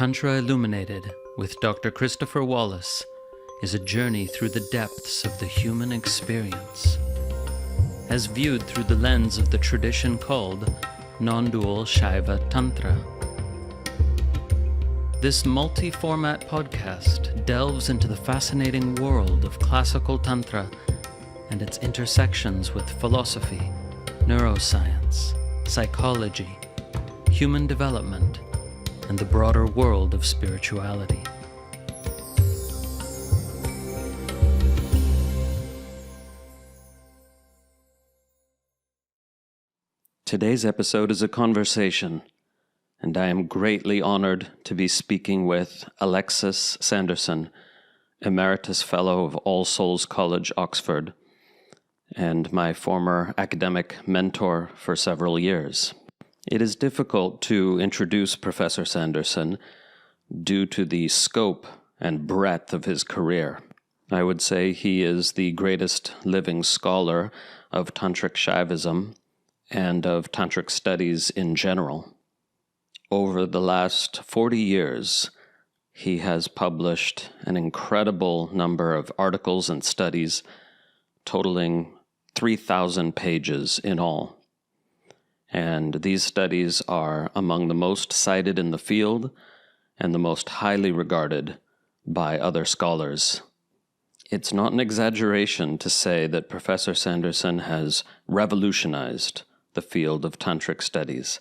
Tantra Illuminated with Dr. Christopher Wallace is a journey through the depths of the human experience, as viewed through the lens of the tradition called non-dual Shaiva Tantra. This multi-format podcast delves into the fascinating world of classical Tantra and its intersections with philosophy, neuroscience, psychology, human development, and the broader world of spirituality. Today's episode is a conversation, and I am greatly honored to be speaking with Alexis Sanderson, Emeritus Fellow of All Souls College, Oxford, and my former academic mentor for several years. It is difficult to introduce Professor Sanderson due to the scope and breadth of his career. I would say he is the greatest living scholar of Tantric Shaivism and of Tantric studies in general. Over the last 40 years, he has published an incredible number of articles and studies, totaling 3,000 pages in all. And these studies are among the most cited in the field and the most highly regarded by other scholars. It's not an exaggeration to say that Professor Sanderson has revolutionized the field of Tantric studies,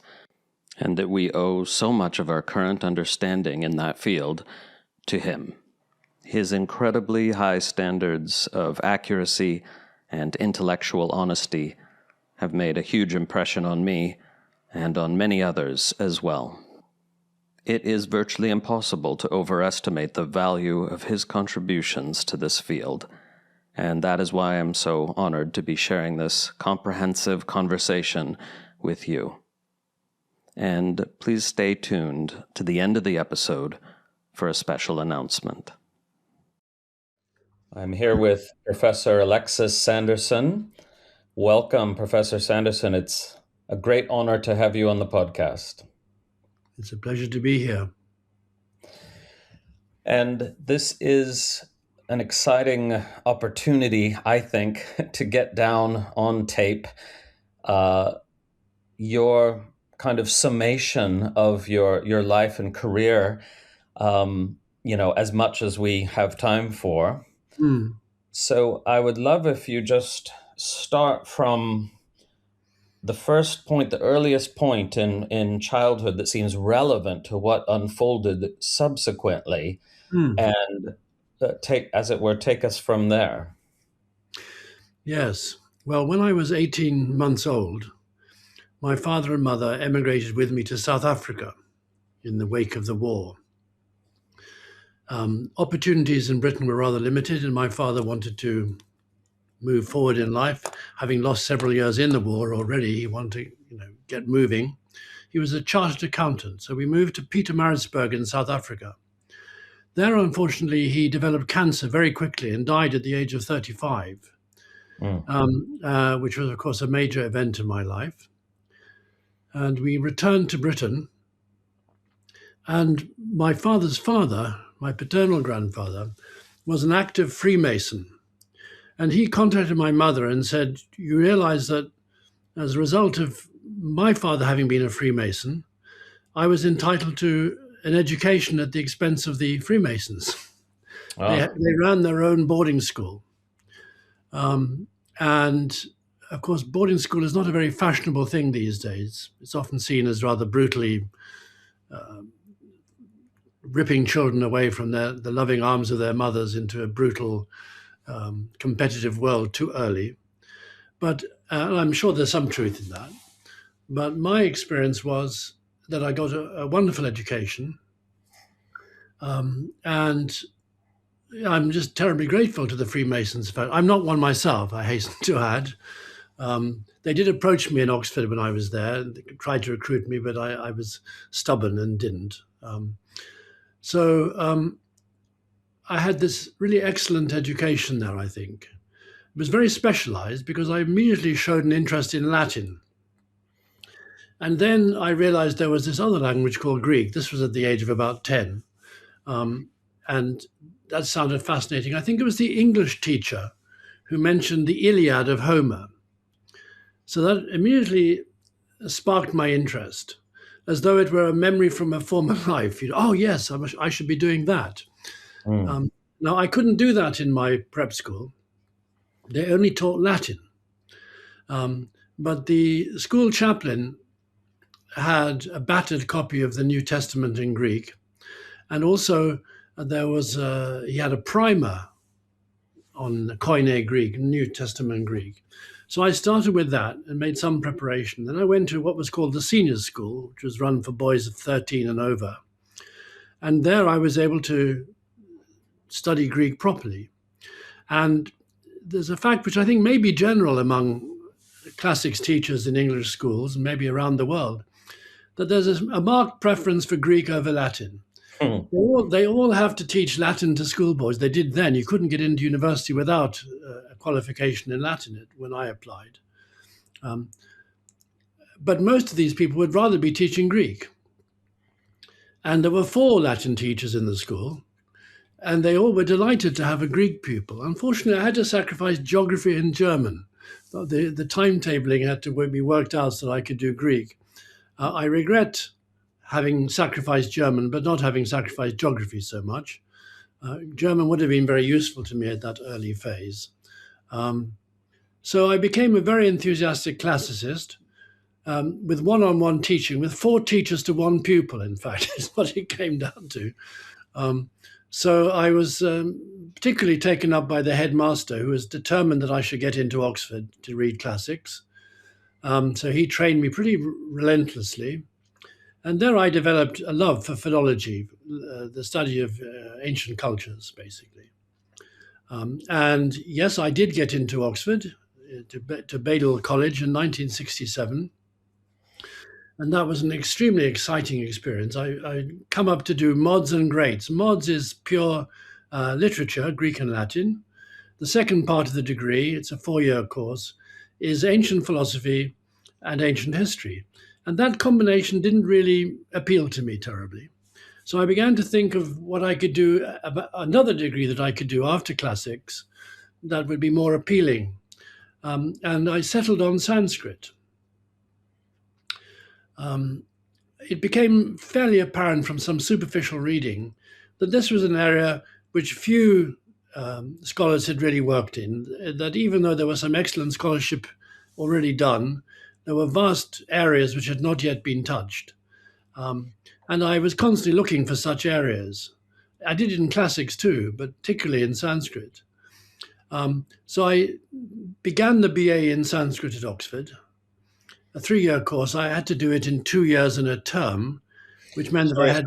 and that we owe so much of our current understanding in that field to him. His incredibly high standards of accuracy and intellectual honesty have made a huge impression on me and on many others as well. It is virtually impossible to overestimate the value of his contributions to this field, and that is why I'm so honored to be sharing this comprehensive conversation with you. And please stay tuned to the end of the episode for a special announcement. I'm here with Professor Alexis Sanderson. Welcome, Professor Sanderson. It's a great honor to have you on the podcast. It's a pleasure to be here. And this is an exciting opportunity, I think, to get down on tape your kind of summation of your life and career, as much as we have time for. So I would love if you just start from the first point, the earliest point in childhood that seems relevant to what unfolded subsequently, and take us from there. Yes. Well, when I was 18 months old, my father and mother emigrated with me to South Africa in the wake of the war. Opportunities in Britain were rather limited, and my father wanted to move forward in life. Having lost several years in the war already, he wanted to get moving. He was a chartered accountant, so we moved to Pietermaritzburg in South Africa. There, unfortunately, he developed cancer very quickly and died at the age of 35, which was, of course, a major event in my life. And we returned to Britain, and my father's father, my paternal grandfather, was an active Freemason. And he contacted my mother and said, "You realize that as a result of my father having been a Freemason, I was entitled to an education at the expense of the Freemasons." They ran their own boarding school. And of course, boarding school is not a very fashionable thing these days. It's often seen as rather brutally ripping children away from the loving arms of their mothers into a brutal competitive world too early. But I'm sure there's some truth in that. But my experience was that I got a wonderful education. And I'm just terribly grateful to the Freemasons. I'm not one myself, I hasten to add. They did approach me in Oxford when I was there. They tried to recruit me, but I was stubborn and didn't. So I had this really excellent education there, I think. It was very specialized because I immediately showed an interest in Latin. And then I realized there was this other language called Greek. This was at the age of about 10. And that sounded fascinating. I think it was the English teacher who mentioned the Iliad of Homer. So that immediately sparked my interest, as though it were a memory from a former life. Oh, yes, I should be doing that. Mm. Now, I couldn't do that in my prep school. They only taught Latin. But the school chaplain had a battered copy of the New Testament in Greek. And also he had a primer on Koine Greek, New Testament Greek. So I started with that and made some preparation. Then I went to what was called the seniors school, which was run for boys of 13 and over. And there I was able to study Greek properly. And there's a fact which I think may be general among classics teachers in English schools, and maybe around the world, that there's a marked preference for Greek over Latin. They all have to teach Latin to schoolboys. They did then. You couldn't get into university without a qualification in Latin when I applied. But most of these people would rather be teaching Greek. And there were 4 Latin teachers in the school, and they all were delighted to have a Greek pupil. Unfortunately, I had to sacrifice geography and German. The timetabling had to be worked out so that I could do Greek. I regret having sacrificed German, but not having sacrificed geography so much. German would have been very useful to me at that early phase. So I became a very enthusiastic classicist with one-on-one teaching, with 4 teachers to 1 pupil, in fact, is what it came down to. So I was particularly taken up by the headmaster, who was determined that I should get into Oxford to read classics. So he trained me pretty relentlessly. And there I developed a love for philology, the study of ancient cultures, basically. And yes, I did get into Oxford, to Balliol College in 1967. And that was an extremely exciting experience. I come up to do mods and greats. Mods is pure literature, Greek and Latin. The second part of the degree, it's a 4-year course, is ancient philosophy and ancient history. And that combination didn't really appeal to me terribly. So I began to think of what I could do, another degree that I could do after classics that would be more appealing. And I settled on Sanskrit. It became fairly apparent from some superficial reading that this was an area which few scholars had really worked in, that even though there was some excellent scholarship already done, there were vast areas which had not yet been touched. And I was constantly looking for such areas. I did it in classics too, but particularly in Sanskrit. So I began the BA in Sanskrit at Oxford, a 3-year course. I had to do it in 2 years and a term, which meant that I had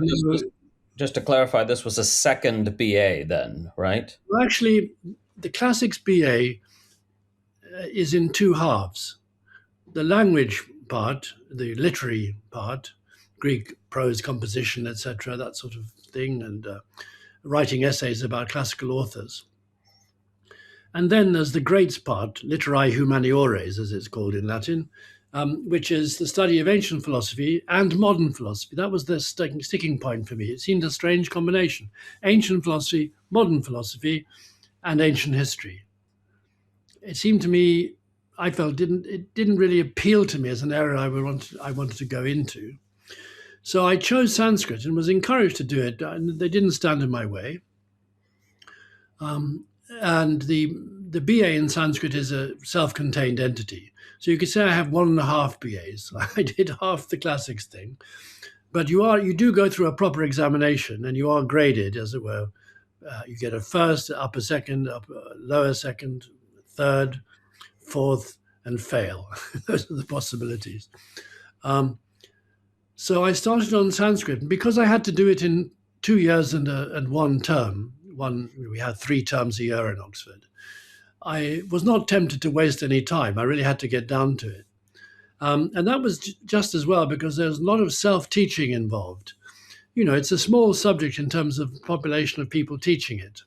Just to clarify, this was a second BA then, right? Well, actually, the classics BA is in 2 halves. The language part, the literary part, Greek prose composition, etc., that sort of thing, and writing essays about classical authors. And then there's the greats part, literae humaniores, as it's called in Latin, which is the study of ancient philosophy and modern philosophy. That was the sticking point for me. It seemed a strange combination: ancient philosophy, modern philosophy, and ancient history. It seemed to me, I felt it didn't really appeal to me as an area I wanted to go into. So I chose Sanskrit and was encouraged to do it. And they didn't stand in my way. And the BA in Sanskrit is a self-contained entity. So you could say I have 1.5 BAs. I did half the classics thing. But you do go through a proper examination, and you are graded, as it were. You get a first, upper second, lower second, third, fourth, and fail. Those are the possibilities. So I started on Sanskrit, and because I had to do it in 2 years and 1 term, we had 3 terms a year in Oxford, I was not tempted to waste any time. I really had to get down to it. And that was just as well, because there's a lot of self-teaching involved. It's a small subject in terms of population of people teaching it.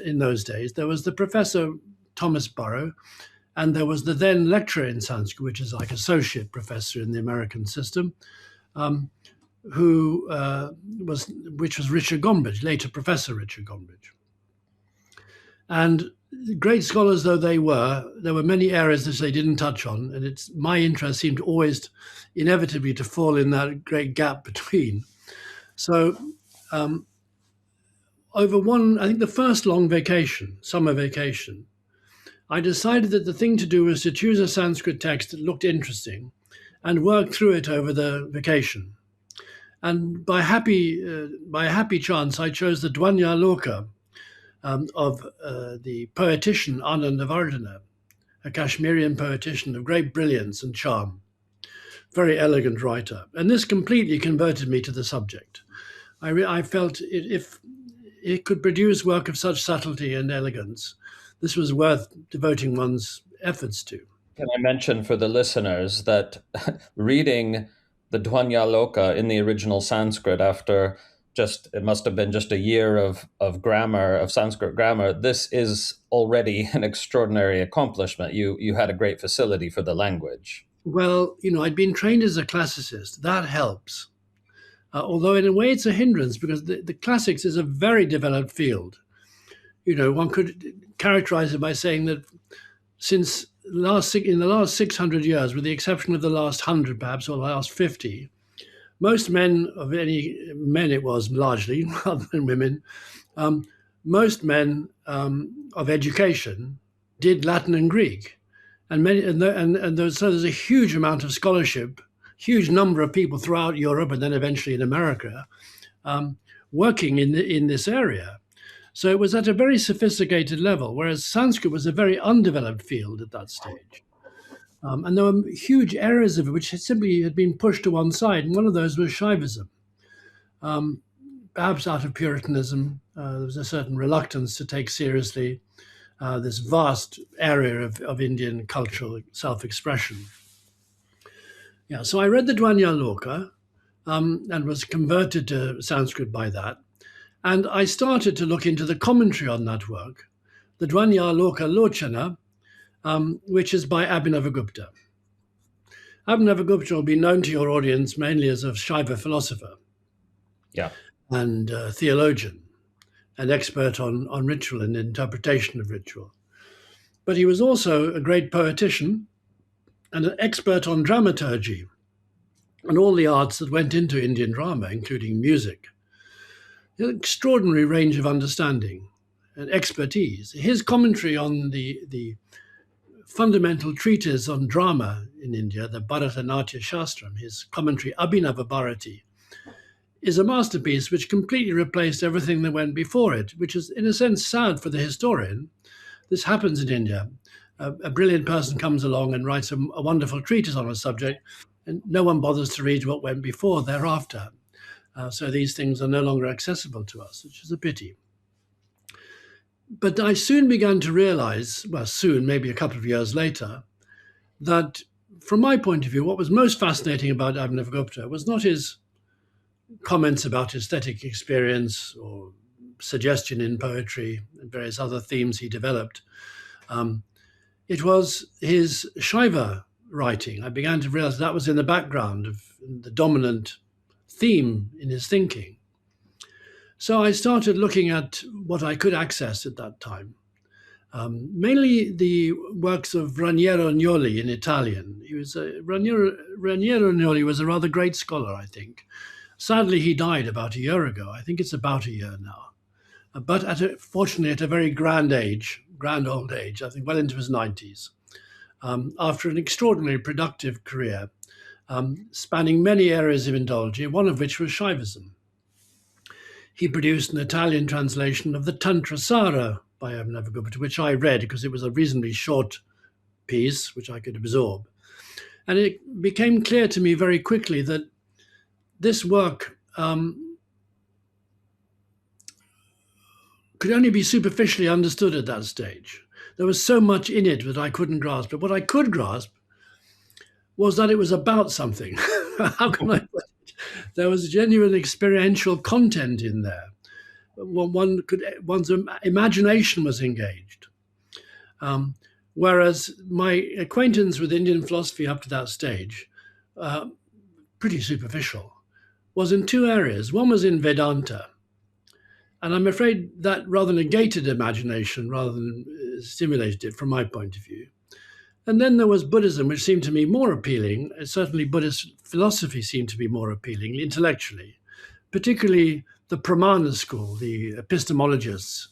In those days, there was the Professor Thomas Burrow, And there was the then lecturer in Sanskrit, which is like associate professor in the American system, which was Richard Gombrich, later Professor Richard Gombrich. And great scholars though they were, there were many areas that they didn't touch on, and my interest seemed always inevitably to fall in that great gap between. So over I think the first long vacation, summer vacation, I decided that the thing to do was to choose a Sanskrit text that looked interesting and work through it over the vacation. And by a happy chance, I chose the Dvanya Loka of the poetician Anandavardhana, a Kashmirian poetician of great brilliance and charm, very elegant writer. And this completely converted me to the subject. I felt if it could produce work of such subtlety and elegance, this was worth devoting one's efforts to. Can I mention for the listeners that reading the Dvanya Loka in the original Sanskrit after it must have been just a year of grammar, of Sanskrit grammar, this is already an extraordinary accomplishment. You had a great facility for the language. Well, I'd been trained as a classicist. That helps. Although in a way it's a hindrance, because the classics is a very developed field. One could characterize it by saying that in the last 600 years, with the exception of the last 100 perhaps, or the last 50, most men it was largely, rather than women, most men of education did Latin and Greek. So there's a huge amount of scholarship, huge number of people throughout Europe and then eventually in America working in this area. So it was at a very sophisticated level, whereas Sanskrit was a very undeveloped field at that stage. And there were huge areas of it which simply had been pushed to one side, and one of those was Shaivism. Perhaps out of Puritanism, there was a certain reluctance to take seriously this vast area of Indian cultural self-expression. Yeah, so I read the Dvanya Loka and was converted to Sanskrit by that. And I started to look into the commentary on that work, the Dvanya Loka Lochana, which is by Abhinavagupta. Abhinavagupta will be known to your audience mainly as a Shaiva philosopher, and theologian, an expert on ritual and interpretation of ritual. But he was also a great poetician and an expert on dramaturgy and all the arts that went into Indian drama, including music. An extraordinary range of understanding and expertise. His commentary on the fundamental treatise on drama in India, the Bharatanatyam Shastram, his commentary Abhinavagupta, is a masterpiece which completely replaced everything that went before it, which is in a sense sad for the historian. This happens in India. A brilliant person comes along and writes a wonderful treatise on a subject, and no one bothers to read what went before thereafter. So these things are no longer accessible to us, which is a pity. But I soon began to realize, maybe a couple of years later, that from my point of view, what was most fascinating about Abhinavagupta was not his comments about aesthetic experience or suggestion in poetry and various other themes he developed. It was his Shaiva writing. I began to realize that was in the background of the dominant theme in his thinking. So I started looking at what I could access at that time, mainly the works of Raniero Agnoli in Italian. Raniero Agnoli was a rather great scholar, I think. Sadly, he died about a year ago. I think it's about a year now. But fortunately at a very grand old age, I think well into his 90s, after an extraordinarily productive career, spanning many areas of Indology, one of which was Shaivism. He produced an Italian translation of the Tantra Sara by Abhinavagupta, which I read because it was a reasonably short piece, which I could absorb. And it became clear to me very quickly that this work could only be superficially understood at that stage. There was so much in it that I couldn't grasp. But what I could grasp was that it was about something. How can I put it? There was genuine experiential content in there. One's imagination was engaged. Whereas my acquaintance with Indian philosophy up to that stage, uh, pretty superficial, was in two areas. One was in Vedanta. And I'm afraid that rather negated imagination rather than stimulated it from my point of view. And then there was Buddhism, which seemed to me more appealing. Certainly, Buddhist philosophy seemed to be more appealing intellectually, particularly the Pramana school, the epistemologists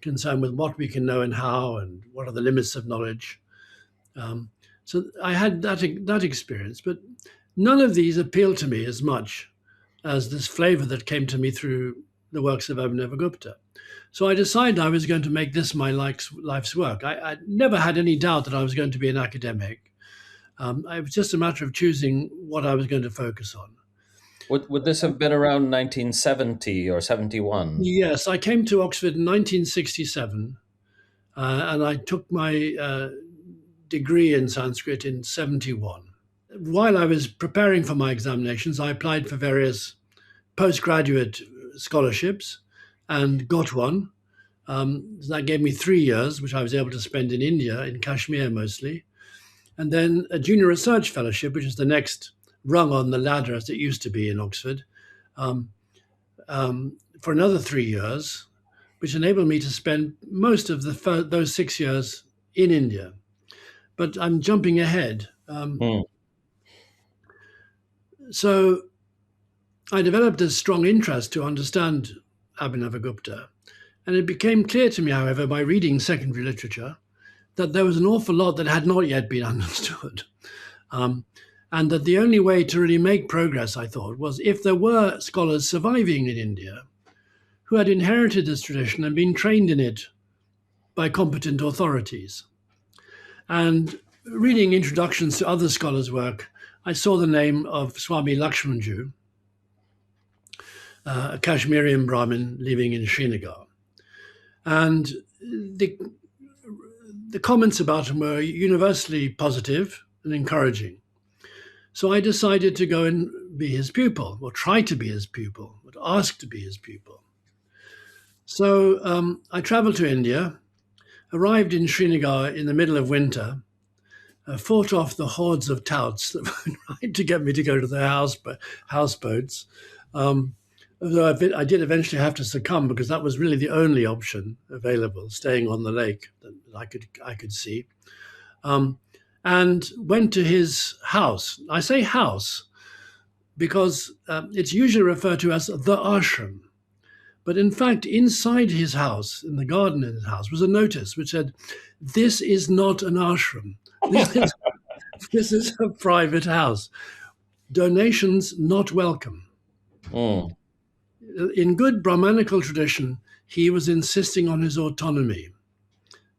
concerned with what we can know and how, and what are the limits of knowledge. So I had that experience, but none of these appealed to me as much as this flavor that came to me through the works of Abhinavagupta. So I decided I was going to make this my life's work. I never had any doubt that I was going to be an academic. It was just a matter of choosing what I was going to focus on. Would this have been around 1970 or 71? Yes, I came to Oxford in 1967, and I took my degree in Sanskrit in 71. While I was preparing for my examinations, I applied for various postgraduate scholarships and got one. That gave me 3 years, which I was able to spend in India, in Kashmir mostly. And then a junior research fellowship, which is the next rung on the ladder as it used to be in Oxford, for another 3 years, which enabled me to spend most of those 6 years in India. But I'm jumping ahead. So I developed a strong interest to understand Abhinavagupta. And it became clear to me, however, by reading secondary literature, that there was an awful lot that had not yet been understood. And that the only way to really make progress, I thought, was if there were scholars surviving in India who had inherited this tradition and been trained in it by competent authorities. And reading introductions to other scholars' work, I saw the name of Swami Lakshmanjoo, a Kashmirian Brahmin living in Srinagar. And the comments about him were universally positive and encouraging. So I decided to go and be his pupil, or try to be his pupil, but ask to be his pupil. So I traveled to India, arrived in Srinagar in the middle of winter, fought off the hordes of touts that were trying to get me to go to their houseboats. Although I did eventually have to succumb because that was really the only option available, staying on the lake that I could see. And went to his house. I say house because it's usually referred to as the ashram. But in fact, inside his house, in the garden in his house, was a notice which said, "This is not an ashram. This is a private house. Donations not welcome." In good Brahmanical tradition, he was insisting on his autonomy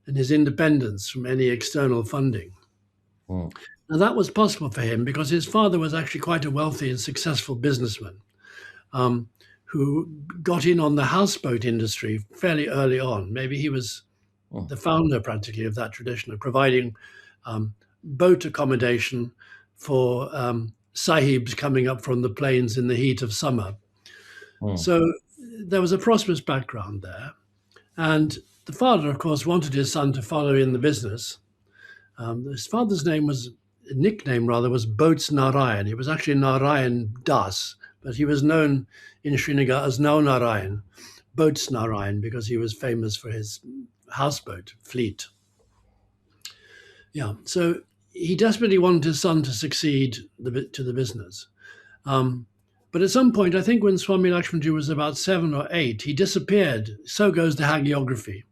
and his independence from any external funding. Now, that was possible for him because his father was actually quite a wealthy and successful businessman who got in on the houseboat industry fairly early on. Maybe he was the founder practically of that tradition of providing boat accommodation for sahibs coming up from the plains in the heat of summer. So there was a prosperous background there. And the father, of course, wanted his son to follow in the business. His father's nickname was Boats Narayan. He was actually Narayan Das, but he was known in Srinagar as Nau Narayan, Boats Narayan, because he was famous for his houseboat fleet. Yeah, so he desperately wanted his son to succeed to the business. But at some point, I think when Swami Lakshmanjoo was about 7 or 8, he disappeared. So goes the hagiography,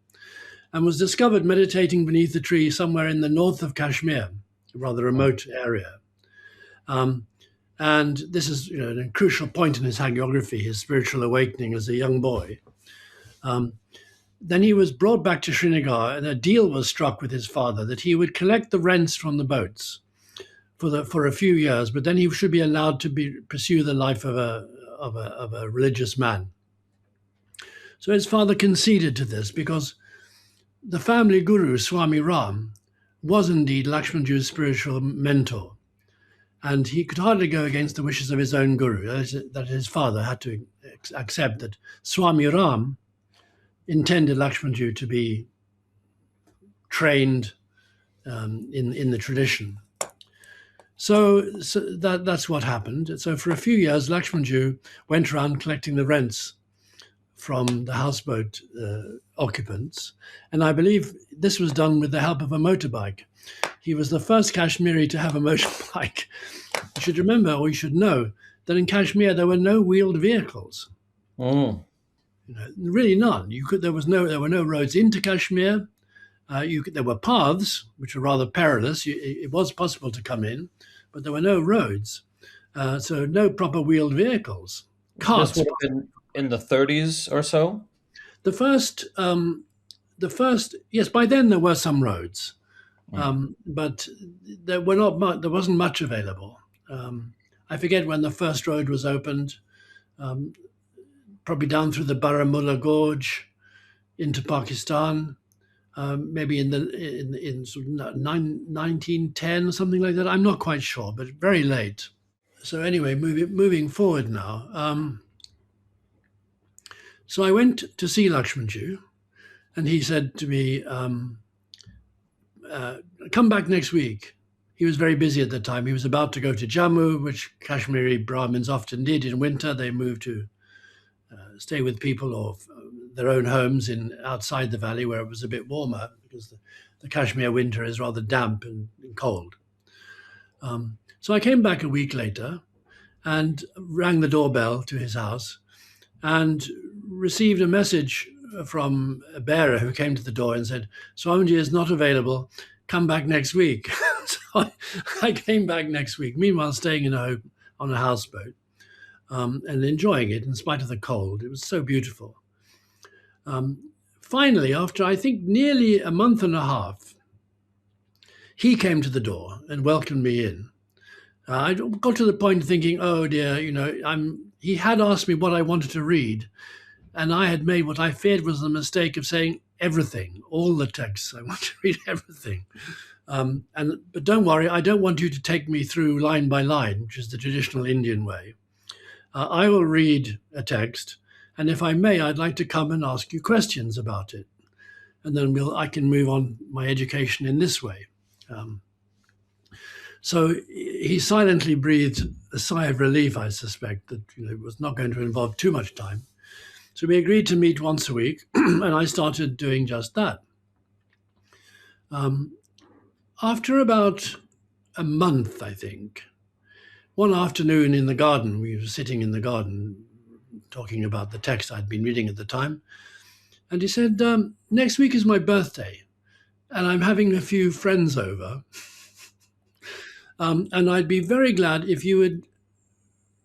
and was discovered meditating beneath a tree somewhere in the north of Kashmir, a rather remote area. And this is a crucial point in his hagiography, his spiritual awakening as a young boy. Then he was brought back to Srinagar, and a deal was struck with his father that he would collect the rents from the boats for a few years, but then he should be allowed to pursue the life of a religious man. So his father conceded to this because the family guru, Swami Ram, was indeed Lakshmanjoo's spiritual mentor. And he could hardly go against the wishes of his own guru, that his father had to accept that Swami Ram intended Lakshmanjoo to be trained in the tradition. So that's what happened. So for a few years, Lakshmanjoo went around collecting the rents from the houseboat occupants, and I believe this was done with the help of a motorbike. He was the first Kashmiri to have a motorbike. You should remember, or you should know, that in Kashmir there were no wheeled vehicles. Mm. Really none. There were no roads into Kashmir. There were paths which were rather perilous. It was possible to come in, but there were no roads, so no proper wheeled vehicles. Carts. This would have been in the 30s or so. The first, yes. By then there were some roads, but there were not much. There wasn't much available. I forget when the first road was opened. Probably down through the Baramulla Gorge into Pakistan. Maybe in sort of 1910 or something like that. I'm not quite sure, but very late. So anyway, moving forward now. So I went to see Lakshmanjoo, and he said to me, "Come back next week." He was very busy at the time. He was about to go to Jammu, which Kashmiri Brahmins often did in winter. They moved to stay with people or their own homes outside the valley where it was a bit warmer, because the Kashmir winter is rather damp and cold. So I came back a week later and rang the doorbell to his house and received a message from a bearer who came to the door and said, "Swamiji is not available. Come back next week." So I came back next week, meanwhile staying on a houseboat. And enjoying it in spite of the cold. It was so beautiful. Finally, after I think nearly a month and a half, he came to the door and welcomed me in. I got to the point of thinking, oh dear, he had asked me what I wanted to read, and I had made what I feared was the mistake of saying everything, all the texts. I want to read everything. But don't worry, I don't want you to take me through line by line, which is the traditional Indian way. I will read a text, and if I may, I'd like to come and ask you questions about it. And then I can move on my education in this way. So he silently breathed a sigh of relief, I suspect, that it was not going to involve too much time. So we agreed to meet once a week, and I started doing just that. After about a month, I think, one afternoon in the garden, we were sitting in the garden talking about the text I'd been reading at the time. And he said, "Next week is my birthday, and I'm having a few friends over. And I'd be very glad if you would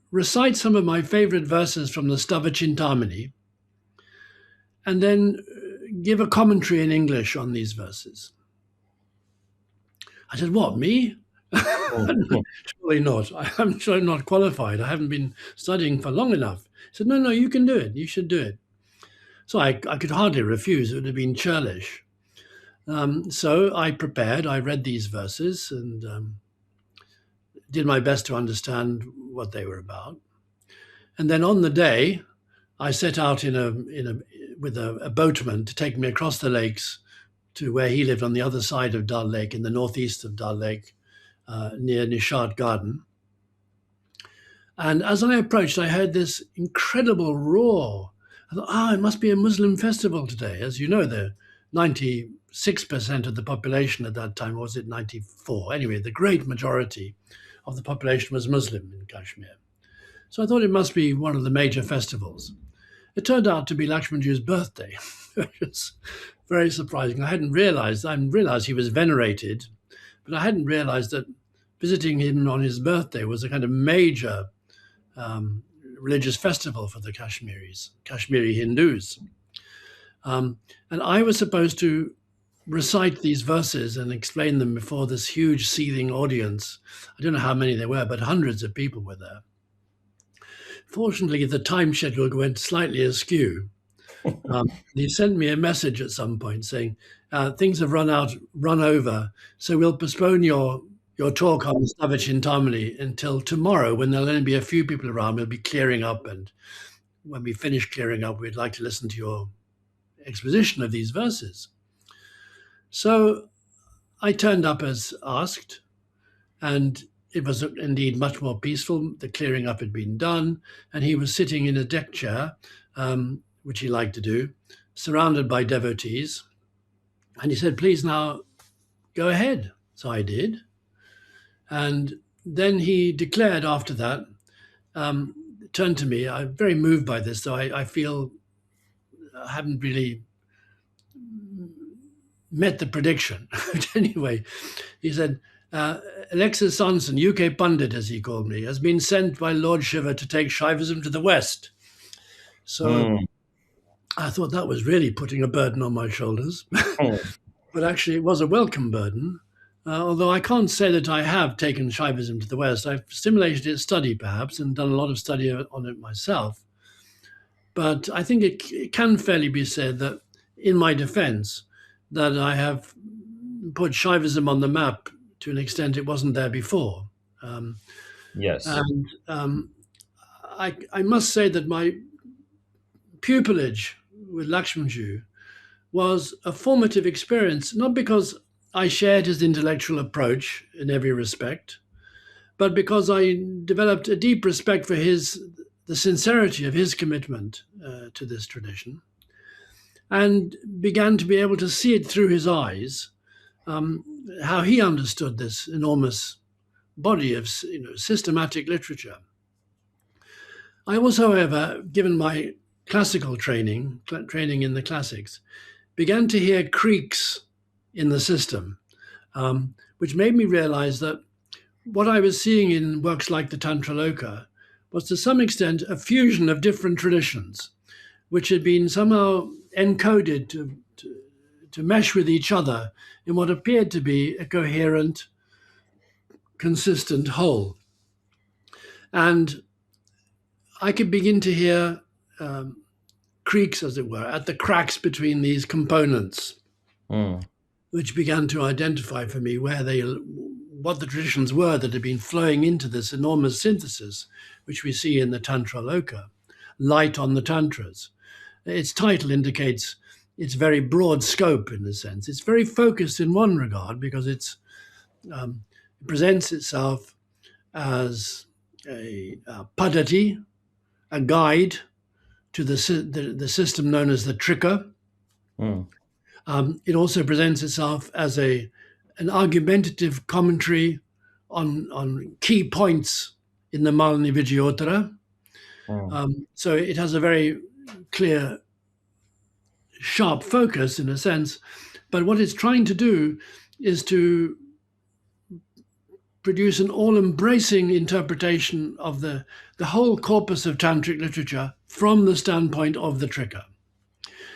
recite some of my favorite verses from the Stava Chintamani, and then give a commentary in English on these verses." I said, "What, me?" Surely not. I'm sure I'm not qualified. I haven't been studying for long enough. He said, no, you can do it. You should do it. So I could hardly refuse. It would have been churlish. So I prepared. I read these verses and did my best to understand what they were about. And then on the day, I set out with a boatman to take me across the lakes to where he lived on the other side of Dal Lake, in the northeast of Dal Lake, near Nishad Garden. And as I approached, I heard this incredible roar. I thought, it must be a Muslim festival today. As you know, the 96% of the population at that time, or was it 94? Anyway, the great majority of the population was Muslim in Kashmir. So I thought it must be one of the major festivals. It turned out to be Lakshmanjoo's birthday, which was very surprising. I realized he was venerated, but I hadn't realized that visiting him on his birthday was a kind of major religious festival for the Kashmiri Hindus. And I was supposed to recite these verses and explain them before this huge seething audience. I don't know how many there were, but hundreds of people were there. Fortunately, the time schedule went slightly askew. He sent me a message at some point saying, things have run over, so we'll postpone your talk on Stava Chintamani until tomorrow, when there'll only be a few people around. We'll be clearing up, and when we finish clearing up, we'd like to listen to your exposition of these verses. So I turned up as asked, and it was indeed much more peaceful. The clearing up had been done, and he was sitting in a deck chair, which he liked to do, surrounded by devotees. And he said, "Please now go ahead." So I did. And then he declared after that, turned to me. I'm very moved by this, so I feel I haven't really met the prediction. But anyway, he said, Alexis Sanderson, UK Pundit, as he called me, has been sent by Lord Shiva to take Shaivism to the West. So I thought that was really putting a burden on my shoulders. But actually, it was a welcome burden. Although I can't say that I have taken Shaivism to the West. I've stimulated its study, perhaps, and done a lot of study on it myself. But I think it can fairly be said that, in my defense, that I have put Shaivism on the map to an extent it wasn't there before. Yes. And I must say that my pupillage with Lakshmanjoo was a formative experience, not because I shared his intellectual approach in every respect, but because I developed a deep respect for the sincerity of his commitment to this tradition, and began to be able to see it through his eyes, how he understood this enormous body of systematic literature. I also, however, given my classical training in the classics, began to hear creaks in the system, which made me realize that what I was seeing in works like the Tantra Loka was to some extent a fusion of different traditions, which had been somehow encoded to mesh with each other in what appeared to be a coherent, consistent whole. And I could begin to hear creaks, as it were, at the cracks between these components, which began to identify for me what the traditions were that had been flowing into this enormous synthesis, which we see in the Tantra Loka, Light on the Tantras. Its title indicates its very broad scope in a sense. It's very focused in one regard because it presents itself as a padati, a guide to the system known as the trika. It also presents itself as an argumentative commentary on key points in the Malini Vijayottara. So it has a very clear, sharp focus in a sense, but what it's trying to do is to produce an all-embracing interpretation of the whole corpus of tantric literature from the standpoint of the trika.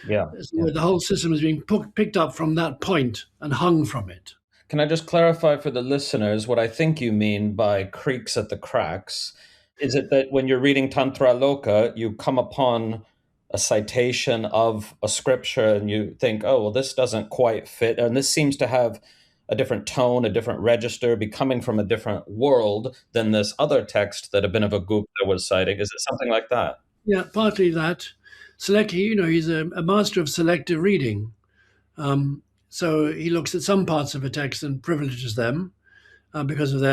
So the whole system is being picked up from that point and hung from it. Can I just clarify for the listeners what I think you mean by creaks at the cracks? Is it that when you're reading Tantra Loka, you come upon a citation of a scripture and you think, oh, well, this doesn't quite fit, and this seems to have a different tone, a different register, be coming from a different world than this other text that Abhinavagupta was citing? Is it something like that? Yeah, partly that. He's a master of selective reading. So he looks at some parts of a text and privileges them because of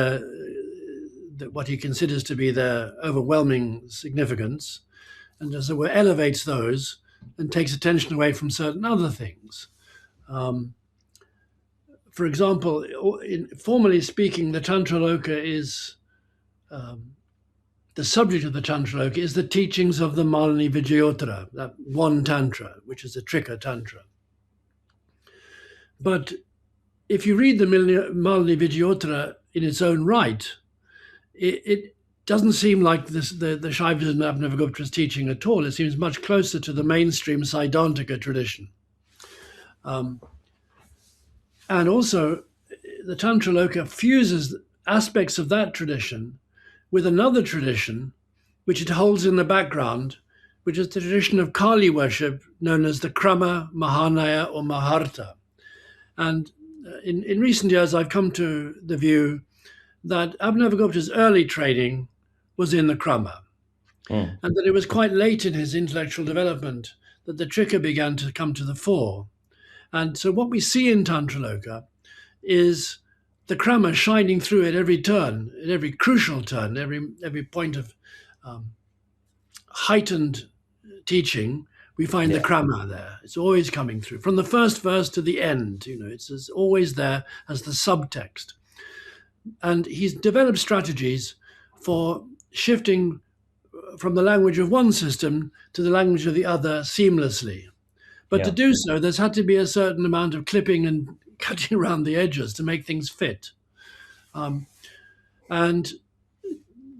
what he considers to be their overwhelming significance, and as it were, elevates those and takes attention away from certain other things. For example, formally speaking, the Tantra Loka is the subject of the Tantra Loka is the teachings of the Malini Vijayottara, that one Tantra, which is a Trika Tantra. But if you read the Malini Vijayottara in its own right, it doesn't seem like the Shaivism of Abhinavagupta's teaching at all. It seems much closer to the mainstream Siddhantika tradition. And also, the Tantra Loka fuses aspects of that tradition with another tradition, which it holds in the background, which is the tradition of Kali worship, known as the Krama, Mahanaya, or Maharta. And in recent years, I've come to the view that Abhinavagupta's early training was in the Krama, and that it was quite late in his intellectual development that the Trika began to come to the fore. And so what we see in Tantra Loka is the krama shining through at every turn, at every crucial turn, every point of heightened teaching. We find the krama there. It's always coming through from the first verse to the end. It's always there as the subtext. And he's developed strategies for shifting from the language of one system to the language of the other seamlessly. But to do so, there's had to be a certain amount of clipping and cutting around the edges to make things fit. And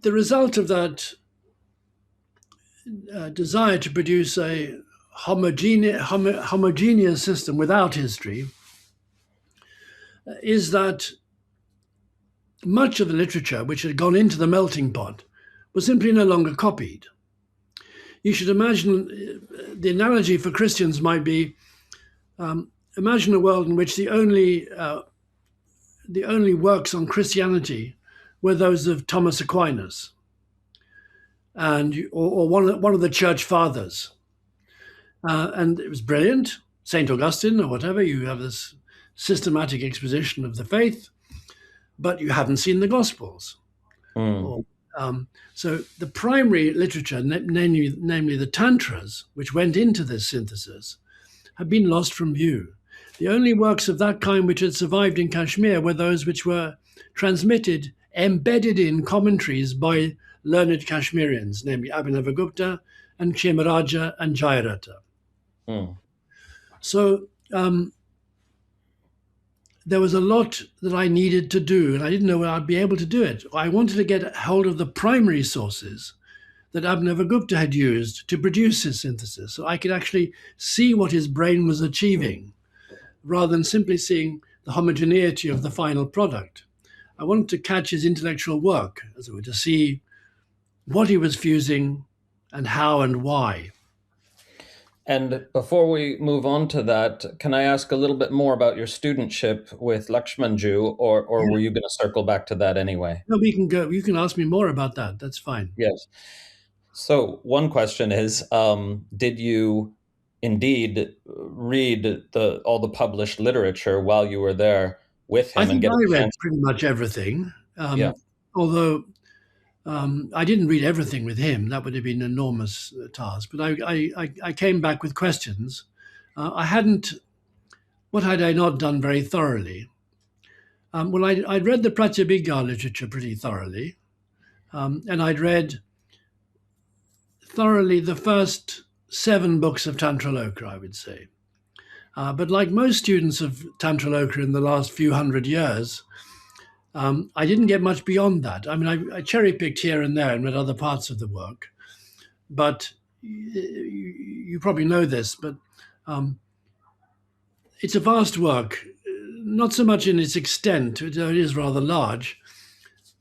the result of that desire to produce a homogeneous system without history is that much of the literature which had gone into the melting pot was simply no longer copied. You should imagine, the analogy for Christians might be, imagine a world in which the only works on Christianity were those of Thomas Aquinas, or one of the church fathers. And it was brilliant, St. Augustine or whatever. You have this systematic exposition of the faith, but you haven't seen the Gospels. So the primary literature, namely the Tantras, which went into this synthesis, have been lost from view. The only works of that kind which had survived in Kashmir were those which were transmitted, embedded in commentaries by learned Kashmirians, namely Abhinavagupta and Kshemaraja and Jayarata. So there was a lot that I needed to do, and I didn't know whether I'd be able to do it. I wanted to get hold of the primary sources that Abhinavagupta had used to produce his synthesis, so I could actually see what his brain was achieving, rather than simply seeing the homogeneity of the final product. I wanted to catch his intellectual work, as it were, to see what he was fusing and how and why. And before we move on to that, can I ask a little bit more about your studentship with Lakshmanjoo, or were you going to circle back to that anyway? No, we can go. You can ask me more about that. That's fine. Yes. So one question is, did you indeed read all the published literature while you were there with him? I think I read pretty much everything. Although I didn't read everything with him. That would have been an enormous task. But I came back with questions. What had I not done very thoroughly? Well, I'd read the Pratyabhijna literature pretty thoroughly. And I'd read thoroughly the first 7 books of Tantraloka, I would say. But like most students of Tantraloka in the last few hundred years, I didn't get much beyond that. I mean, I cherry-picked here and there and read other parts of the work. But you probably know this, but it's a vast work, not so much in its extent, it is rather large,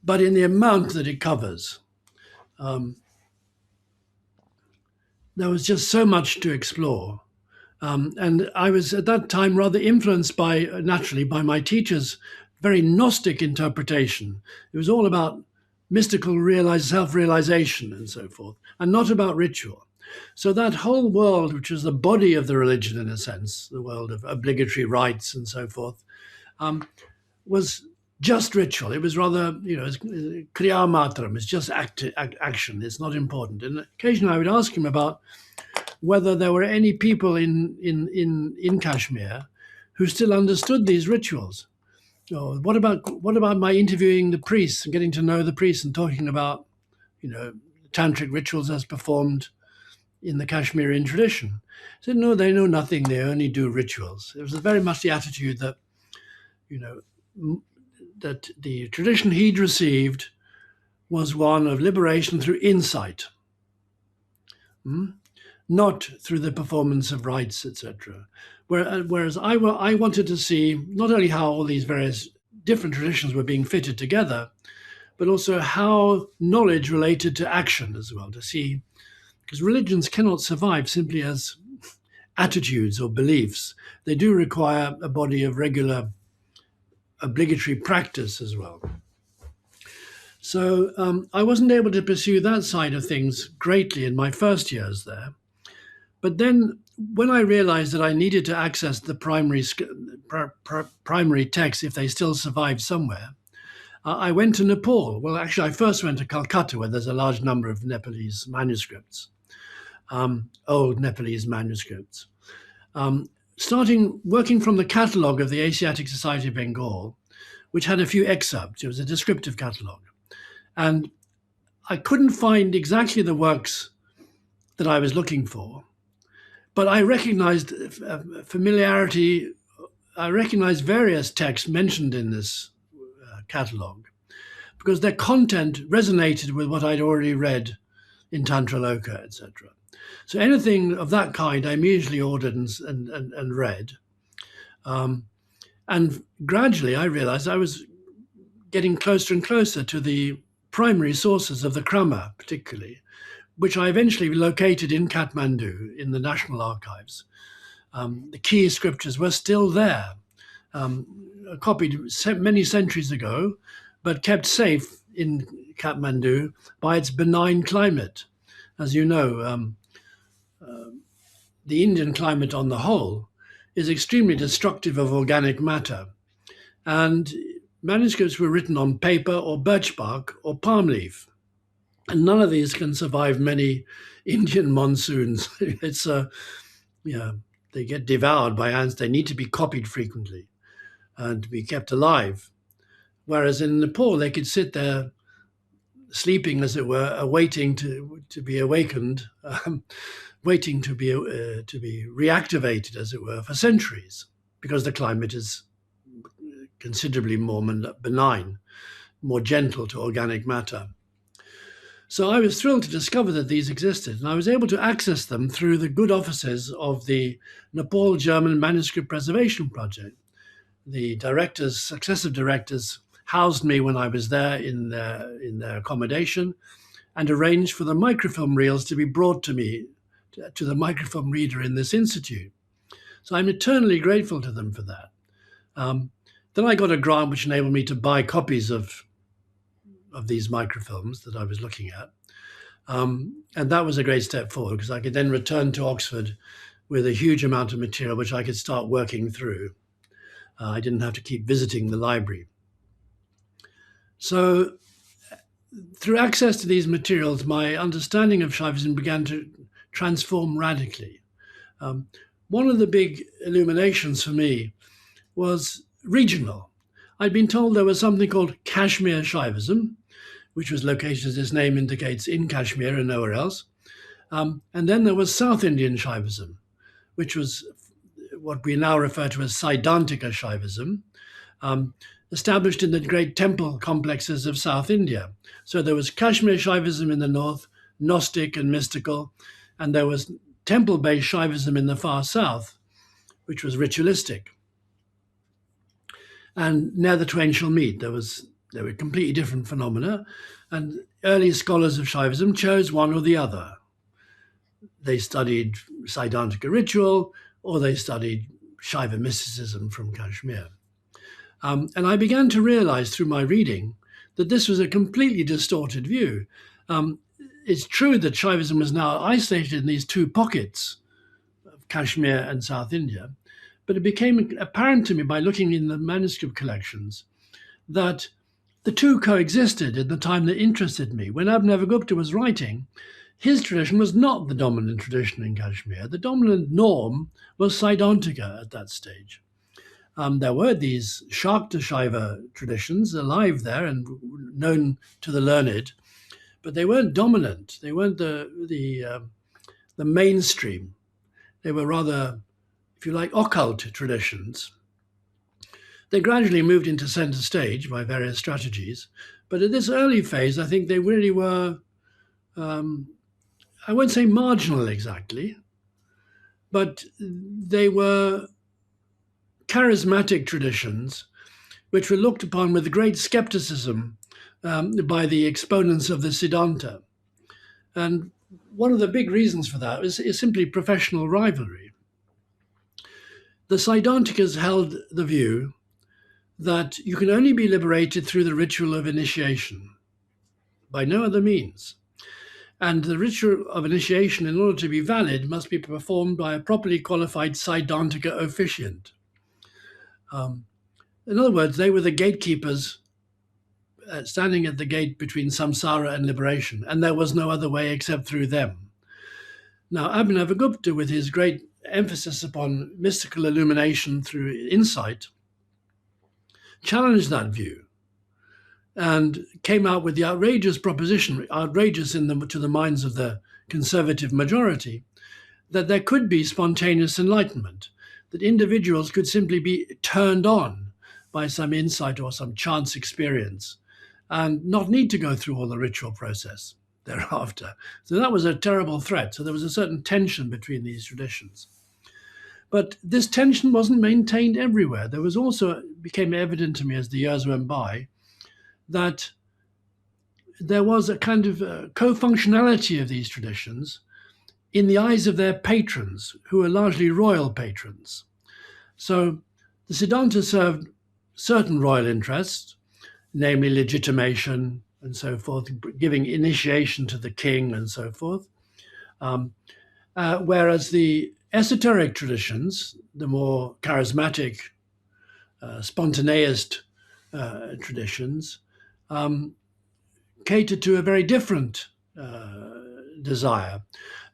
but in the amount that it covers. There was just so much to explore. And I was at that time rather influenced naturally by my teacher's very Gnostic interpretation. It was all about mystical self-realization and so forth, and not about ritual. So that whole world, which was the body of the religion in a sense, the world of obligatory rites and so forth, was just ritual. It was rather, kriya matram, it's just action, it's not important. And occasionally I would ask him about whether there were any people in Kashmir who still understood these rituals. Oh, what about my interviewing the priests and getting to know the priests and talking about, tantric rituals as performed in the Kashmirian tradition? I said, no, they know nothing. They only do rituals. It was very much the attitude that, that the tradition he'd received was one of liberation through insight, not through the performance of rites, etc. Whereas I wanted to see not only how all these various different traditions were being fitted together, but also how knowledge related to action as well, to see, because religions cannot survive simply as attitudes or beliefs. They do require a body of regular obligatory practice as well. So I wasn't able to pursue that side of things greatly in my first years there. But then when I realized that I needed to access the primary texts if they still survived somewhere, I went to Nepal. Well, actually, I first went to Calcutta, where there's a large number of Nepalese manuscripts, old Nepalese manuscripts. Starting working from the catalogue of the Asiatic Society of Bengal, which had a few excerpts. It was a descriptive catalogue. And I couldn't find exactly the works that I was looking for, but I recognized familiarity. I recognized various texts mentioned in this catalogue because their content resonated with what I'd already read in Tantra Loka, etc. So anything of that kind I immediately ordered and read. And gradually I realized I was getting closer and closer to the primary sources of the Krama, particularly, which I eventually located in Kathmandu in the National Archives. The key scriptures were still there, copied many centuries ago, but kept safe in Kathmandu by its benign climate. As you know, the Indian climate on the whole is extremely destructive of organic matter. And manuscripts were written on paper or birch bark or palm leaf. And none of these can survive many Indian monsoons. They get devoured by ants. They need to be copied frequently and to be kept alive. Whereas in Nepal, they could sit there sleeping, as it were, awaiting to be awakened, waiting to be reactivated, as it were, for centuries, because the climate is considerably more benign, more gentle to organic matter. So I was thrilled to discover that these existed, and I was able to access them through the good offices of the Nepal German Manuscript Preservation Project. The directors, successive directors, housed me when I was there in their accommodation and arranged for the microfilm reels to be brought to me, to the microfilm reader in this institute. So I'm eternally grateful to them for that. Then I got a grant which enabled me to buy copies of these microfilms that I was looking at. And that was a great step forward because I could then return to Oxford with a huge amount of material which I could start working through. I didn't have to keep visiting the library. So through access to these materials, my understanding of Shaivism began to transform radically. One of the big illuminations for me was regional. I'd been told there was something called Kashmir Shaivism, which was located, as its name indicates, in Kashmir and nowhere else. And then there was South Indian Shaivism, which was what we now refer to as Siddhantika Shaivism, established in the great temple complexes of South India. So there was Kashmir Shaivism in the north, Gnostic and mystical, and there was temple-based Shaivism in the far south, which was ritualistic. And ne'er the twain shall meet. There were completely different phenomena, and early scholars of Shaivism chose one or the other. They studied Siddhantika ritual, or they studied Shaiva mysticism from Kashmir. And I began to realize through my reading that this was a completely distorted view. It's true that Shaivism was now isolated in these two pockets of Kashmir and South India, but it became apparent to me by looking in the manuscript collections that the two coexisted in the time that interested me. When Abhinavagupta was writing, his tradition was not the dominant tradition in Kashmir. The dominant norm was Siddhantika at that stage. There were these Shakta Shaiva traditions alive there and known to the learned, but they weren't dominant. They weren't the mainstream. They were rather, if you like, occult traditions. They gradually moved into center stage by various strategies, but at this early phase, I think they really were, I won't say marginal exactly, but they were charismatic traditions which were looked upon with great skepticism by the exponents of the Siddhanta. And one of the big reasons for that is simply professional rivalry. The Siddhantikas held the view that you can only be liberated through the ritual of initiation, by no other means. And the ritual of initiation, in order to be valid, must be performed by a properly qualified Siddhantika officiant. In other words, they were the gatekeepers standing at the gate between samsara and liberation, and there was no other way except through them. Now, Abhinavagupta, with his great emphasis upon mystical illumination through insight, challenged that view and came out with the outrageous proposition, outrageous to the minds of the conservative majority, that there could be spontaneous enlightenment, that individuals could simply be turned on by some insight or some chance experience and not need to go through all the ritual process thereafter. So that was a terrible threat. So there was a certain tension between these traditions. But this tension wasn't maintained everywhere. There was also, it became evident to me as the years went by, that there was a kind of co-functionality of these traditions in the eyes of their patrons, who were largely royal patrons. So the Siddhanta served certain royal interests, namely legitimation and so forth, giving initiation to the king and so forth. Whereas the esoteric traditions, the more charismatic, spontaneist traditions, catered to a very different desire,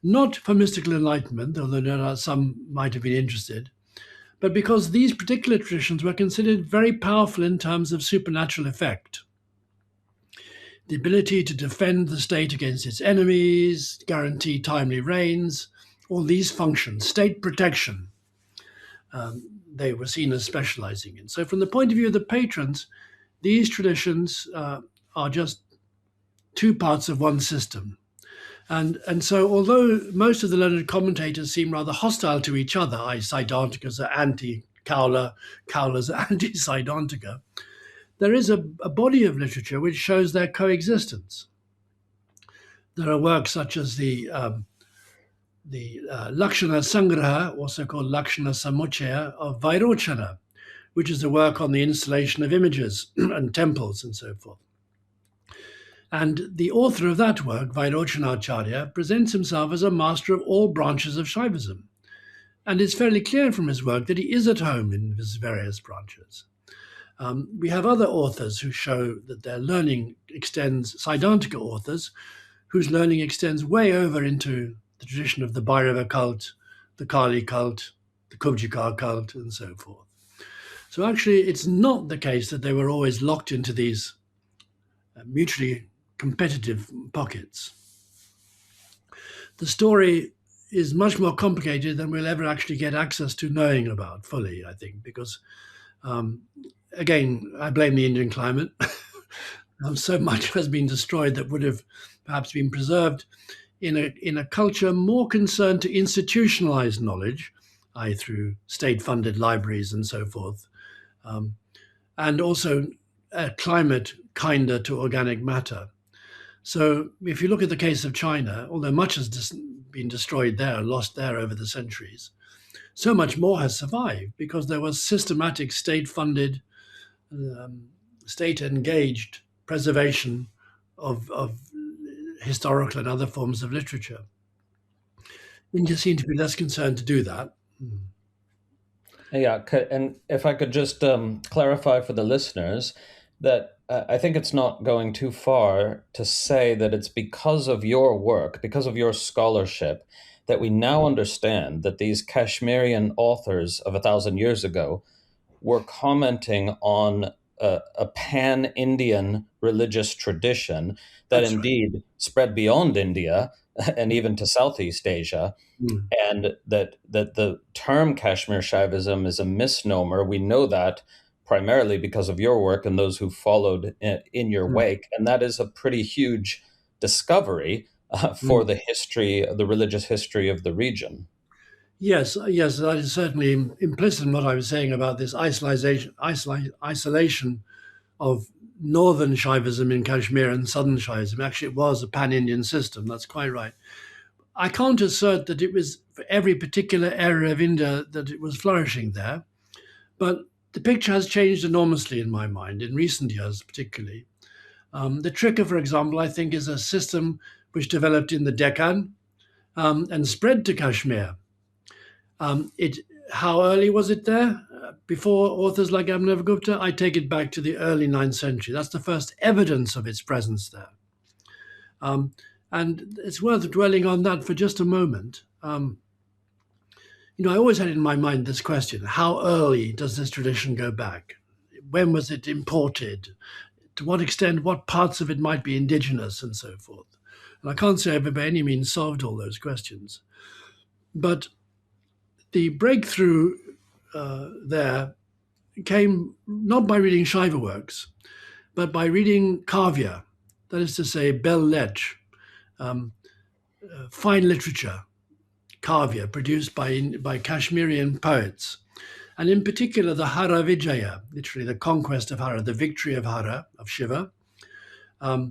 not for mystical enlightenment, although no doubt some might have been interested, but because these particular traditions were considered very powerful in terms of supernatural effect. The ability to defend the state against its enemies, guarantee timely rains, all these functions, state protection, they were seen as specializing in. So from the point of view of the patrons, these traditions are just two parts of one system. And so although most of the learned commentators seem rather hostile to each other, i.e. Siddhantikas are anti-Kaula, Kaulas are anti-Siddhantika, there is a body of literature which shows their coexistence. There are works such as the Lakshana Sangraha, also called Lakshana Samuchaya, of Vairochana, which is a work on the installation of images and temples and so forth. And the author of that work, Vairochanacharya, presents himself as a master of all branches of Shaivism. And it's fairly clear from his work that he is at home in his various branches. We have other authors who show that their learning extends, Siddhantika authors, whose learning extends way over into the tradition of the Bhairava cult, the Kali cult, the Kubjikar cult, and so forth. So actually, it's not the case that they were always locked into these mutually competitive pockets. The story is much more complicated than we'll ever actually get access to knowing about fully, I think, because, again, I blame the Indian climate. So much has been destroyed that would have perhaps been preserved in a culture more concerned to institutionalize knowledge, i.e. through state-funded libraries and so forth, and also a climate kinder to organic matter. So if you look at the case of China, although much has been destroyed there, lost there over the centuries, so much more has survived because there was systematic state-funded, state-engaged preservation of historical and other forms of literature. India seemed to be less concerned to do that. Yeah, and if I could just clarify for the listeners that I think it's not going too far to say that it's because of your work, because of your scholarship, that we now understand that these Kashmirian authors of 1,000 years ago were commenting on a pan-Indian religious tradition that That's indeed spread beyond India and even to Southeast Asia. And that the term Kashmir Shaivism is a misnomer. We know that primarily because of your work and those who followed in your wake. And that is a pretty huge discovery for the history, the religious history of the region. Yes, that is certainly implicit in what I was saying about this isolation of northern Shaivism in Kashmir and southern Shaivism. Actually, it was a pan-Indian system. That's quite right. I can't assert that it was for every particular area of India that it was flourishing there, but the picture has changed enormously in my mind, in recent years particularly. The Trika, for example, I think is a system which developed in the Deccan and spread to Kashmir. How early was it there? Before authors like Abhinavagupta? I take it back to the early 9th century. That's the first evidence of its presence there. And it's worth dwelling on that for just a moment. I always had in my mind this question: how early does this tradition go back? When was it imported? To what extent, what parts of it might be indigenous, and so forth? And I can't say I've by any means solved all those questions. But the breakthrough there came not by reading Shaiva works, but by reading Kavya, that is to say, belles-lettres, fine literature, Kavya, produced by Kashmirian poets, and in particular the Hara Vijaya, literally the conquest of Hara, the victory of Hara, of Shiva, by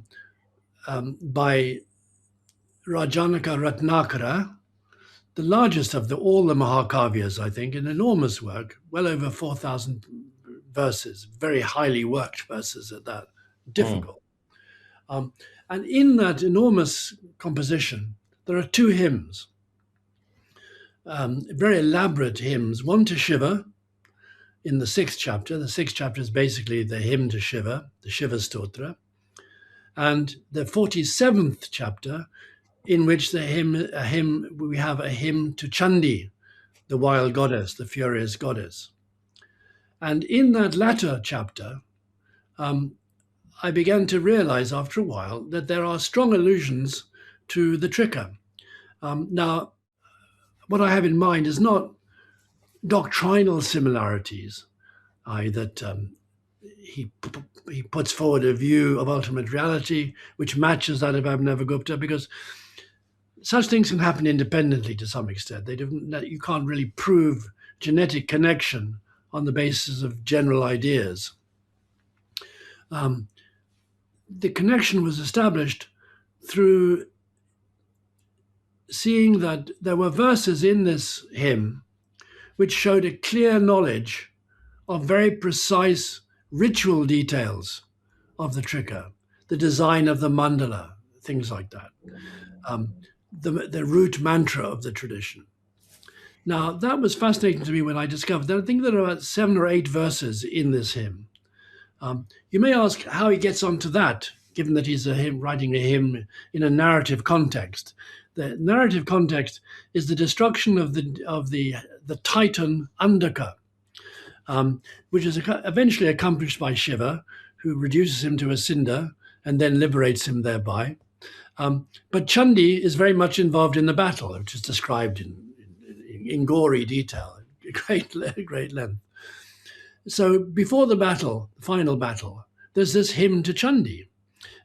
Rajanaka Ratnakara, the largest of all the Mahakavyas, I think, an enormous work, well over 4,000 verses, very highly worked verses at that, difficult. And in that enormous composition, there are 2 hymns, very elaborate hymns, one to Shiva in the 6th chapter. The 6th chapter is basically the hymn to Shiva, the Shiva Stotra, and the 47th chapter, in which we have a hymn to Chandi, the wild goddess, the furious goddess. And in that latter chapter, I began to realize after a while that there are strong allusions to the Trika. Now, what I have in mind is not doctrinal similarities, that he puts forward a view of ultimate reality which matches that of Abhinavagupta, because such things can happen independently to some extent. You can't really prove genetic connection on the basis of general ideas. The connection was established through seeing that there were verses in this hymn which showed a clear knowledge of very precise ritual details of the Trika, the design of the mandala, things like that, the root mantra of the tradition. Now, that was fascinating to me when I discovered that. I think there are about 7 or 8 verses in this hymn. You may ask how he gets onto that, given that he's writing a hymn in a narrative context. The narrative context is the destruction of the Titan Andaka, which is eventually accomplished by Shiva, who reduces him to a cinder and then liberates him thereby. But Chandi is very much involved in the battle, which is described in gory detail, great length. So before the battle, the final battle, there's this hymn to Chandi.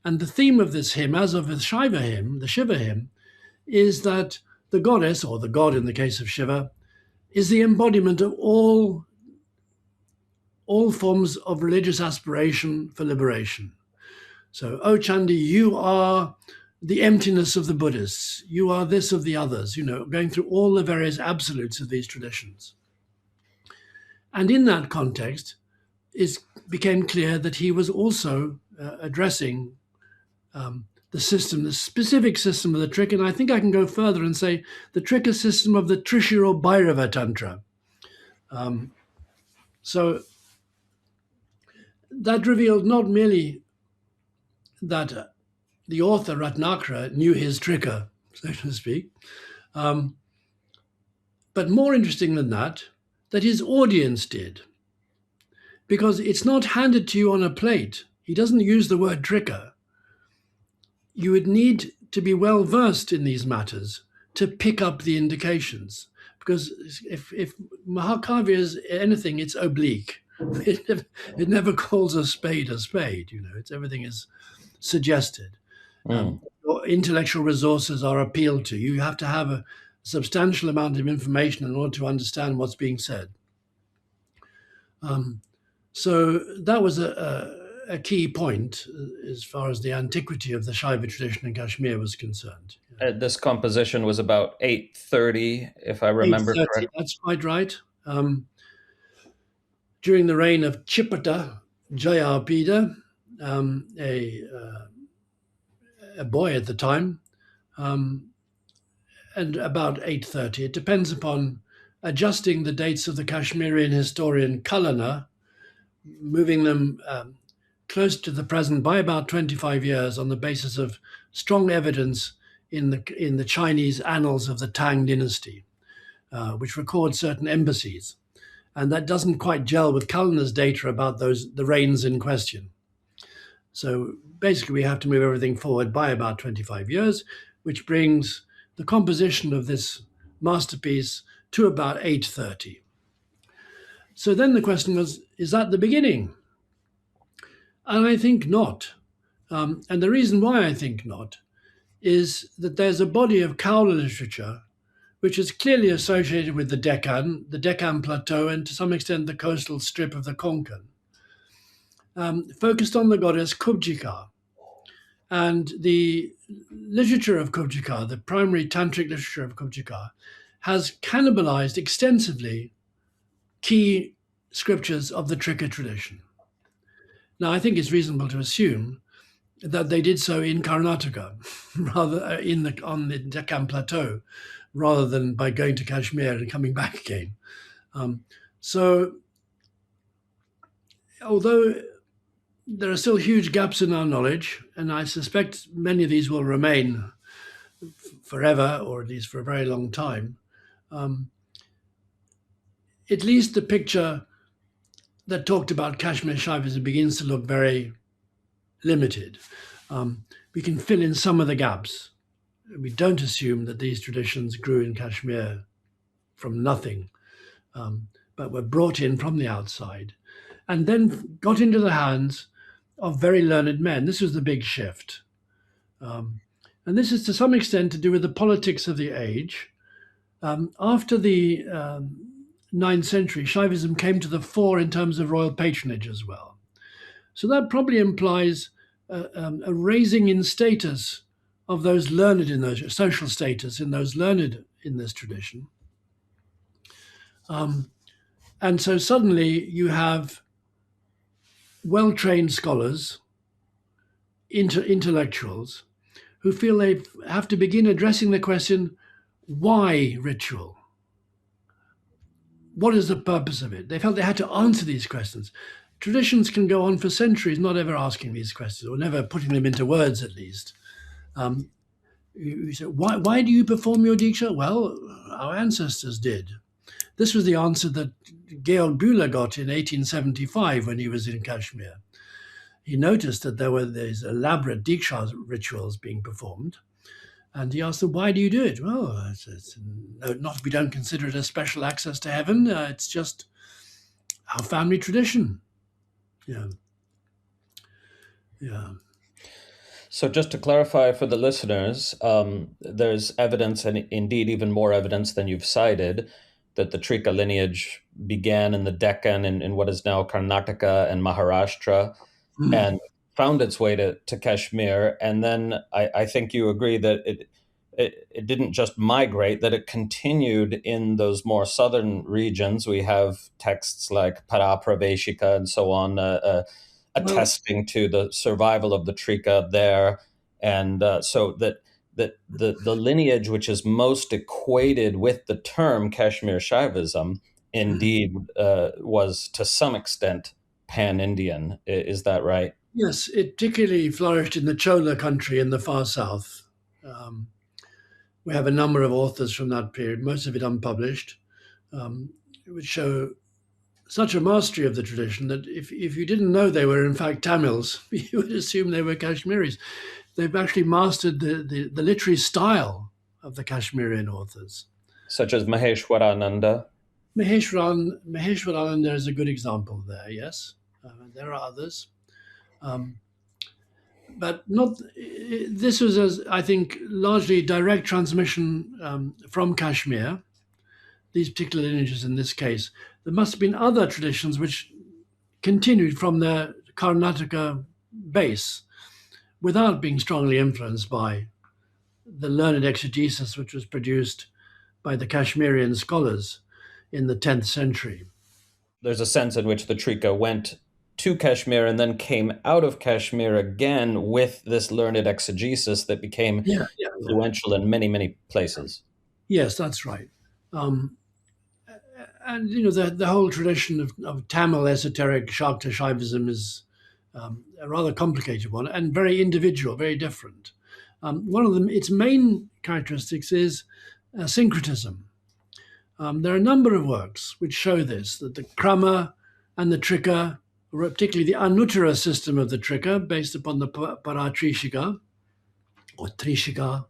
And the theme of this hymn, as of the Shaiva hymn, the Shiva hymn, is that the goddess, or the god in the case of Shiva, is the embodiment of all forms of religious aspiration for liberation. So, O Chandi, you are the emptiness of the Buddhists. You are this of the others, going through all the various absolutes of these traditions. And in that context, it became clear that he was also addressing the specific system of the Trika. And I think I can go further and say the Trika system of the Trishiro Bhairava Tantra. So that revealed not merely that the author, Ratnakara, knew his Trika, so to speak, but more interesting than that his audience did. Because it's not handed to you on a plate. He doesn't use the word Trika. You would need to be well versed in these matters to pick up the indications. Because if Mahakavya is anything, it's oblique. It never calls a spade a spade. Everything is suggested. Your intellectual resources are appealed to. You have to have a substantial amount of information in order to understand what's being said. So that was a key point as far as the antiquity of the Shaiva tradition in Kashmir was concerned. This composition was about 830, if I remember correctly. That's quite right. During the reign of Chipata Jayapida, a boy at the time, and about 830. It depends upon adjusting the dates of the Kashmirian historian Kalana, moving them close to the present by about 25 years on the basis of strong evidence in the Chinese annals of the Tang dynasty, which record certain embassies. And that doesn't quite gel with Kalana's data about the reigns in question. So basically, we have to move everything forward by about 25 years, which brings the composition of this masterpiece to about 830. So then the question was, is that the beginning? And I think not. And the reason why I think not is that there's a body of Kaula literature which is clearly associated with the Deccan Plateau, and to some extent the coastal strip of the Konkan, focused on the goddess Kubjika. And the literature of Kubjika, the primary Tantric literature of Kubjika, has cannibalized extensively key scriptures of the Trika tradition. Now, I think it's reasonable to assume that they did so in Karnataka, rather on the Deccan Plateau, rather than by going to Kashmir and coming back again. So, although there are still huge gaps in our knowledge, and I suspect many of these will remain forever, or at least for a very long time, at least the picture that talked about Kashmir Shaivism begins to look very limited. We can fill in some of the gaps. We don't assume that these traditions grew in Kashmir from nothing, but were brought in from the outside and then got into the hands of very learned men. This was the big shift. And this is to some extent to do with the politics of the age. After the 9th century, Shaivism came to the fore in terms of royal patronage as well. So that probably implies a raising in status of those learned in those social status in those learned in this tradition. And so suddenly you have well-trained scholars, intellectuals, who feel they have to begin addressing the question, why ritual? What is the purpose of it? They felt they had to answer these questions. Traditions can go on for centuries not ever asking these questions, or never putting them into words at least. You say, why do you perform your Diksha? Well, our ancestors did. This was the answer that Georg Bühler got in 1875 when he was in Kashmir. He noticed that there were these elaborate Diksha rituals being performed. And he asked them, why do you do it? Well, we don't consider it a special access to heaven. It's just our family tradition. Yeah. So just to clarify for the listeners, there's evidence, and indeed even more evidence than you've cited, that the Trika lineage began in the Deccan in what is now Karnataka and Maharashtra, and found its way to Kashmir. And then I think you agree that it didn't just migrate, that it continued in those more southern regions. We have texts like Parapraveshika and so on, attesting to the survival of the Trika there. And so that the lineage which is most equated with the term Kashmir Shaivism indeed was to some extent pan-Indian. Is that right? Yes, it particularly flourished in the Chola country in the far south. We have a number of authors from that period, most of it unpublished, which show such a mastery of the tradition that if you didn't know they were in fact Tamils, you would assume they were Kashmiris. They've actually mastered the literary style of the Kashmirian authors. Such as Maheshwarananda? Maheshwarananda is a good example there, yes. There are others. But not. This was, I think, largely direct transmission from Kashmir, these particular lineages in this case. There must have been other traditions which continued from their Karnataka base without being strongly influenced by the learned exegesis which was produced by the Kashmirian scholars in the 10th century. There's a sense in which the Trika went to Kashmir and then came out of Kashmir again with this learned exegesis that became Yeah. influential in many, many places. Yes, that's right. Um, and the whole tradition of Tamil esoteric Shakta Shaivism is a rather complicated one and very individual, very different. One of them, its main characteristics is syncretism. There are a number of works which show this, that the Krama and the Trika, or particularly the Anuttara system of the Trika, based upon the Paratrishika, or Trishika,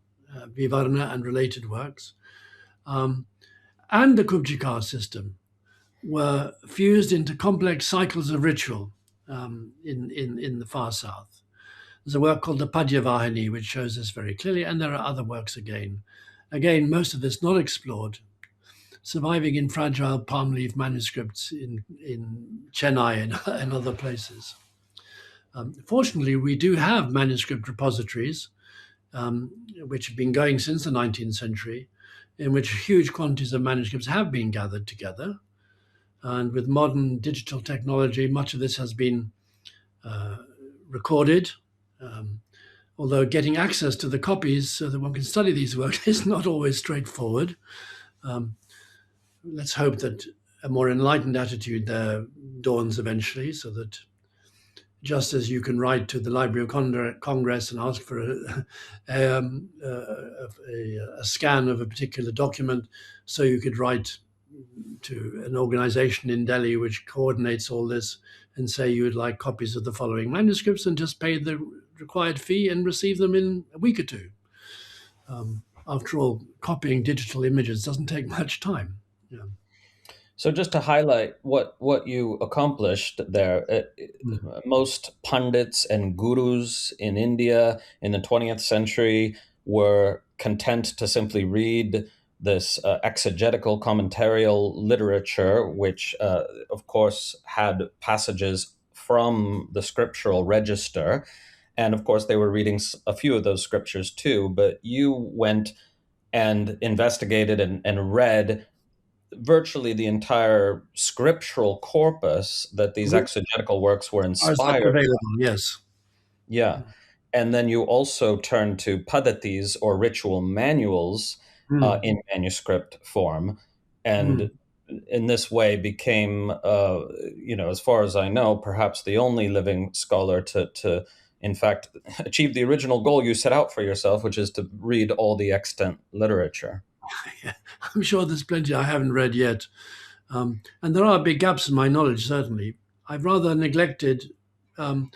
Vivarna and related works, and the Kubjika system were fused into complex cycles of ritual in the far south. There's a work called the Padyavahini, which shows this very clearly, and there are other works again. Again, most of this not explored, surviving in fragile palm leaf manuscripts in Chennai and other places. Fortunately, we do have manuscript repositories, which have been going since the 19th century, in which huge quantities of manuscripts have been gathered together. And with modern digital technology, much of this has been recorded. Although getting access to the copies so that one can study these works is not always straightforward. Let's hope that a more enlightened attitude there dawns eventually, so that just as you can write to the Library of Congress and ask for a scan of a particular document, so you could write to an organization in Delhi which coordinates all this and say you would like copies of the following manuscripts, and just pay the required fee and receive them in a week or two. After all, copying digital images doesn't take much time. Yeah. So just to highlight what you accomplished there, most pundits and gurus in India in the 20th century were content to simply read this exegetical commentarial literature, which of course had passages from the scriptural register. And of course, they were reading a few of those scriptures too, but you went and investigated and read virtually the entire scriptural corpus that these exegetical works were inspired by. Available, yes. Yeah. And then you also turned to padatis or ritual manuals in manuscript form. And in this way became, as far as I know, perhaps the only living scholar to in fact, achieve the original goal you set out for yourself, which is to read all the extant literature. I'm sure there's plenty I haven't read yet. And there are big gaps in my knowledge, certainly. I've rather neglected the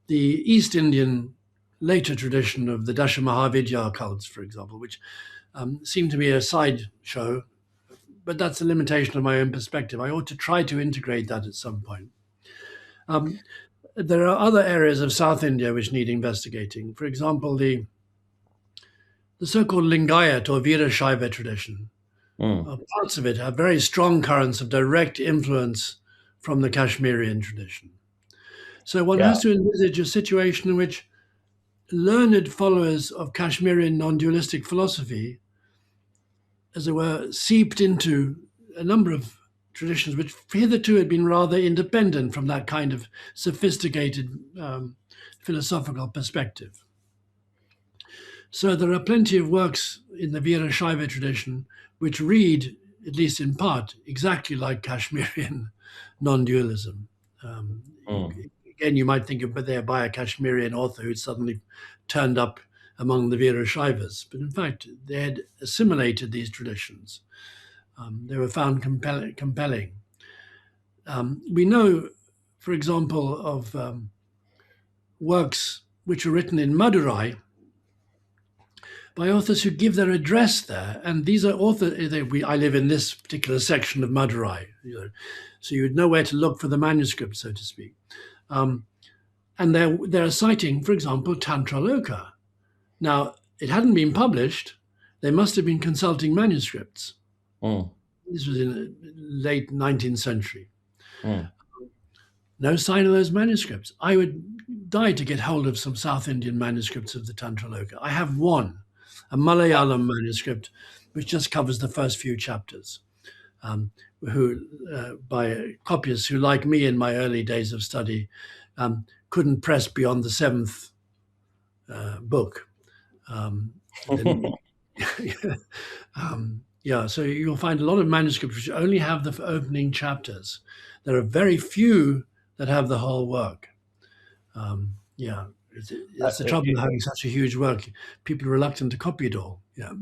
East Indian later tradition of the Dashamahavidya cults, for example, which seem to be a sideshow, but that's a limitation of my own perspective. I ought to try to integrate that at some point. There are other areas of South India which need investigating. For example, the so-called Lingayat or Veerashaiva tradition. Parts of it have very strong currents of direct influence from the Kashmirian tradition. So one has to envisage a situation in which learned followers of Kashmirian non-dualistic philosophy, as it were, seeped into a number of traditions which hitherto had been rather independent from that kind of sophisticated philosophical perspective. So there are plenty of works in the Veerashaiva tradition which read, at least in part, exactly like Kashmirian non-dualism. Again, you might think of they're by a Kashmirian author who'd suddenly turned up among the Veerashaivas, but in fact, they had assimilated these traditions. They were found compelling. We know, for example, of works which are written in Madurai by authors who give their address there, and these are authors. I live in this particular section of Madurai, so you would know where to look for the manuscript, so to speak. And they're citing, for example, Tantra Loka. Now, it hadn't been published. They must have been consulting manuscripts. This was in the late 19th century. No sign of those manuscripts. I would die to get hold of some South Indian manuscripts of the Tantra Loka. I have one, a Malayalam manuscript, which just covers the first few chapters. who by copyists who, like me in my early days of study, couldn't press beyond the seventh book. Then, so you'll find a lot of manuscripts which only have the opening chapters. There are very few that have the whole work. That's the trouble with having such a huge work. People are reluctant to copy it all. Yeah.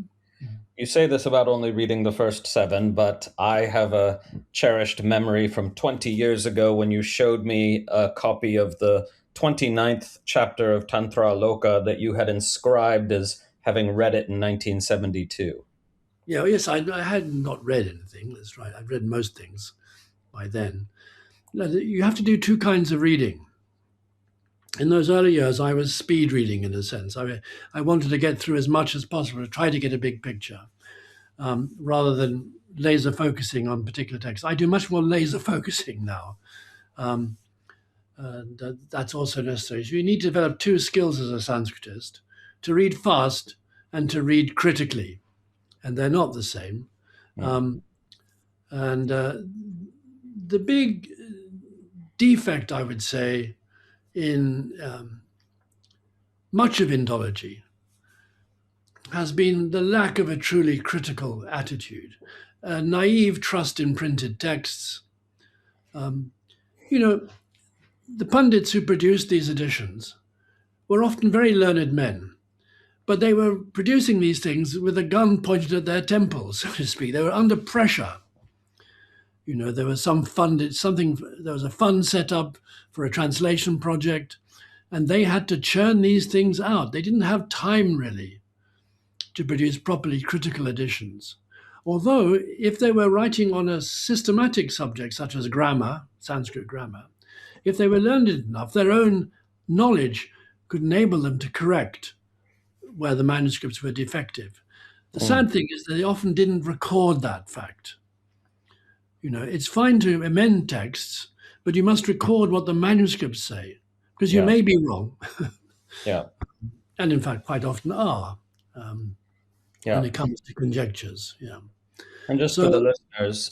You say this about only reading the first 7, but I have a cherished memory from 20 years ago when you showed me a copy of the 29th chapter of Tantra Loka that you had inscribed as having read it in 1972. Yeah, yes, I had not read anything. That's right. I'd read most things by then. You have to do two kinds of reading. In those early years, I was speed reading in a sense. I wanted to get through as much as possible to try to get a big picture, rather than laser focusing on particular texts. I do much more laser focusing now. And that's also necessary. So you need to develop two skills as a Sanskritist: to read fast and to read critically. And they're not the same. The big defect, I would say, in much of Indology has been the lack of a truly critical attitude, a naive trust in printed texts. The pundits who produced these editions were often very learned men, but they were producing these things with a gun pointed at their temples, so to speak. They were under pressure. There was there was a fund set up for a translation project, and they had to churn these things out. They didn't have time really to produce properly critical editions. Although, if they were writing on a systematic subject such as grammar, Sanskrit grammar, if they were learned enough, their own knowledge could enable them to correct where the manuscripts were defective. The sad thing is that they often didn't record that fact. It's fine to amend texts, but you must record what the manuscripts say, because you may be wrong. Yeah. And in fact, quite often are, when it comes to conjectures. Yeah. And just for the listeners,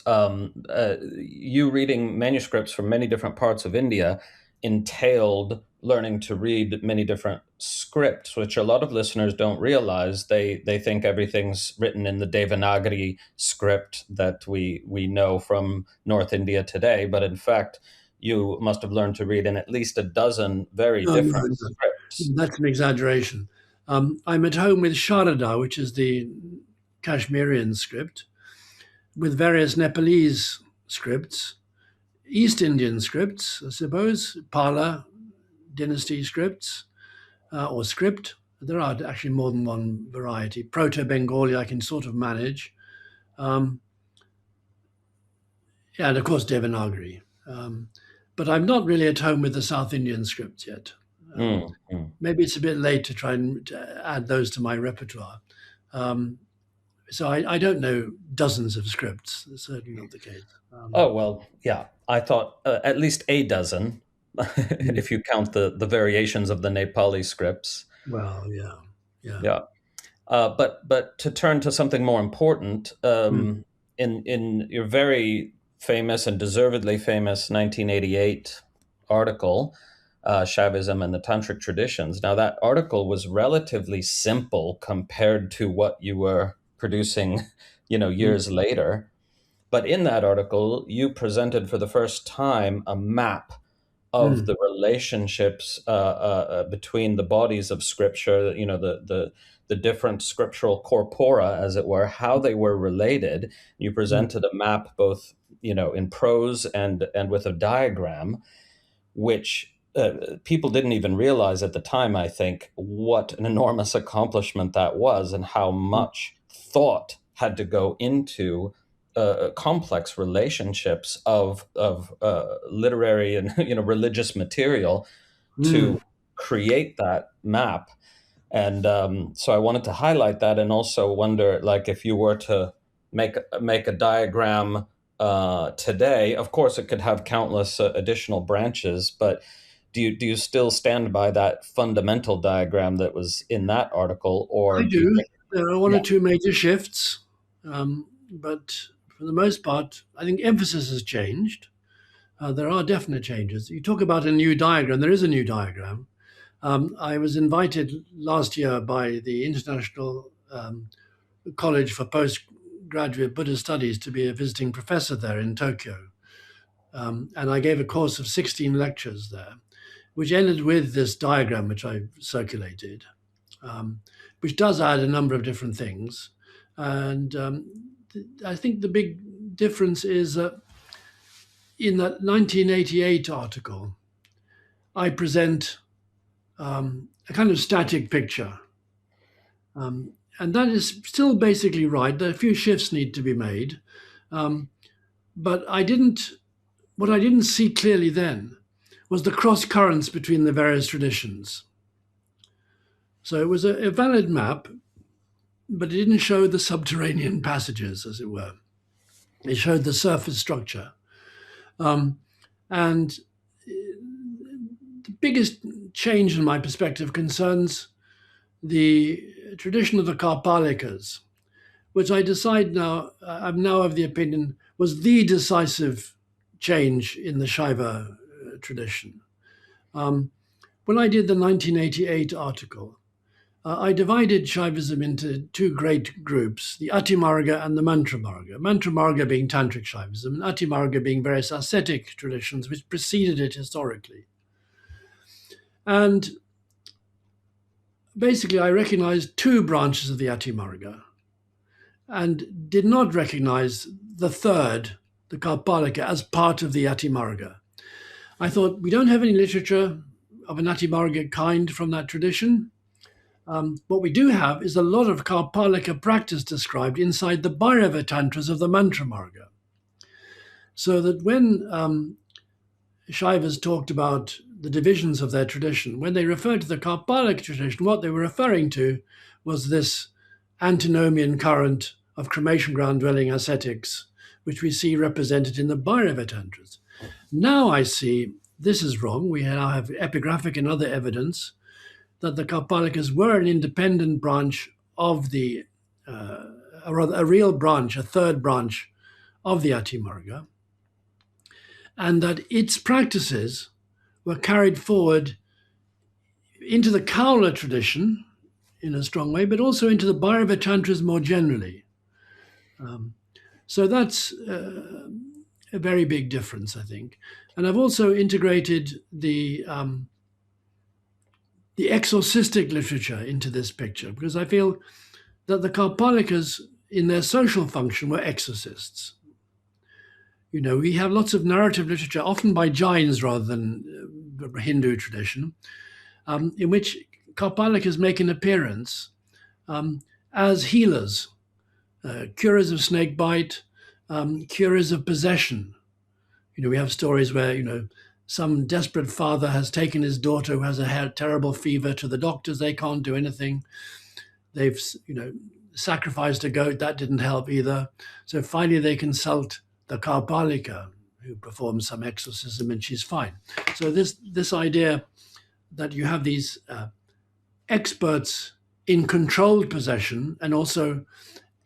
you reading manuscripts from many different parts of India entailed learning to read many different scripts, which a lot of listeners don't realize. They think everything's written in the Devanagari script that we know from North India today, but in fact, you must have learned to read in at least a dozen very different scripts. That's an exaggeration. I'm at home with Sharada, which is the Kashmirian script, with various Nepalese scripts, East Indian scripts, I suppose, Pala dynasty scripts, or script. There are actually more than one variety. Proto-Bengali I can sort of manage. And of course Devanagari. But I'm not really at home with the South Indian scripts yet. Maybe it's a bit late to try and to add those to my repertoire. So I don't know dozens of scripts. That's certainly not the case. I thought at least a dozen, if you count the variations of the Nepali scripts. Well, yeah. But to turn to something more important, in your very famous and deservedly famous 1988 article, Shaivism and the Tantric Traditions. Now, that article was relatively simple compared to what you were producing, years later. But in that article, you presented for the first time a map of the relationships between the bodies of scripture, the different scriptural corpora, as it were, how they were related. You presented a map both, in prose and with a diagram, which people didn't even realize at the time, I think, what an enormous accomplishment that was and how much thought had to go into complex relationships of literary and religious material to create that map. And so I wanted to highlight that, and also wonder, like, if you were to make a diagram today, of course it could have countless additional branches, but do you still stand by that fundamental diagram that was in that article? Or I do. There are one or two major shifts, but For the most part, I think emphasis has changed. There are definite changes. You talk about a new diagram. There is a new diagram. I was invited last year by the International College for Postgraduate Buddhist Studies to be a visiting professor there in Tokyo. And I gave a course of 16 lectures there, which ended with this diagram, which I circulated, which does add a number of different things. And I think the big difference is that in that 1988 article, I present a kind of static picture. And that is still basically right. A few shifts need to be made. But what I didn't see clearly then was the cross currents between the various traditions. So it was a valid map, but it didn't show the subterranean passages, as it were. It showed the surface structure. And the biggest change in my perspective concerns the tradition of the Karpalikas, which I decide now, I'm now of the opinion, was the decisive change in the Shaiva tradition. When I did the 1988 article, I divided Shaivism into two great groups, the Atimarga and the Mantramarga. Mantramarga being Tantric Shaivism, and Atimarga being various ascetic traditions which preceded it historically. And basically, I recognized two branches of the Atimarga and did not recognize the third, the Karpalika, as part of the Atimarga. I thought, we don't have any literature of an Atimarga kind from that tradition. What we do have is a lot of Karpalika practice described inside the Bhairava Tantras of the Mantramarga. So that when Shaivas talked about the divisions of their tradition, when they referred to the Karpalika tradition, what they were referring to was this antinomian current of cremation ground dwelling ascetics, which we see represented in the Bhairava Tantras. Now I see this is wrong. We now have epigraphic and other evidence that the Karpalikas were an independent branch of the, or rather a real branch, a third branch of the Atimarga, and that its practices were carried forward into the Kaula tradition in a strong way, but also into the Bhairava Tantras more generally. So that's a very big difference, I think. And I've also integrated the exorcistic literature into this picture, because I feel that the Karpalikas in their social function were exorcists. You know, we have lots of narrative literature, often by Jains rather than Hindu tradition, in which Karpalikas make an appearance as healers, curers of snake bite, curers of possession. You know, we have stories where, you know, some desperate father has taken his daughter who has a terrible fever to the doctors. They can't do anything. They've, you know, sacrificed a goat. That didn't help either. So finally they consult the Karpalika, who performs some exorcism, and she's fine. So this idea that you have these experts in controlled possession and also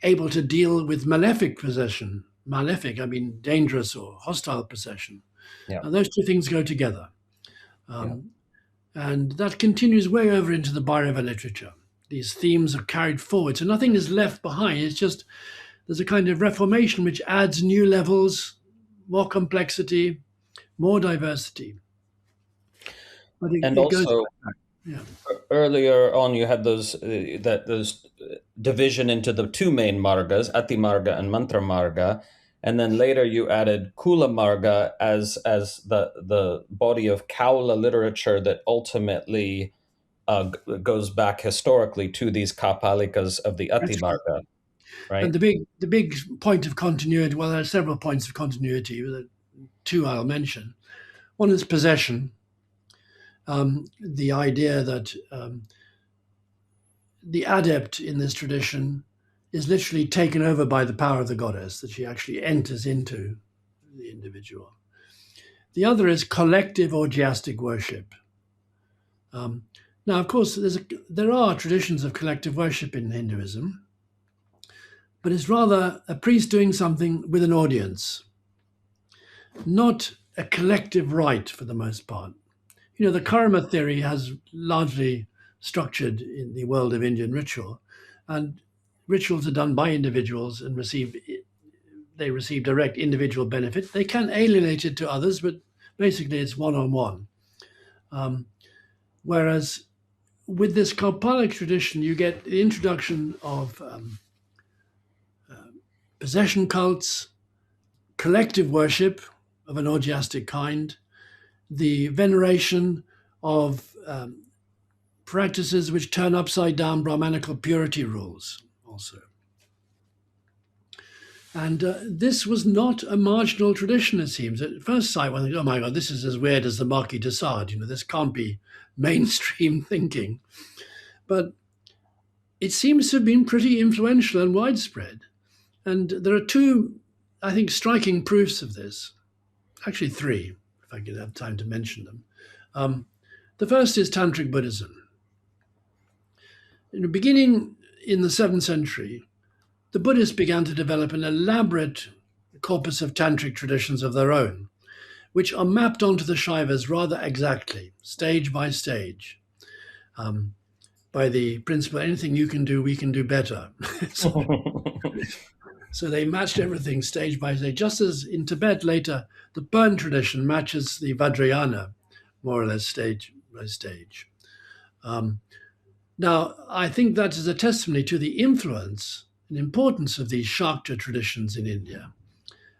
able to deal with malefic possession. Malefic, I mean dangerous or hostile possession. Yeah. And those two things go together. And that continues way over into the Bhairava literature. These themes are carried forward. So nothing is left behind. It's just there's a kind of reformation which adds new levels, more complexity, more diversity. But And it also, goes back. Yeah. earlier on, you had those division into the two main margas, Ati Marga and Mantra Marga, and then later you added Kula Marga as the body of Kaula literature that ultimately goes back historically to these Kapalikas of the Ati Marga, right? And the big point of continuity, well, there are several points of continuity, two I'll mention. One is possession. The idea that the adept in this tradition is literally taken over by the power of the goddess, that she actually enters into the individual. The other is collective orgiastic worship. Now, of course, there are traditions of collective worship in Hinduism, but it's rather a priest doing something with an audience, not a collective rite for the most part. The karma theory has largely structured in the world of Indian ritual, and rituals are done by individuals and receive direct individual benefit. They can alienate it to others, but basically it's one-on-one. Whereas with this Kalpalic tradition, you get the introduction of possession cults, collective worship of an orgiastic kind, the veneration of practices which turn upside down Brahmanical purity rules also. And this was not a marginal tradition, it seems. At first sight, one thinks, oh my God, this is as weird as the Marquis de Sade. This can't be mainstream thinking. But it seems to have been pretty influential and widespread. And there are two, I think, striking proofs of this. Actually, three, if I could have time to mention them. The first is Tantric Buddhism. Beginning in the 7th century, the Buddhists began to develop an elaborate corpus of Tantric traditions of their own, which are mapped onto the Shaivas rather exactly, stage by stage, by the principle, anything you can do, we can do better. So they matched everything stage by stage, just as in Tibet later, the Burn tradition matches the Vajrayana, more or less stage by stage. Now, I think that is a testimony to the influence and importance of these Shakta traditions in India.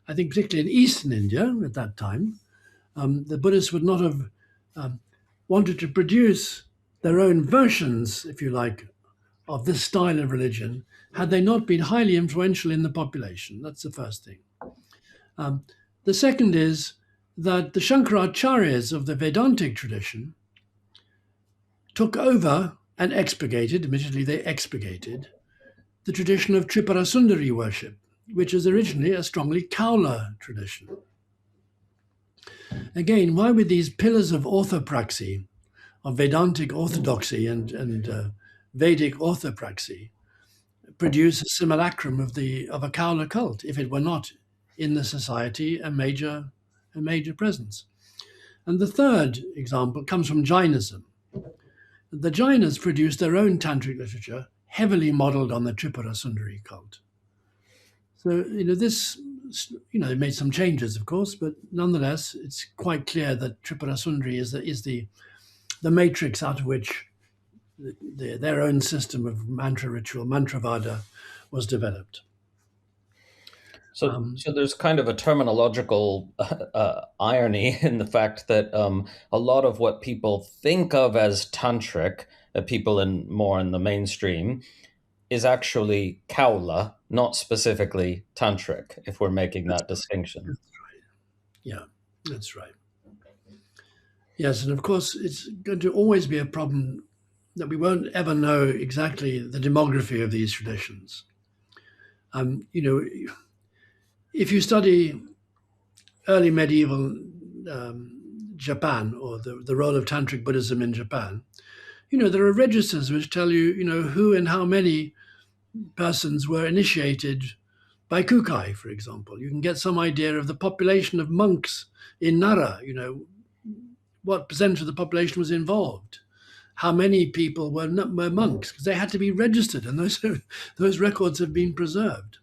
I think particularly in Eastern India at that time, the Buddhists would not have wanted to produce their own versions, if you like, of this style of religion, had they not been highly influential in the population. That's the first thing. The second is that the Shankaracharyas of the Vedantic tradition took over and expurgated, admittedly they expurgated, the tradition of Tripura Sundari worship, which is originally a strongly Kaula tradition. Again, why would these pillars of orthopraxy, of Vedantic orthodoxy and Vedic orthopraxy, produce a simulacrum of a Kaula cult if it were not in the society a major presence? And the third example comes from Jainism. The Jainas produced their own tantric literature, heavily modeled on the Tripura Sundari cult. So, this, they made some changes, of course, but nonetheless, it's quite clear that Tripura Sundari is the matrix out of which their own system of mantra ritual, mantravada, was developed. So there's kind of a terminological irony in the fact that a lot of what people think of as tantric, people more in the mainstream, is actually kaula, not specifically tantric, if we're making that distinction. That's right. Yeah, that's right. Yes, and of course, it's going to always be a problem that we won't ever know exactly the demography of these traditions. If you study early medieval Japan, or the role of Tantric Buddhism in Japan, there are registers which tell you, who and how many persons were initiated by Kukai, for example. You can get some idea of the population of monks in Nara, what percentage of the population was involved, how many people were monks, because they had to be registered, and those records have been preserved.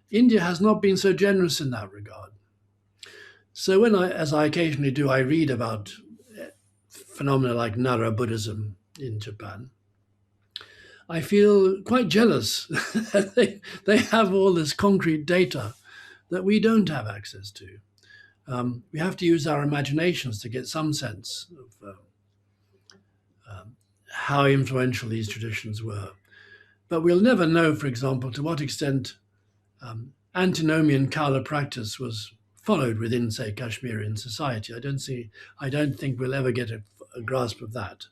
India has not been so generous in that regard. So as I occasionally do, I read about phenomena like Nara Buddhism in Japan, I feel quite jealous that they have all this concrete data that we don't have access to. We have to use our imaginations to get some sense of how influential these traditions were. But we'll never know, for example, to what extent antinomian Kaula practice was followed within, say, Kashmirian society. I don't think we'll ever get a grasp of that.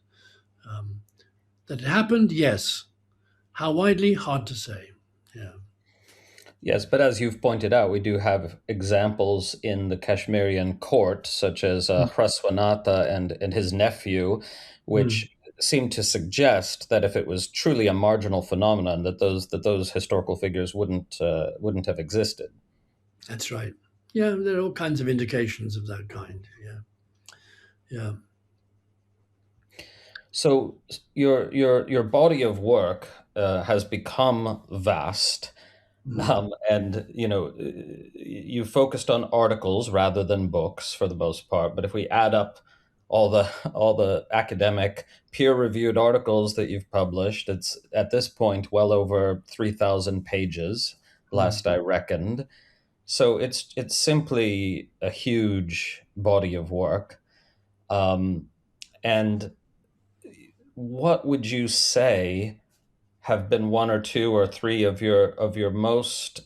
That it happened, yes. How widely, hard to say. Yeah. Yes, but as you've pointed out, we do have examples in the Kashmirian court, such as Hraswanatha and his nephew, which seem to suggest that if it was truly a marginal phenomenon, that those historical figures wouldn't have existed. That's right. Yeah, there are all kinds of indications of that kind. Yeah, yeah. So your body of work has become vast, and you focused on articles rather than books for the most part. But if we add up all the academic peer-reviewed articles that you've published, it's at this point well over 3,000 pages, last I reckoned. So it's simply a huge body of work. And what would you say have been one or two or three of your most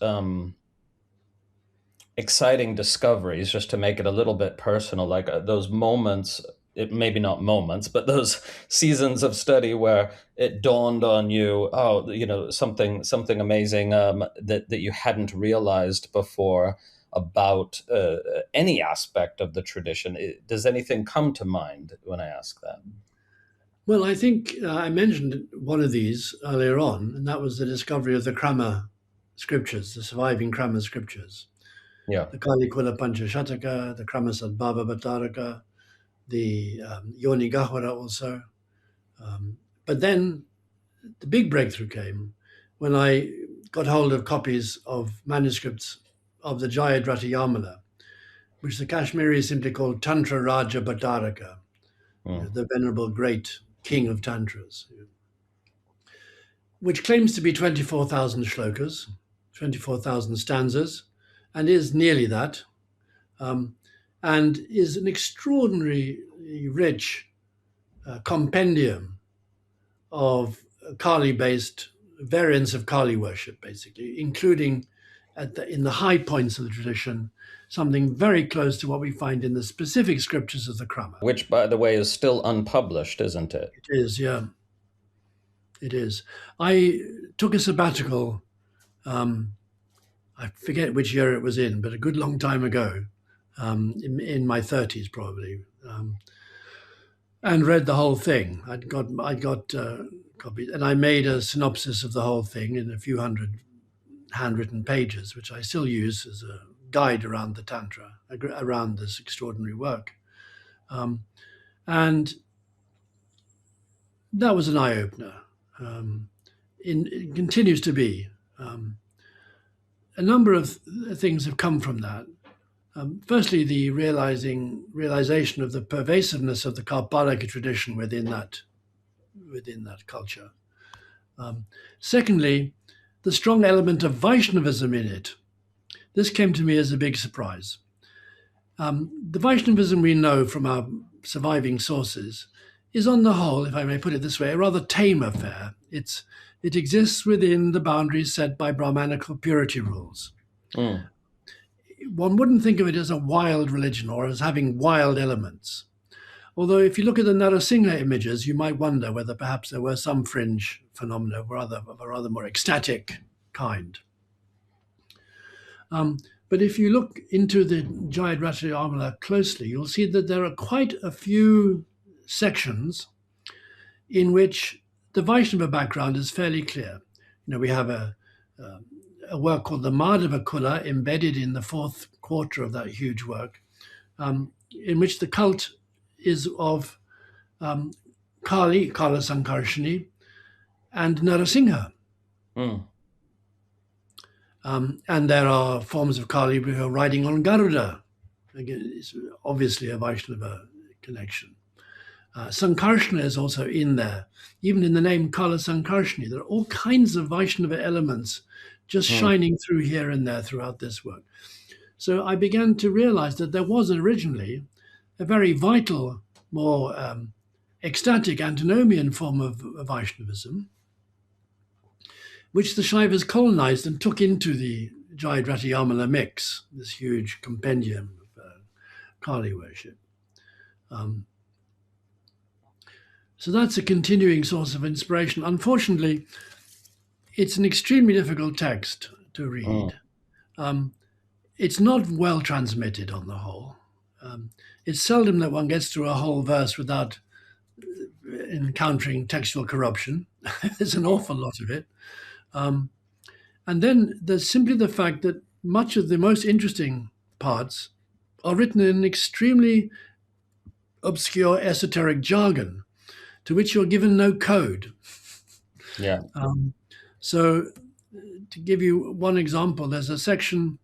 exciting discoveries, just to make it a little bit personal, like those moments, maybe not moments, but those seasons of study where it dawned on you, oh, something amazing that you hadn't realized before about any aspect of the tradition. Does anything come to mind when I ask that? Well, I think I mentioned one of these earlier on, and that was the discovery of the Krama scriptures, the surviving Krama scriptures. Yeah. The Kali Kula Panchashataka, the Krama Sadbhava Bhattaraka, the Yoni Gahwara also. But then the big breakthrough came when I got hold of copies of manuscripts of the Jayadrata Yamala, which the Kashmiris simply called Tantra Raja Bhattaraka, the venerable great king of Tantras, which claims to be 24,000 shlokas, 24,000 stanzas, and is nearly that, and is an extraordinarily rich compendium of Kali-based variants of Kali worship, basically, including in the high points of the tradition, something very close to what we find in the specific scriptures of the Krama. Which, by the way, is still unpublished, isn't it? It is, yeah. It is. I took a sabbatical, I forget which year it was in, but a good long time ago, in my 30s probably, and read the whole thing. I'd got copies, and I made a synopsis of the whole thing in a few hundred handwritten pages, which I still use as a guide around the Tantra, around this extraordinary work. And that was an eye-opener. It continues to be. A number of things have come from that. Firstly, the realization of the pervasiveness of the Kalpalaka tradition within that culture. Secondly, the strong element of Vaishnavism in it. This came to me as a big surprise. The Vaishnavism we know from our surviving sources is, on the whole, if I may put it this way, a rather tame affair. It exists within the boundaries set by Brahmanical purity rules. One wouldn't think of it as a wild religion or as having wild elements. Although if you look at the Narasingha images, you might wonder whether perhaps there were some fringe phenomena of a rather more ecstatic kind. But if you look into the Jayadrata Yamala closely, you'll see that there are quite a few sections in which the Vaishnava background is fairly clear. We have a work called the Madhava Kula embedded in the fourth quarter of that huge work, in which the cult is of Kali, Kala Sankarshini, and Narasingha. And there are forms of Kali who are riding on Garuda. Again, it's obviously a Vaishnava connection. Sankarshana is also in there. Even in the name Kala Sankarshini, there are all kinds of Vaishnava elements just shining through here and there throughout this work. So I began to realize that there was originally a very vital, more ecstatic antinomian form of Vaishnavism, which the Shaivas colonized and took into the Jayadrata Yamala mix, this huge compendium of Kali worship. So that's a continuing source of inspiration. Unfortunately, it's an extremely difficult text to read. It's not well transmitted on the whole. It's seldom that one gets through a whole verse without encountering textual corruption. There's an awful lot of it. And then there's simply the fact that much of the most interesting parts are written in extremely obscure esoteric jargon to which you're given no code. Yeah. So to give you one example, there's a section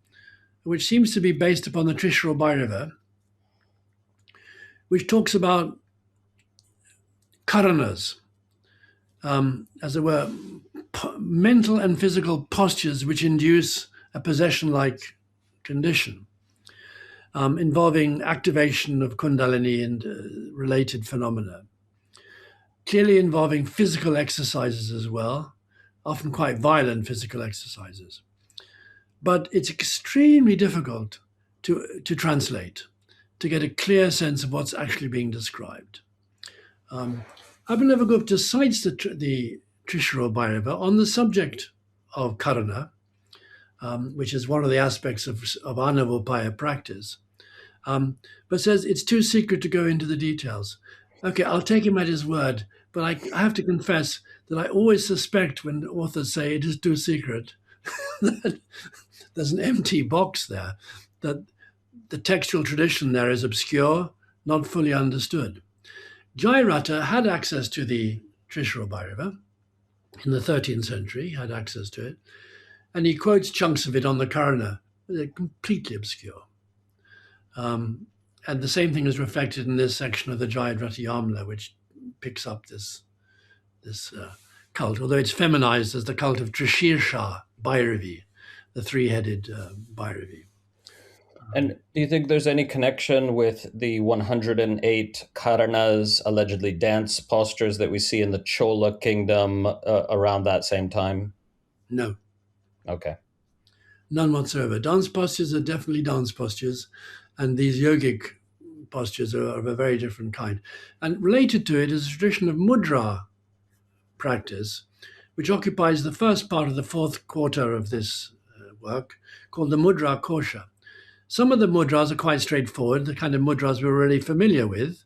which seems to be based upon the Trishul Bhairava, which talks about karanas, as it were, mental and physical postures which induce a possession-like condition, involving activation of kundalini and related phenomena, clearly involving physical exercises as well, often quite violent physical exercises. But it's extremely difficult to translate, to get a clear sense of what's actually being described. Abhinavagupta cites the Trishul Bhairava on the subject of karana, which is one of the aspects of Anavopaya practice, but says it's too secret to go into the details. Okay, I'll take him at his word, but I have to confess that I always suspect when authors say it is too secret, that there's an empty box there, that the textual tradition there is obscure, not fully understood. Jayarata had access to the Trishul Bhairava in the 13th century, had access to it, and he quotes chunks of it on the Karana. They're completely obscure. And the same thing is reflected in this section of the Jayadratha Yamla, which picks up this cult, although it's feminized as the cult of Trishirsha Bhairavi, the three-headed Bhairavi. And do you think there's any connection with the 108 karanas, allegedly dance postures that we see in the Chola kingdom around that same time? No. Okay. None whatsoever. Dance postures are definitely dance postures, and these yogic postures are of a very different kind. And related to it is a tradition of mudra practice, which occupies the first part of the fourth quarter of this work, called the Mudra Kosha. Some of the mudras are quite straightforward, the kind of mudras we're really familiar with,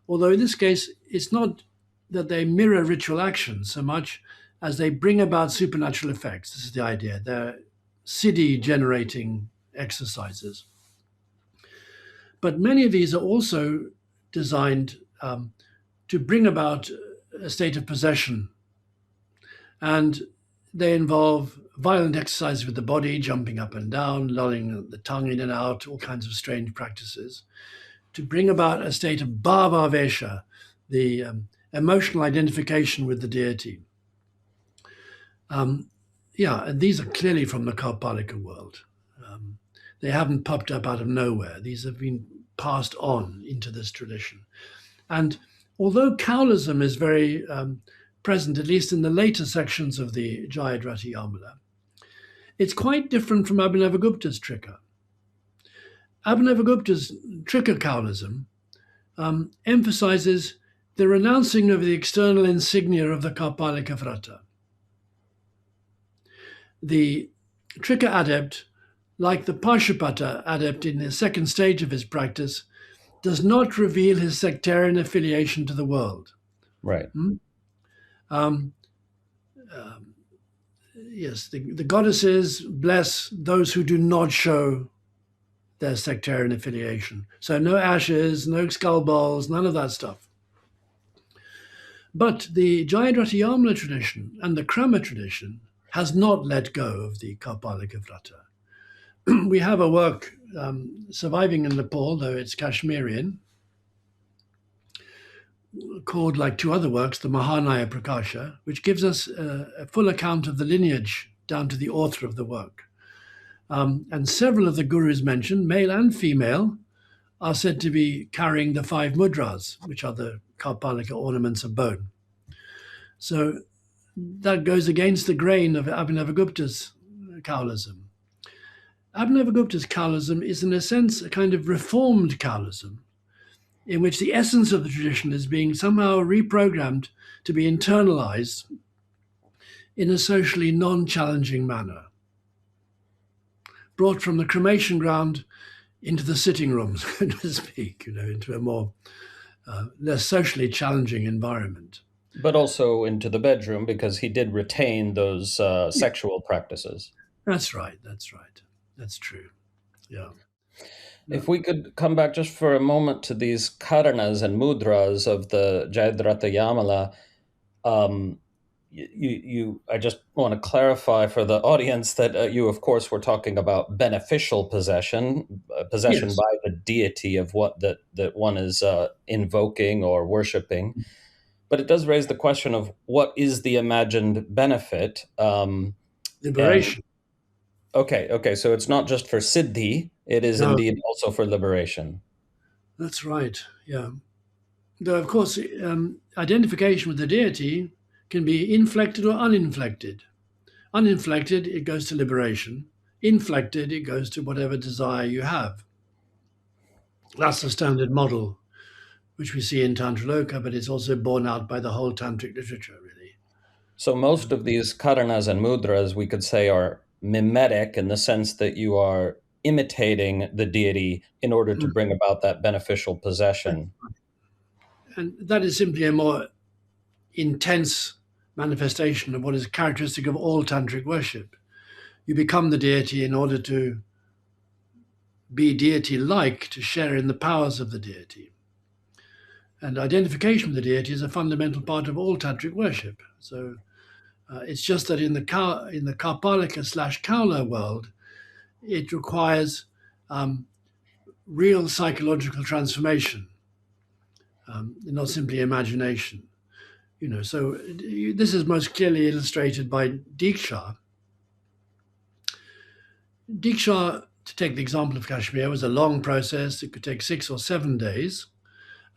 although in this case, it's not that they mirror ritual action so much as they bring about supernatural effects. This is the idea. They're siddhi-generating exercises. But many of these are also designed to bring about a state of possession. And they involve violent exercise with the body, jumping up and down, lolling the tongue in and out, all kinds of strange practices, to bring about a state of bhava vesha, the emotional identification with the deity. And these are clearly from the Karpalika world. They haven't popped up out of nowhere. These have been passed on into this tradition. And although Kaulism is very present, at least in the later sections of the Jayadratha Yamala, it's quite different from Abhinavagupta's Trika. Abhinavagupta's Trika Kaulism emphasizes the renouncing of the external insignia of the Karpalika Vrata. The Trika adept, like the Pashupata adept in the second stage of his practice, does not reveal his sectarian affiliation to the world. Right. Yes, the goddesses bless those who do not show their sectarian affiliation. So no ashes, no skull balls, none of that stuff. But the Jayadratha Yamala tradition and the Krama tradition has not let go of the Karpalika Vrata. We have a work surviving in Nepal, though it's Kashmirian, called, like two other works, the Mahanaya Prakasha, which gives us a full account of the lineage down to the author of the work. And several of the gurus mentioned, male and female, are said to be carrying the 5 mudras, which are the Karpalika ornaments of bone. So that goes against the grain of Abhinavagupta's Kaulism. Abhinavagupta's Kaulism is, in a sense, a kind of reformed Kaulism, in which the essence of the tradition is being somehow reprogrammed to be internalized in a socially non-challenging manner, brought from the cremation ground into the sitting room, so to speak, into a more less socially challenging environment. But also into the bedroom, because he did retain those sexual practices. That's right. That's right. That's true. Yeah. If we could come back just for a moment to these karanas and mudras of the Jayadrata Yamala, I just want to clarify for the audience that you, of course, were talking about beneficial possession, possession Yes. by the deity of what that one is invoking or worshiping. But it does raise the question of what is the imagined benefit. And Liberation. okay, so it's not just for siddhi; it is No, indeed also for liberation. that's right. Yeah. Though, of course, identification with the deity can be inflected or uninflected. Uninflected, it goes to liberation. Inflected, it goes to whatever desire you have. That's the standard model, which we see in Tantraloka, but it's also borne out by the whole Tantric literature, really. So most of these karanas and mudras, we could say, are mimetic in the sense that you are imitating the deity in order to Mm. bring about that beneficial possession. And that is simply a more intense manifestation of what is characteristic of all Tantric worship. You become the deity in order to be deity-like, to share in the powers of the deity. And identification with the deity is a fundamental part of all Tantric worship. So it's just that in the Karpalika/Kaula world, it requires real psychological transformation, not simply imagination. So this is most clearly illustrated by Diksha. Diksha, to take the example of Kashmir, was a long process. It could take 6 or 7 days.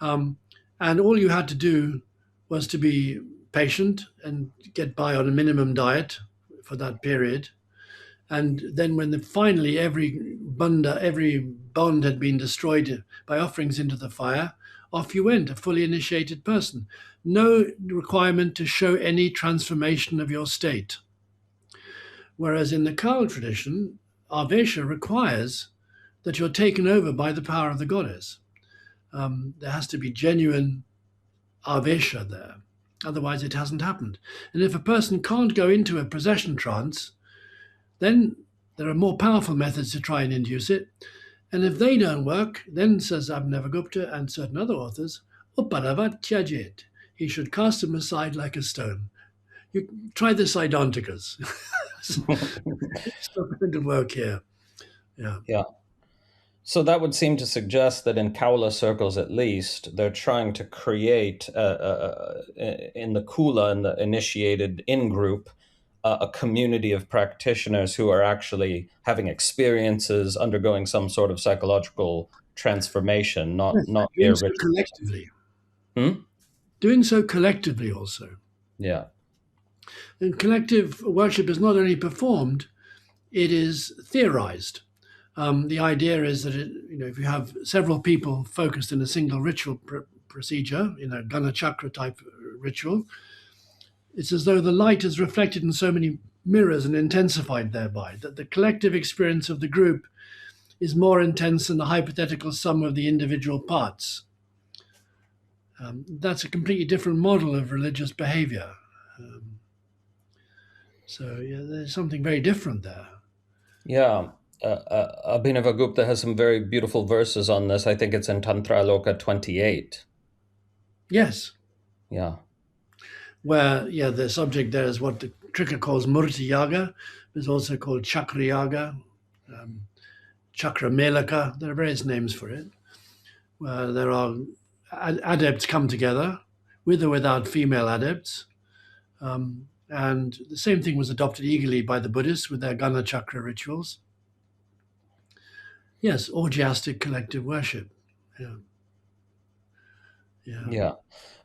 And all you had to do was to be patient and get by on a minimum diet for that period. And then when finally every bond had been destroyed by offerings into the fire, off you went, a fully initiated person. No requirement to show any transformation of your state. Whereas in the Kaul tradition, Avesha requires that you're taken over by the power of the goddess. There has to be genuine Avesha there. Otherwise, it hasn't happened. And if a person can't go into a possession trance, then there are more powerful methods to try and induce it. And if they don't work, then, says Abhinavagupta and certain other authors, Uparavat Tyajet. He should cast him aside like a stone. You try the Siddhantikas. It's not going to work here. Yeah. Yeah. So that would seem to suggest that in Kaula circles, at least, they're trying to create in the Kula, in the initiated in-group, a community of practitioners who are actually having experiences, undergoing some sort of psychological transformation, not mere Doing so ritual. collectively. Hmm? Doing so collectively also. Yeah. And collective worship is not only performed, it is theorized. The idea is that if you have several people focused in a single ritual procedure, in a Gana Chakra type ritual, it's as though the light is reflected in so many mirrors and intensified thereby, that the collective experience of the group is more intense than the hypothetical sum of the individual parts. That's a completely different model of religious behavior. So there's something very different there. Yeah. Abhinavagupta has some very beautiful verses on this. I think it's in Tantraloka 28. Yes. Yeah. Where, the subject there is what the Trika calls Murti Yaga. It's also called Chakra Yaga, Chakra Melaka. There are various names for it, where there are adepts come together, with or without female adepts. And the same thing was adopted eagerly by the Buddhists with their Gana Chakra rituals. Yes, orgiastic collective worship. Yeah.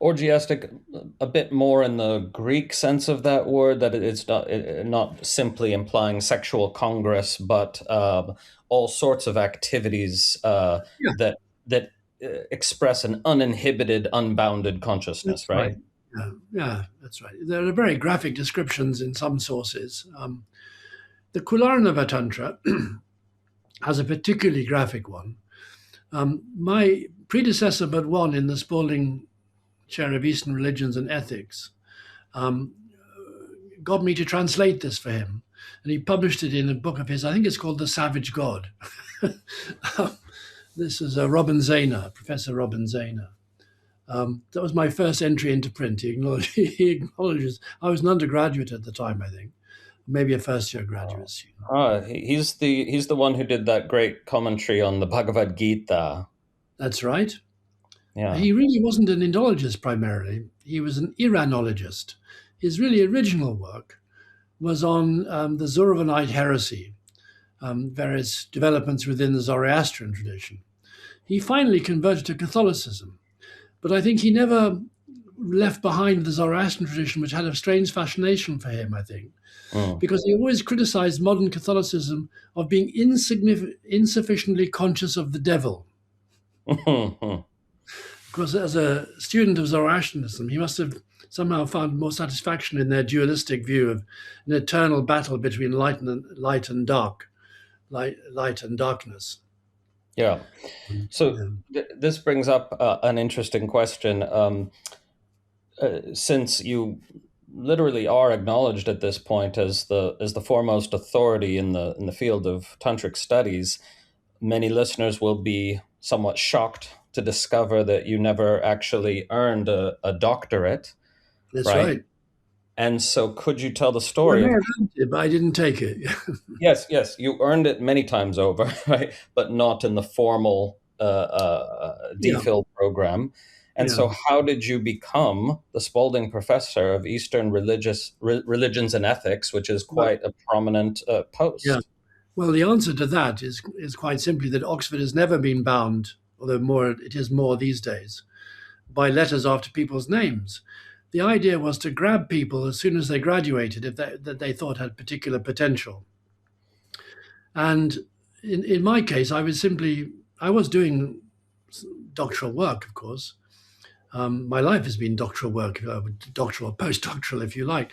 Orgiastic, a bit more in the Greek sense of that word, that it's not simply implying sexual congress, but all sorts of activities that express an uninhibited, unbounded consciousness, That's right? Yeah, that's right. There are very graphic descriptions in some sources. The Kularnava Tantra has a particularly graphic one. My predecessor but one in the Spalding Chair of Eastern Religions and Ethics um, got me to translate this for him. And he published it in a book of his, I think it's called The Savage God. This is Robin Zahner, Professor Robin Zahner. That was my first entry into print. He acknowledges, I was an undergraduate at the time, I think, maybe a first-year graduate student. He's the one who did that great commentary on the Bhagavad Gita. That's right. Yeah. He really wasn't an Indologist primarily. He was an Iranologist. His really original work was on the Zoroastrianite heresy, various developments within the Zoroastrian tradition. He finally converted to Catholicism, but I think he never left behind the Zoroastrian tradition, which had a strange fascination for him, I think, because he always criticized modern Catholicism of being insufficiently conscious of the devil. Because as a student of Zoroastrianism, he must have somehow found more satisfaction in their dualistic view of an eternal battle between light and dark, light and darkness. Yeah. So this brings up an interesting question. Since you literally are acknowledged at this point as the foremost authority in the field of tantric studies, many listeners will be somewhat shocked to discover that you never actually earned a doctorate. That's right. And so could you tell the story? Well, but I didn't take it. Yes, you earned it many times over, right? But not in the formal DPhil program. And so how did you become the Spalding Professor of Eastern Religions and Ethics, which is quite a prominent post? Yeah. Well, the answer to that is quite simply that Oxford has never been bound, although it is more these days, by letters after people's names. The idea was to grab people as soon as they graduated that they thought had particular potential. And in my case, I was doing doctoral work, of course. My life has been doctoral work, doctoral or postdoctoral, if you like.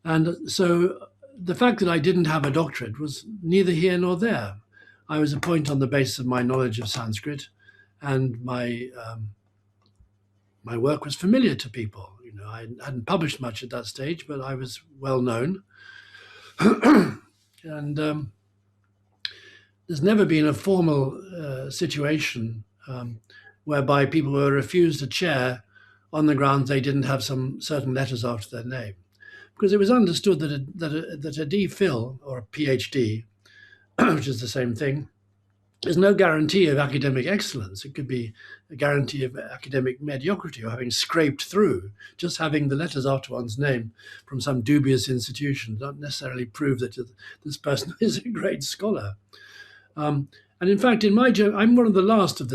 And so the fact that I didn't have a doctorate was neither here nor there. I was appointed on the basis of my knowledge of Sanskrit, and my work was familiar to people. I hadn't published much at that stage, but I was well known. And there's never been a formal situation whereby people were refused a chair on the grounds they didn't have some certain letters after their name. Because it was understood that a DPhil, or a PhD, which is the same thing, is no guarantee of academic excellence. It could be a guarantee of academic mediocrity or having scraped through. Just having the letters after one's name from some dubious institution doesn't necessarily prove that this person is a great scholar. And in fact, I'm one of the last of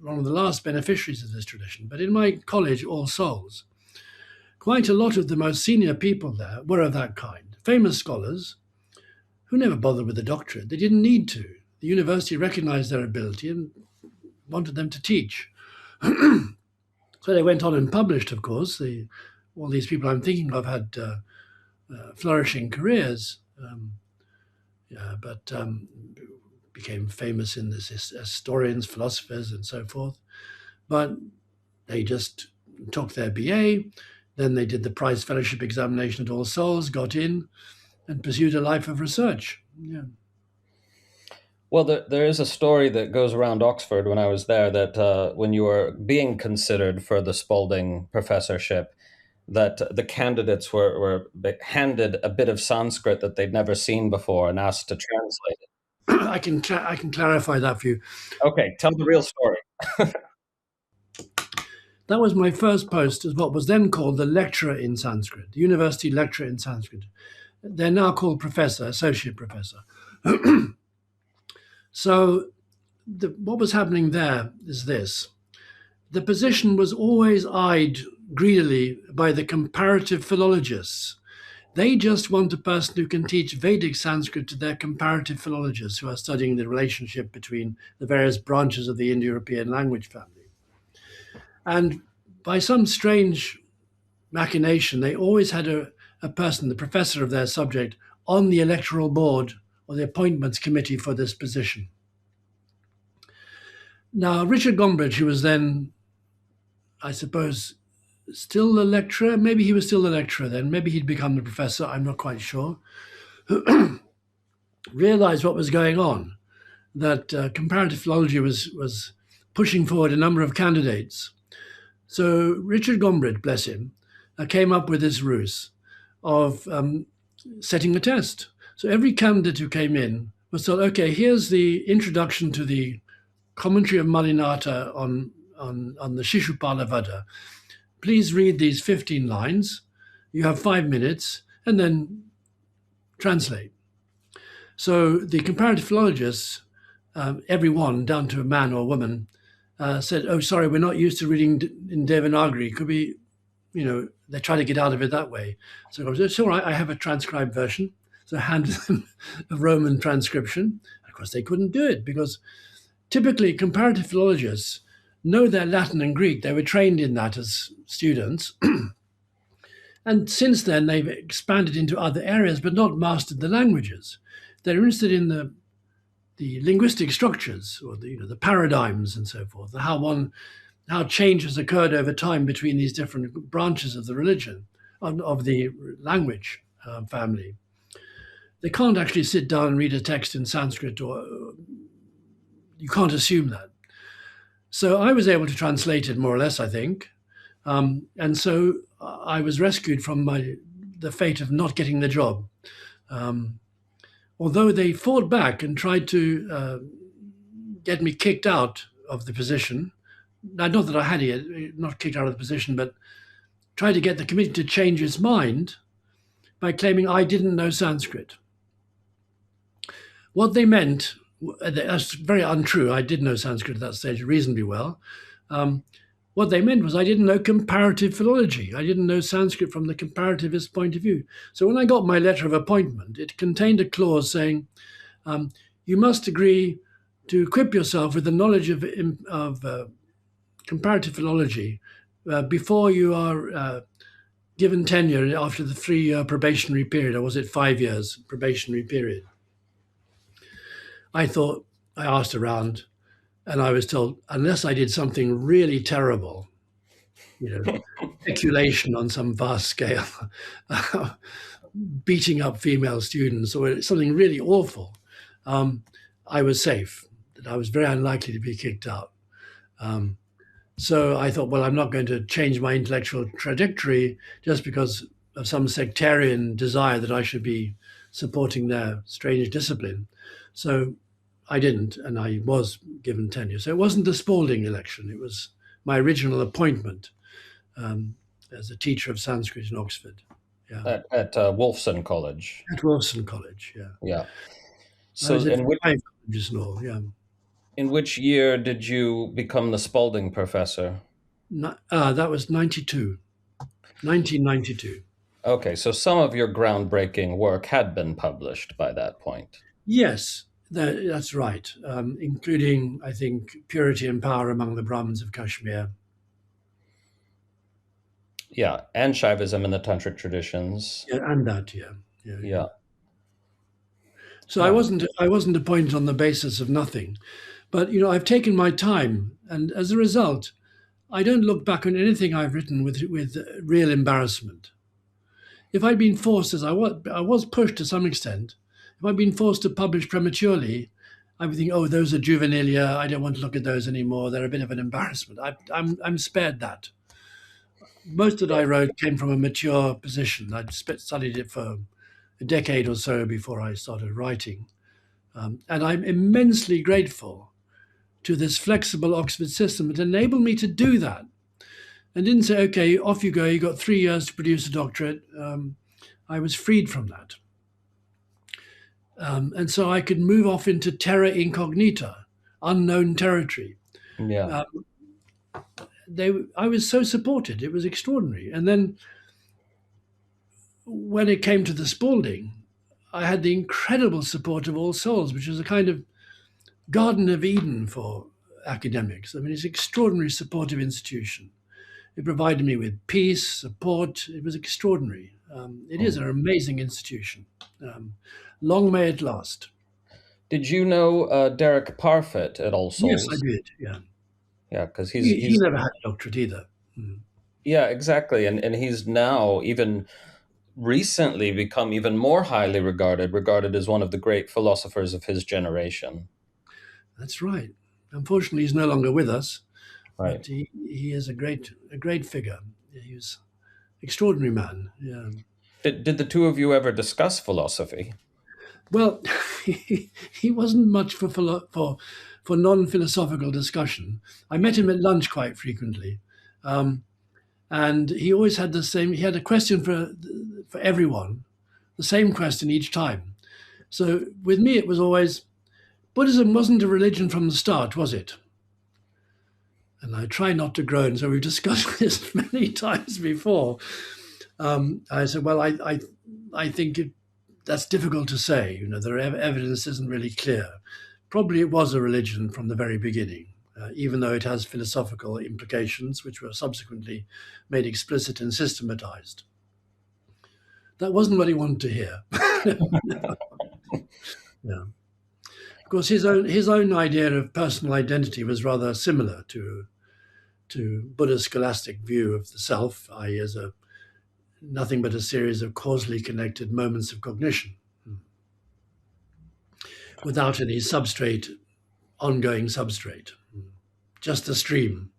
one of the last beneficiaries of this tradition. But in my college, All Souls, quite a lot of the most senior people there were of that kind. Famous scholars who never bothered with a doctorate. They didn't need to. The university recognized their ability and wanted them to teach. So they went on and published, of course. All these people I'm thinking of had flourishing careers, but became famous in this as historians, philosophers, and so forth. But they just took their BA, then they did the prize fellowship examination at All Souls, got in, and pursued a life of research. Yeah. Well, there is a story that goes around Oxford when I was there that when you were being considered for the Spalding professorship, that the candidates were handed a bit of Sanskrit that they'd never seen before and asked to translate it. I can clarify that for you. Okay, tell the real story. That was my first post as what was then called the lecturer in Sanskrit, the university lecturer in Sanskrit. They're now called professor, associate professor. So what was happening there is this. The position was always eyed greedily by the comparative philologists. They just want a person who can teach Vedic Sanskrit to their comparative philologists who are studying the relationship between the various branches of the Indo-European language family. And by some strange machination, they always had a person, the professor of their subject, on the electoral board or the appointments committee for this position. Now, Richard Gombrich, who was then, I suppose, still the lecturer, maybe he was still the lecturer then, maybe he'd become the professor, I'm not quite sure, realized what was going on, that comparative philology was pushing forward a number of candidates. So Richard Gombrich, bless him, came up with this ruse of setting a test. So every candidate who came in was told, okay, here's the introduction to the commentary of Malinata on the Shishupala Vada. Please read these 15 lines. You have 5 minutes, and then translate. So the comparative philologists, everyone down to a man or woman, said, "Oh, sorry, we're not used to reading in Devanagari. Could we, they try to get out of it that way." So I said, "It's all right. I have a transcribed version." So I handed them a Roman transcription. Of course, they couldn't do it because typically comparative philologists know their Latin and Greek. They were trained in that as students. And since then, they've expanded into other areas, but not mastered the languages. They're interested in the linguistic structures or the paradigms and so forth, how change has occurred over time between these different branches of the religion, of the language family. They can't actually sit down and read a text in Sanskrit, or you can't assume that. So I was able to translate it more or less, I think. And so I was rescued from the fate of not getting the job. Although they fought back and tried to get me kicked out of the position. Not that I had it, not kicked out of the position, but tried to get the committee to change its mind by claiming I didn't know Sanskrit. What they meant, that's very untrue. I did know Sanskrit at that stage reasonably well. What they meant was I didn't know comparative philology. I didn't know Sanskrit from the comparativist point of view. So when I got my letter of appointment, it contained a clause saying, you must agree to equip yourself with the knowledge of comparative philology before you are given tenure after the 3-year probationary period, or was it 5 years probationary period? I asked around, and I was told, unless I did something really terrible, speculation on some vast scale, beating up female students, or something really awful, I was safe, that I was very unlikely to be kicked out. So I thought, well, I'm not going to change my intellectual trajectory just because of some sectarian desire that I should be supporting their strange discipline. So I didn't, and I was given tenure. So it wasn't the Spalding election. It was my original appointment as a teacher of Sanskrit in Oxford. Yeah. At Wolfson College. At Wolfson College, yeah. Yeah. So in which year did you become the Spalding professor? That was 1992. Okay, so some of your groundbreaking work had been published by that point. Yes, that's right, including, I think, Purity and Power Among the Brahmins of Kashmir. Yeah, and Shaivism in the Tantric traditions. Yeah, and that, yeah. So Yeah. I wasn't appointed on the basis of nothing, but I've taken my time, and as a result, I don't look back on anything I've written with real embarrassment. If I'd been forced, as I was pushed to some extent, if I'd been forced to publish prematurely, I would think, oh, those are juvenilia. I don't want to look at those anymore. They're a bit of an embarrassment. I'm spared that. Most that I wrote came from a mature position. I'd studied it for a decade or so before I started writing. And I'm immensely grateful to this flexible Oxford system. It enabled me to do that. And didn't say, okay, off you go. You got 3 years to produce a doctorate. I was freed from that. And so I could move off into terra incognita, unknown territory. Yeah. I was so supported. It was extraordinary. And then when it came to the Spalding, I had the incredible support of All Souls, which is a kind of Garden of Eden for academics. I mean, it's an extraordinary supportive institution. It provided me with peace, support. It was extraordinary. It is an amazing institution. Long may it last. Did you know Derek Parfit at All Yes, I Souls? did. Yeah, Yeah, because he he's never had a doctorate either. Mm. yeah, exactly, and he's now even recently become even more highly regarded as one of the great philosophers of his generation. That's right. Unfortunately, he's no longer with us, but Right. he is a great figure. He was extraordinary man. Yeah. Did the two of you ever discuss philosophy? Well, he wasn't much for non-philosophical discussion. I met him at lunch quite frequently, um, and he always had the same. He had a question for everyone, the same question each time. So with me, it was always Buddhism wasn't a religion from the start, was it? And I try not to groan. So we've discussed this many times before. I said, well, I think that's difficult to say. You know, the evidence isn't really clear. Probably it was a religion from the very beginning, even though it has philosophical implications, which were subsequently made explicit and systematized. That wasn't what he wanted to hear. Yeah. Of course, his own idea of personal identity was rather similar to Buddha's scholastic view of the self, i.e., as a nothing but a series of causally connected moments of cognition, without any substrate, ongoing substrate, just a stream.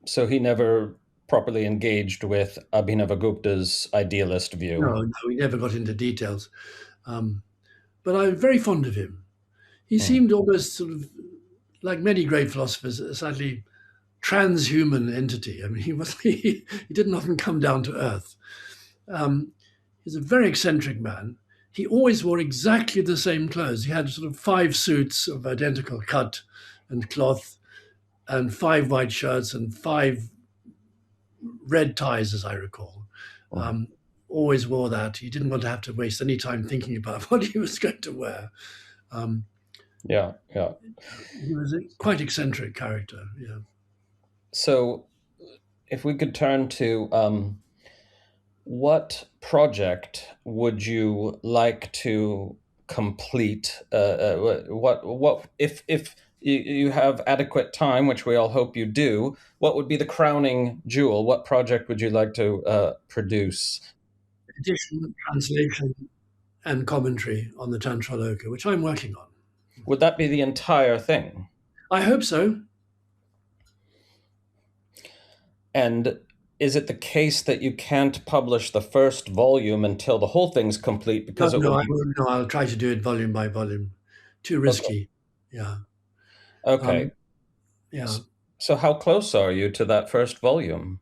So he never properly engaged with Abhinavagupta's idealist view. No, we never got into details. Um, but I'm very fond of him. He Hmm. seemed almost sort of like many great philosophers, a slightly transhuman entity. I mean, he didn't often come down to earth. Um, he's a very eccentric man. He always wore exactly the same clothes. He had sort of 5 suits of identical cut and cloth, and 5 white shirts and 5 red ties, as I recall. Hmm. Um, Always wore that. He didn't want to have to waste any time thinking about what he was going to wear. Um, Yeah, yeah. he was a quite eccentric character. Yeah. So if we could turn to what project would you like to complete? What if you have adequate time, which we all hope you do? What would be the crowning jewel? What project would you like to produce? Edition, translation, and commentary on the Tantra Loka, which I'm working on. Would that be the entire thing? I hope so. And is it the case that you can't publish the first volume until the whole thing's complete No, because it no, would be no, I'll try to do it volume by volume. Too okay? risky. Yeah. Okay. Um, yeah. So how close are you to that first volume?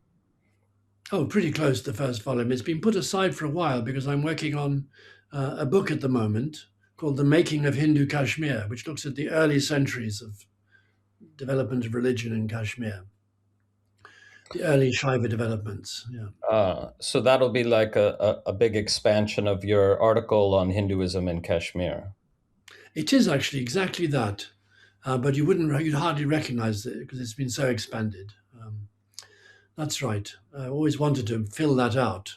Oh, pretty close to the first volume. It's been put aside for a while because I'm working on a book at the moment called The Making of Hindu Kashmir, which looks at the early centuries of development of religion in Kashmir, the early Shaiva developments. Yeah. So that'll be like a big expansion of your article on Hinduism in Kashmir. It is actually exactly that, but you'd hardly recognize it because it's been so expanded. That's right. I always wanted to fill that out.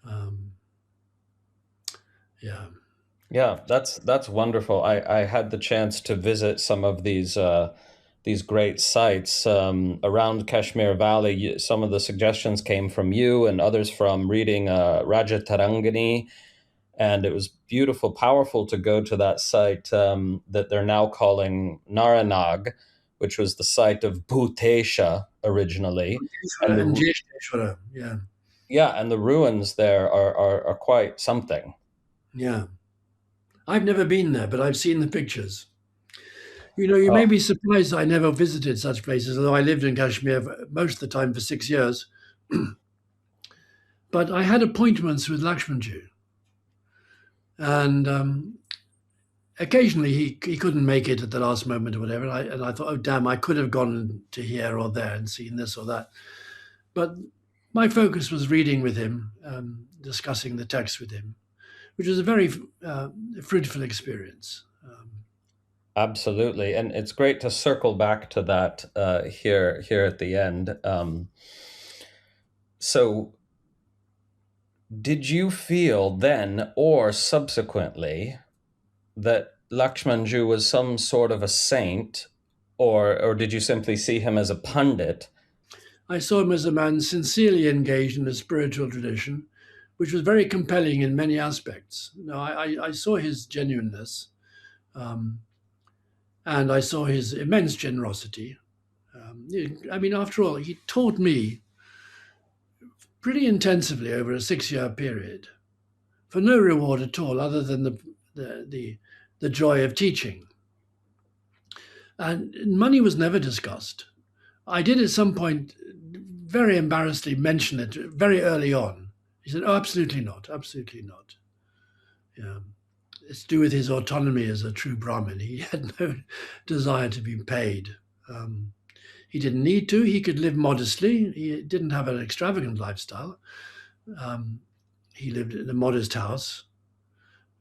Um, yeah. Yeah, that's wonderful. I had the chance to visit some of these great sites around Kashmir Valley. Some of the suggestions came from you, and others from reading Raja Tarangani, and it was beautiful, powerful to go to that site that they're now calling Naranag, which was the site of Bhutesha originally, and And the Jeshteshwara. Yeah. yeah, and the ruins there are quite something. Yeah. I've never been there, but I've seen the pictures. You know, you may Oh, be surprised I never visited such places, although I lived in Kashmir most of the time for 6 years. But I had appointments with Lakshmanjoo, and occasionally he couldn't make it at the last moment or whatever. And I thought, oh, damn, I could have gone to here or there and seen this or that. But my focus was reading with him, discussing the text with him, which was a very fruitful experience. absolutely, and it's great to circle back to that here at the end. So, did you feel then or subsequently that Lakshmanjoo was some sort of a saint, or did you simply see him as a pundit? I saw him as a man sincerely engaged in a spiritual tradition, which was very compelling in many aspects. No, I saw his genuineness, um, and I saw his immense generosity. I mean, after all, he taught me pretty intensively over a 6-year period for no reward at all, other than the joy of teaching. And money was never discussed. I did at some point very embarrassedly mention it very early on. He said, "Oh, absolutely not, absolutely not." Yeah. It's to do with his autonomy as a true Brahmin. He had no desire to be paid. He didn't need to. He could live modestly. He didn't have an extravagant lifestyle. He lived in a modest house.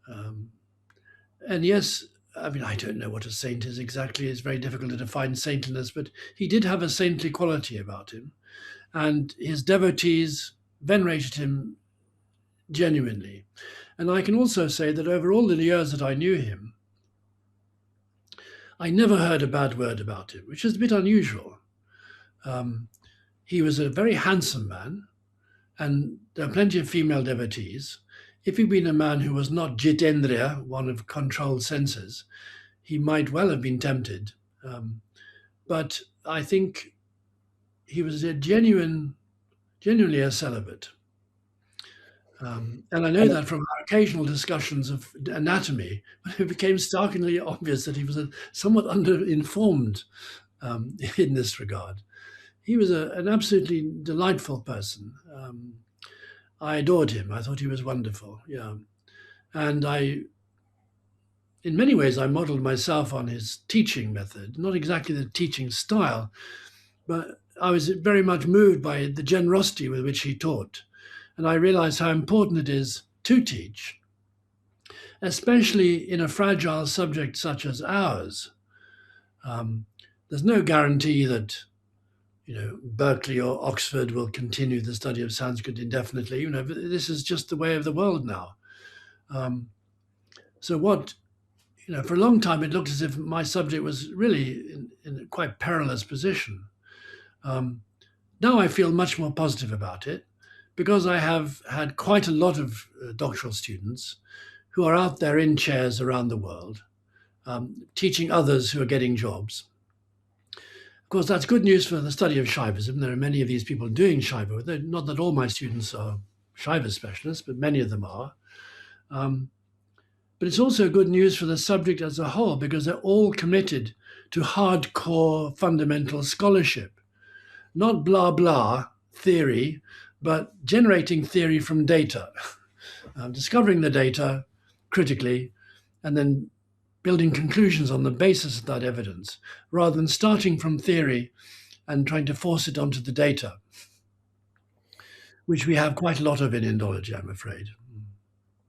And yes, I mean, I don't know what a saint is exactly. It's very difficult to define saintliness, but he did have a saintly quality about him. And his devotees venerated him genuinely. And I can also say that over all the years that I knew him, I never heard a bad word about him, which is a bit unusual. He was a very handsome man, and there are plenty of female devotees. If he'd been a man who was not jitendriya, one of controlled senses, he might well have been tempted. But I think he was a genuinely a celibate. And I know that from our occasional discussions of anatomy, it became starkly obvious that he was somewhat underinformed in this regard. He was an absolutely delightful person. I adored him. I thought he was wonderful. Yeah. And in many ways, I modeled myself on his teaching method, not exactly the teaching style, but I was very much moved by the generosity with which he taught. And I realized how important it is to teach, especially in a fragile subject such as ours. There's no guarantee that Berkeley or Oxford will continue the study of Sanskrit indefinitely. This is just the way of the world now. For a long time, it looked as if my subject was really in a quite perilous position. Now I feel much more positive about it because I have had quite a lot of doctoral students who are out there in chairs around the world, teaching others who are getting jobs. Of course, that's good news for the study of Shaivism. There are many of these people doing Shaiva. Not that all my students are Shaiva specialists, but many of them are. But it's also good news for the subject as a whole because they're all committed to hardcore fundamental scholarship, not blah, blah theory, but generating theory from data, discovering the data critically, and then building conclusions on the basis of that evidence, rather than starting from theory and trying to force it onto the data, which we have quite a lot of in Indology, I'm afraid.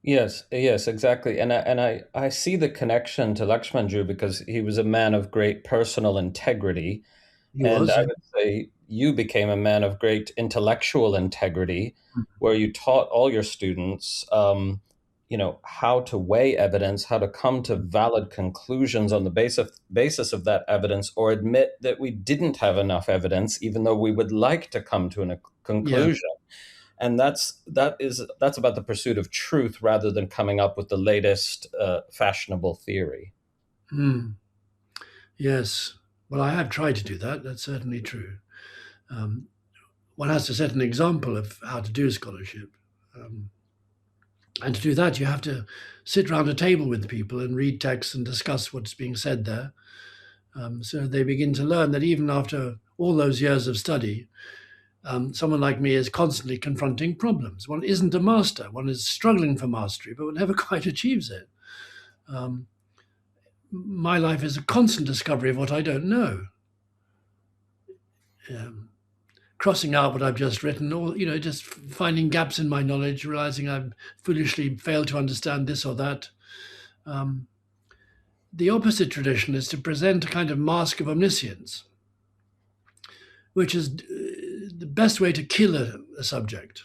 Yes, exactly. And I see the connection to Lakshmanjoo because he was a man of great personal integrity. He And was. I would say you became a man of great intellectual integrity, where you taught all your students, how to weigh evidence, how to come to valid conclusions on the basis of that evidence, or admit that we didn't have enough evidence, even though we would like to come to a Yeah. conclusion. And that's about the pursuit of truth rather than coming up with the latest fashionable theory. Yes. Well, I have tried to do that. That's certainly true. One has to set an example of how to do scholarship. And to do that, you have to sit around a table with people and read texts and discuss what's being said there. So they begin to learn that even after all those years of study, someone like me is constantly confronting problems. One isn't a master. One is struggling for mastery, but one never quite achieves it. My life is a constant discovery of what I don't know. Crossing out what I've just written, or just finding gaps in my knowledge, realizing I've foolishly failed to understand this or that. The opposite tradition is to present a kind of mask of omniscience, which is the best way to kill a subject.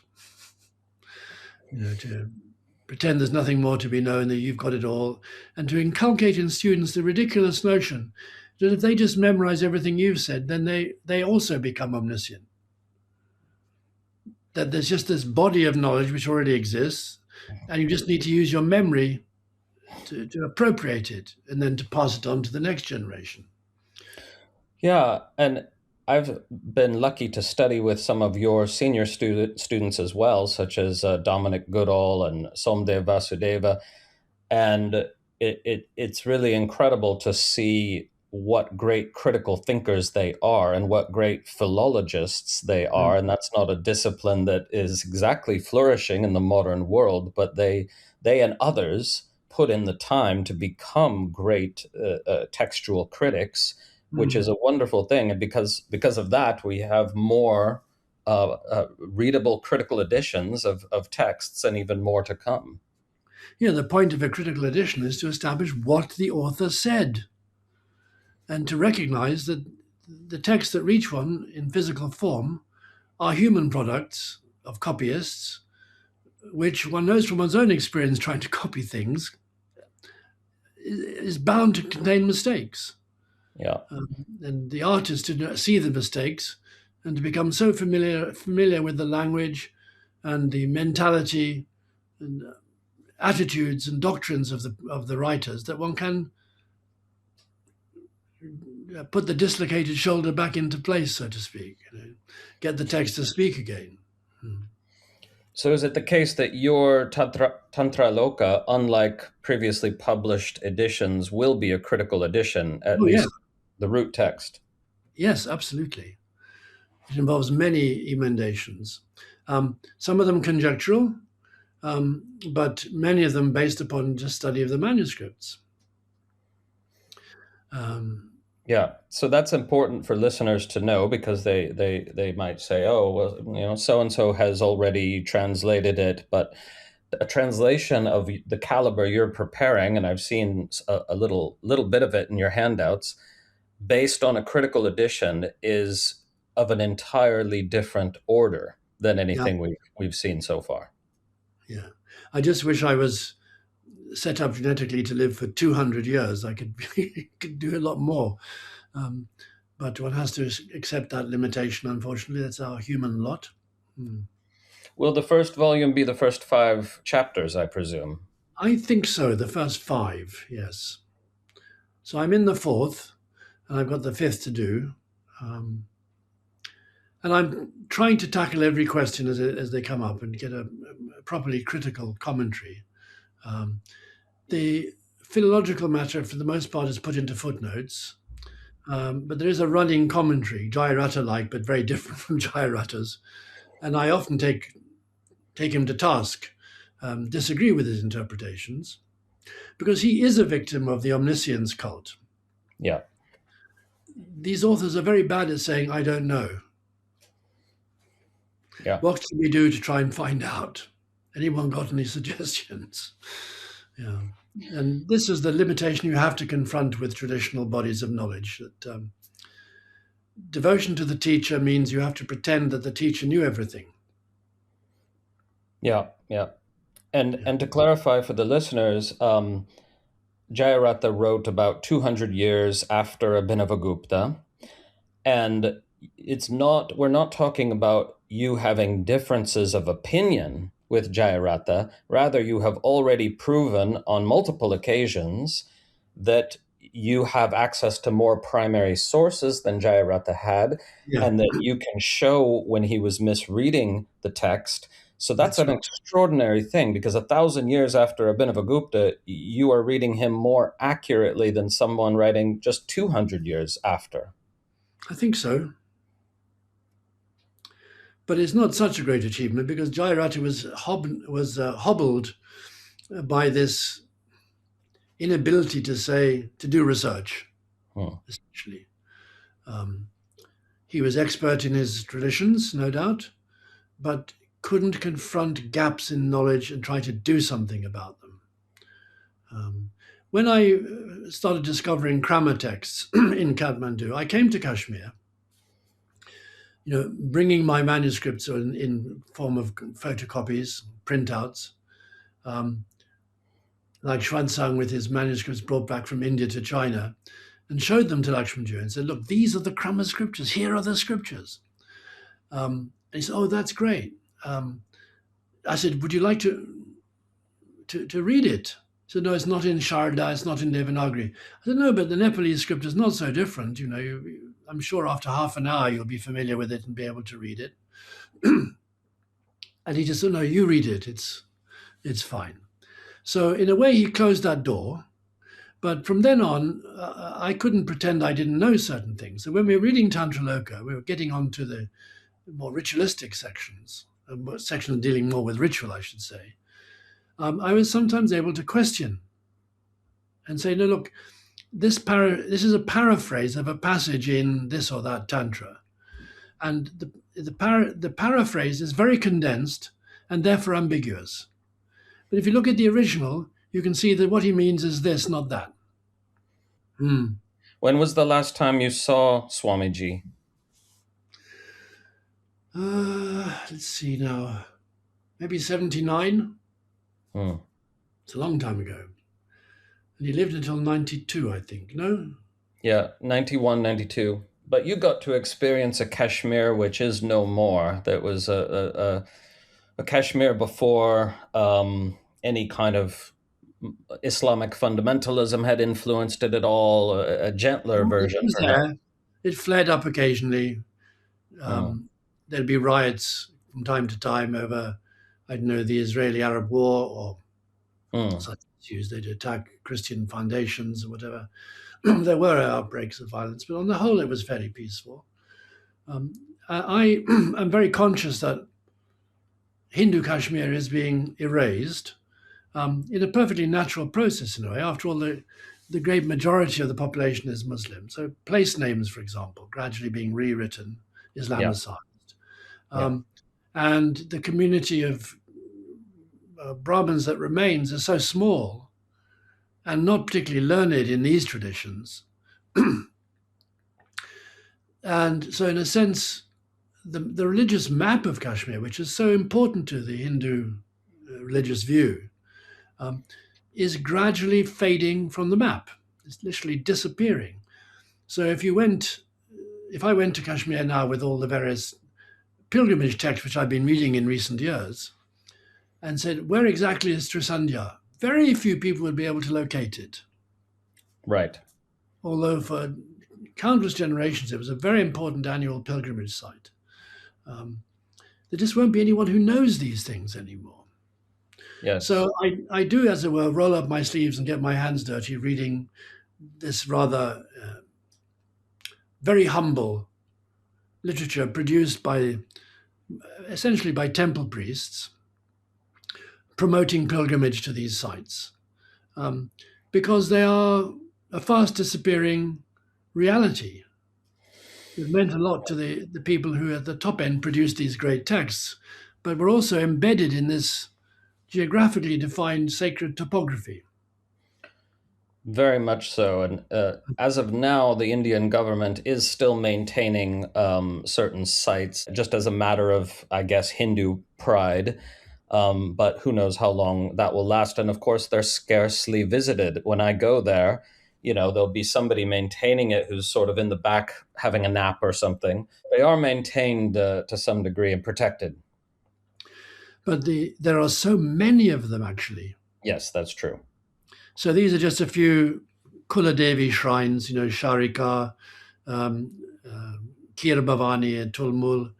pretend there's nothing more to be known, that you've got it all, and to inculcate in students the ridiculous notion that if they just memorize everything you've said, then they also become omniscient. That there's just this body of knowledge which already exists, and you just need to use your memory to appropriate it and then to pass it on to the next generation. Yeah, and I've been lucky to study with some of your senior students as well, such as Dominic Goodall and Somdev Vasudeva, and it's really incredible to see what great critical thinkers they are and what great philologists they are. And that's not a discipline that is exactly flourishing in the modern world, but they and others put in the time to become great textual critics, which is a wonderful thing. And because of that, we have more readable critical editions of texts, and even more to come. Yeah, the point of a critical edition is to establish what the author said and to recognize that the texts that reach one in physical form are human products of copyists, which one knows from one's own experience trying to copy things is bound to contain mistakes. Yeah. And the art is to see the mistakes and to become so familiar with the language and the mentality and attitudes and doctrines of the writers that one can put the dislocated shoulder back into place, so to speak, get the text to speak again. So is it the case that your Tantra Loka, unlike previously published editions, will be a critical edition, at least the root text? Yes, absolutely. It involves many emendations, some of them conjectural, but many of them based upon just study of the manuscripts. Yeah, so that's important for listeners to know, because they might say, oh, well, so and so has already translated it, but a translation of the caliber you're preparing, and I've seen a little bit of it in your handouts, based on a critical edition, is of an entirely different order than anything we've seen so far. Yeah, I just wish I was set up genetically to live for 200 years. I could do a lot more, but one has to accept that limitation. Unfortunately, that's our human lot. Will the first volume be the first 5 chapters, I presume? I think so. The first 5, yes. So I'm in the 4th, and I've got the 5th to do. And I'm trying to tackle every question as they come up and get a properly critical commentary. The philological matter, for the most part, is put into footnotes, but there is a running commentary, Jayarata-like, but very different from Jayarata's. And I often take him to task, disagree with his interpretations, because he is a victim of the omniscience cult. Yeah. These authors are very bad at saying, I don't know. Yeah. What can we do to try and find out? Anyone got any suggestions? Yeah. And this is the limitation you have to confront with traditional bodies of knowledge, that devotion to the teacher means you have to pretend that the teacher knew everything. Yeah, yeah. And to clarify for the listeners, Jayarata wrote about 200 years after Abhinavagupta, and we're not talking about you having differences of opinion with Jayarata. Rather, you have already proven on multiple occasions that you have access to more primary sources than Jayarata had, and that you can show when he was misreading the text. So that's an extraordinary thing, because 1,000 years after Abhinavagupta, you are reading him more accurately than someone writing just 200 years after. I think so. But it's not such a great achievement, because Jayarata was hobbled by this inability to do research, essentially. He was expert in his traditions, no doubt, but couldn't confront gaps in knowledge and try to do something about them. When I started discovering Krama texts in Kathmandu, I came to Kashmir, bringing my manuscripts in form of photocopies, printouts, um, like Xuanzang with his manuscripts brought back from India to China, and showed them to Lakshmanjoo and said, "Look, these are the Krama scriptures. Here are the scriptures." And he said, "Oh, that's great." I said, "Would you like to read it?" He said, "No, it's not in Sharda, it's not in Devanagari." I said, "No, but the Nepalese script is not so different. You know, I'm sure after half an hour you'll be familiar with it and be able to read it." And he just said, "No, you read it. It's fine." So in a way, he closed that door. But from then on, I couldn't pretend I didn't know certain things. So when we were reading Tantra Loka, we were getting onto the more ritualistic sections, sections dealing more with ritual, I should say. I was sometimes able to question and say, "No, look, this is a paraphrase of a passage in this or that Tantra. And the paraphrase is very condensed and therefore ambiguous. But if you look at the original, you can see that what he means is this, not that." When was the last time you saw Swamiji? Let's see now. Maybe 79. It's a long time ago. And he lived until 92, I think. No? Yeah, 91, 92. But you got to experience a Kashmir which is no more. That was a Kashmir before any kind of Islamic fundamentalism had influenced it at all, a gentler It version, was perhaps. there. It flared up occasionally. There'd be riots from time to time over, I don't know, the Israeli-Arab war or such issues. They'd attack Christian foundations or whatever. There were outbreaks of violence, but on the whole, it was fairly peaceful. I am very conscious that Hindu Kashmir is being erased in a perfectly natural process in a way. After all, the great majority of the population is Muslim. So place names, for example, gradually being rewritten, Islamicized. And the community of Brahmins that remains is so small and not particularly learned in these traditions. And so in a sense, the religious map of Kashmir, which is so important to the Hindu religious view, is gradually fading from the map. It's literally disappearing. So if I went to Kashmir now with all the various pilgrimage texts which I've been reading in recent years and said, "Where exactly is Trisandhya?" very few people would be able to locate it. Right. Although for countless generations, it was a very important annual pilgrimage site. There just won't be anyone who knows these things anymore. Yes. So I do, as it were, roll up my sleeves and get my hands dirty reading this rather very humble literature produced by essentially by temple priests promoting pilgrimage to these sites, because they are a fast disappearing reality. It meant a lot to the people who at the top end produced these great texts, but were also embedded in this geographically defined sacred topography. Very much so. And as of now, the Indian government is still maintaining certain sites just as a matter of, I guess, Hindu pride. But who knows how long that will last. And of course, they're scarcely visited. When I go there, there'll be somebody maintaining it who's sort of in the back having a nap or something. They are maintained to some degree and protected. But there are so many of them, actually. Yes, that's true. So these are just a few Kuladevi shrines, Sharika, Kir Bhavani at Tulmul,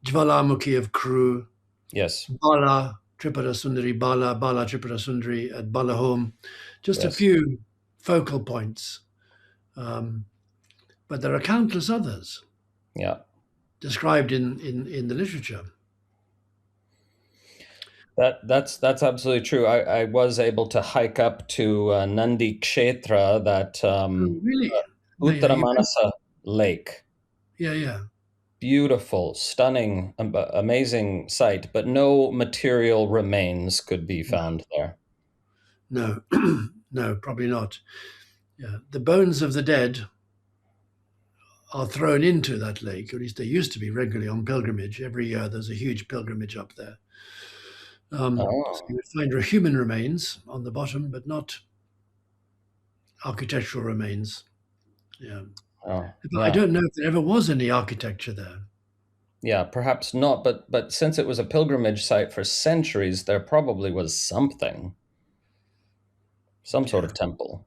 Jvalamukhi of Kru, Yes. Bala Tripura Sundari, Bala Tripura Sundari at Balahom. Just a Yes. few focal points. But there are countless others described in the literature. That's absolutely true. I was able to hike up to Nandi Kshetra, that Really? Uttaramanasa lake. Yeah. Beautiful, stunning, amazing sight, but no material remains could be found there. No, no, probably not. Yeah. The bones of the dead are thrown into that lake, or at least they used to be regularly on pilgrimage. Every year there's a huge pilgrimage up there. So Oh, you would find human remains on the bottom, but not architectural remains. Yeah. oh, I yeah. don't know if there ever was any architecture there. Yeah, perhaps not, but since it was a pilgrimage site for centuries, there probably was something, some sort Yeah. of temple.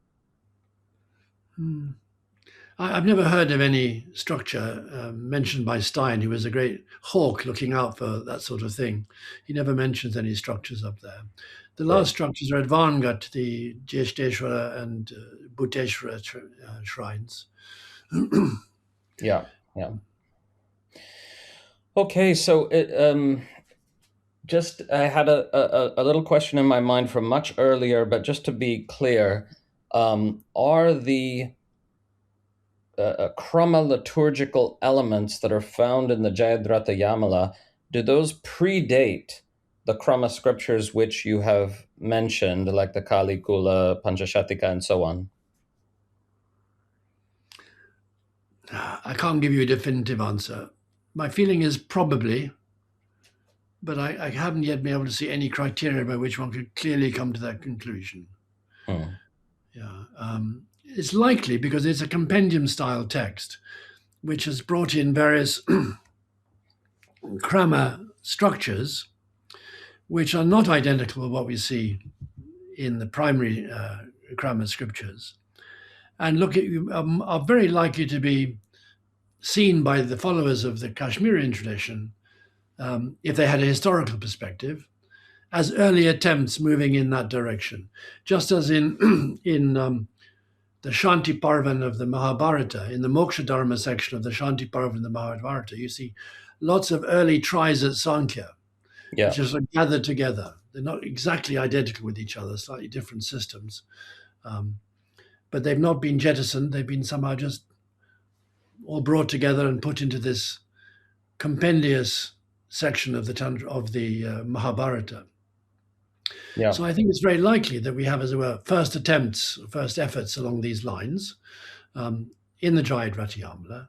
Hmm. I've never heard of any structure mentioned by Stein, who was a great hawk looking out for that sort of thing. He never mentions any structures up there. The last Sure. structures are at Vangat, the Jeshteshwara and Bhuteshwara shrines. Yeah, yeah. Okay, so just I had a little question in my mind from much earlier, but just to be clear, are the krama liturgical elements that are found in the Jayadratha Yamala, do those predate the krama scriptures which you have mentioned, like the Kali Kula, Panchashatika, and so on? I can't give you a definitive answer. My feeling is probably, but I haven't yet been able to see any criteria by which one could clearly come to that conclusion. Hmm. Yeah, it's likely because it's a compendium style text, which has brought in various krama structures, which are not identical with what we see in the primary krama scriptures, and are very likely to be seen by the followers of the Kashmirian tradition, if they had a historical perspective, as early attempts moving in that direction, just as in in the Shanti Parvan of the Mahabharata, in the Moksha Dharma section of the Shanti Parvan of the Mahabharata, you see lots of early tries at Sankhya, Yeah, which are gathered together. They're not exactly identical with each other, slightly different systems, um, but they've not been jettisoned. They've been somehow just all brought together and put into this compendious section of the Tantra, of the Mahabharata. yeah. So I think it's very likely that we have, as it were, first attempts, first efforts along these lines um, in the Jayadratayamala,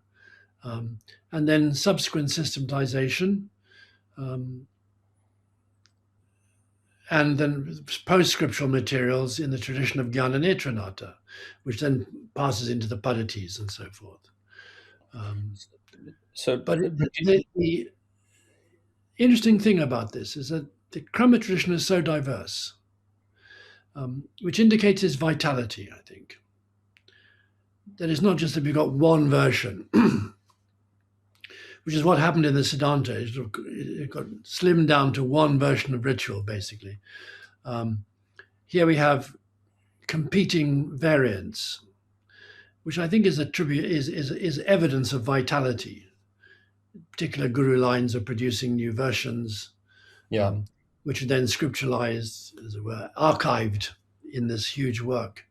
um, and then subsequent systematization, um, and then post-scriptural materials in the tradition of Jnana which then passes into the Padhatis and so forth. So, But the interesting thing about this is that the Krama tradition is so diverse, which indicates its vitality, I think. That it's not just that we've got one version, which is what happened in the Siddhanta. It got slimmed down to one version of ritual, basically. Here we have competing variants, which I think is is evidence of vitality. Particular guru lines are producing new versions, yeah, which are then scripturalized, as it were, archived in this huge work.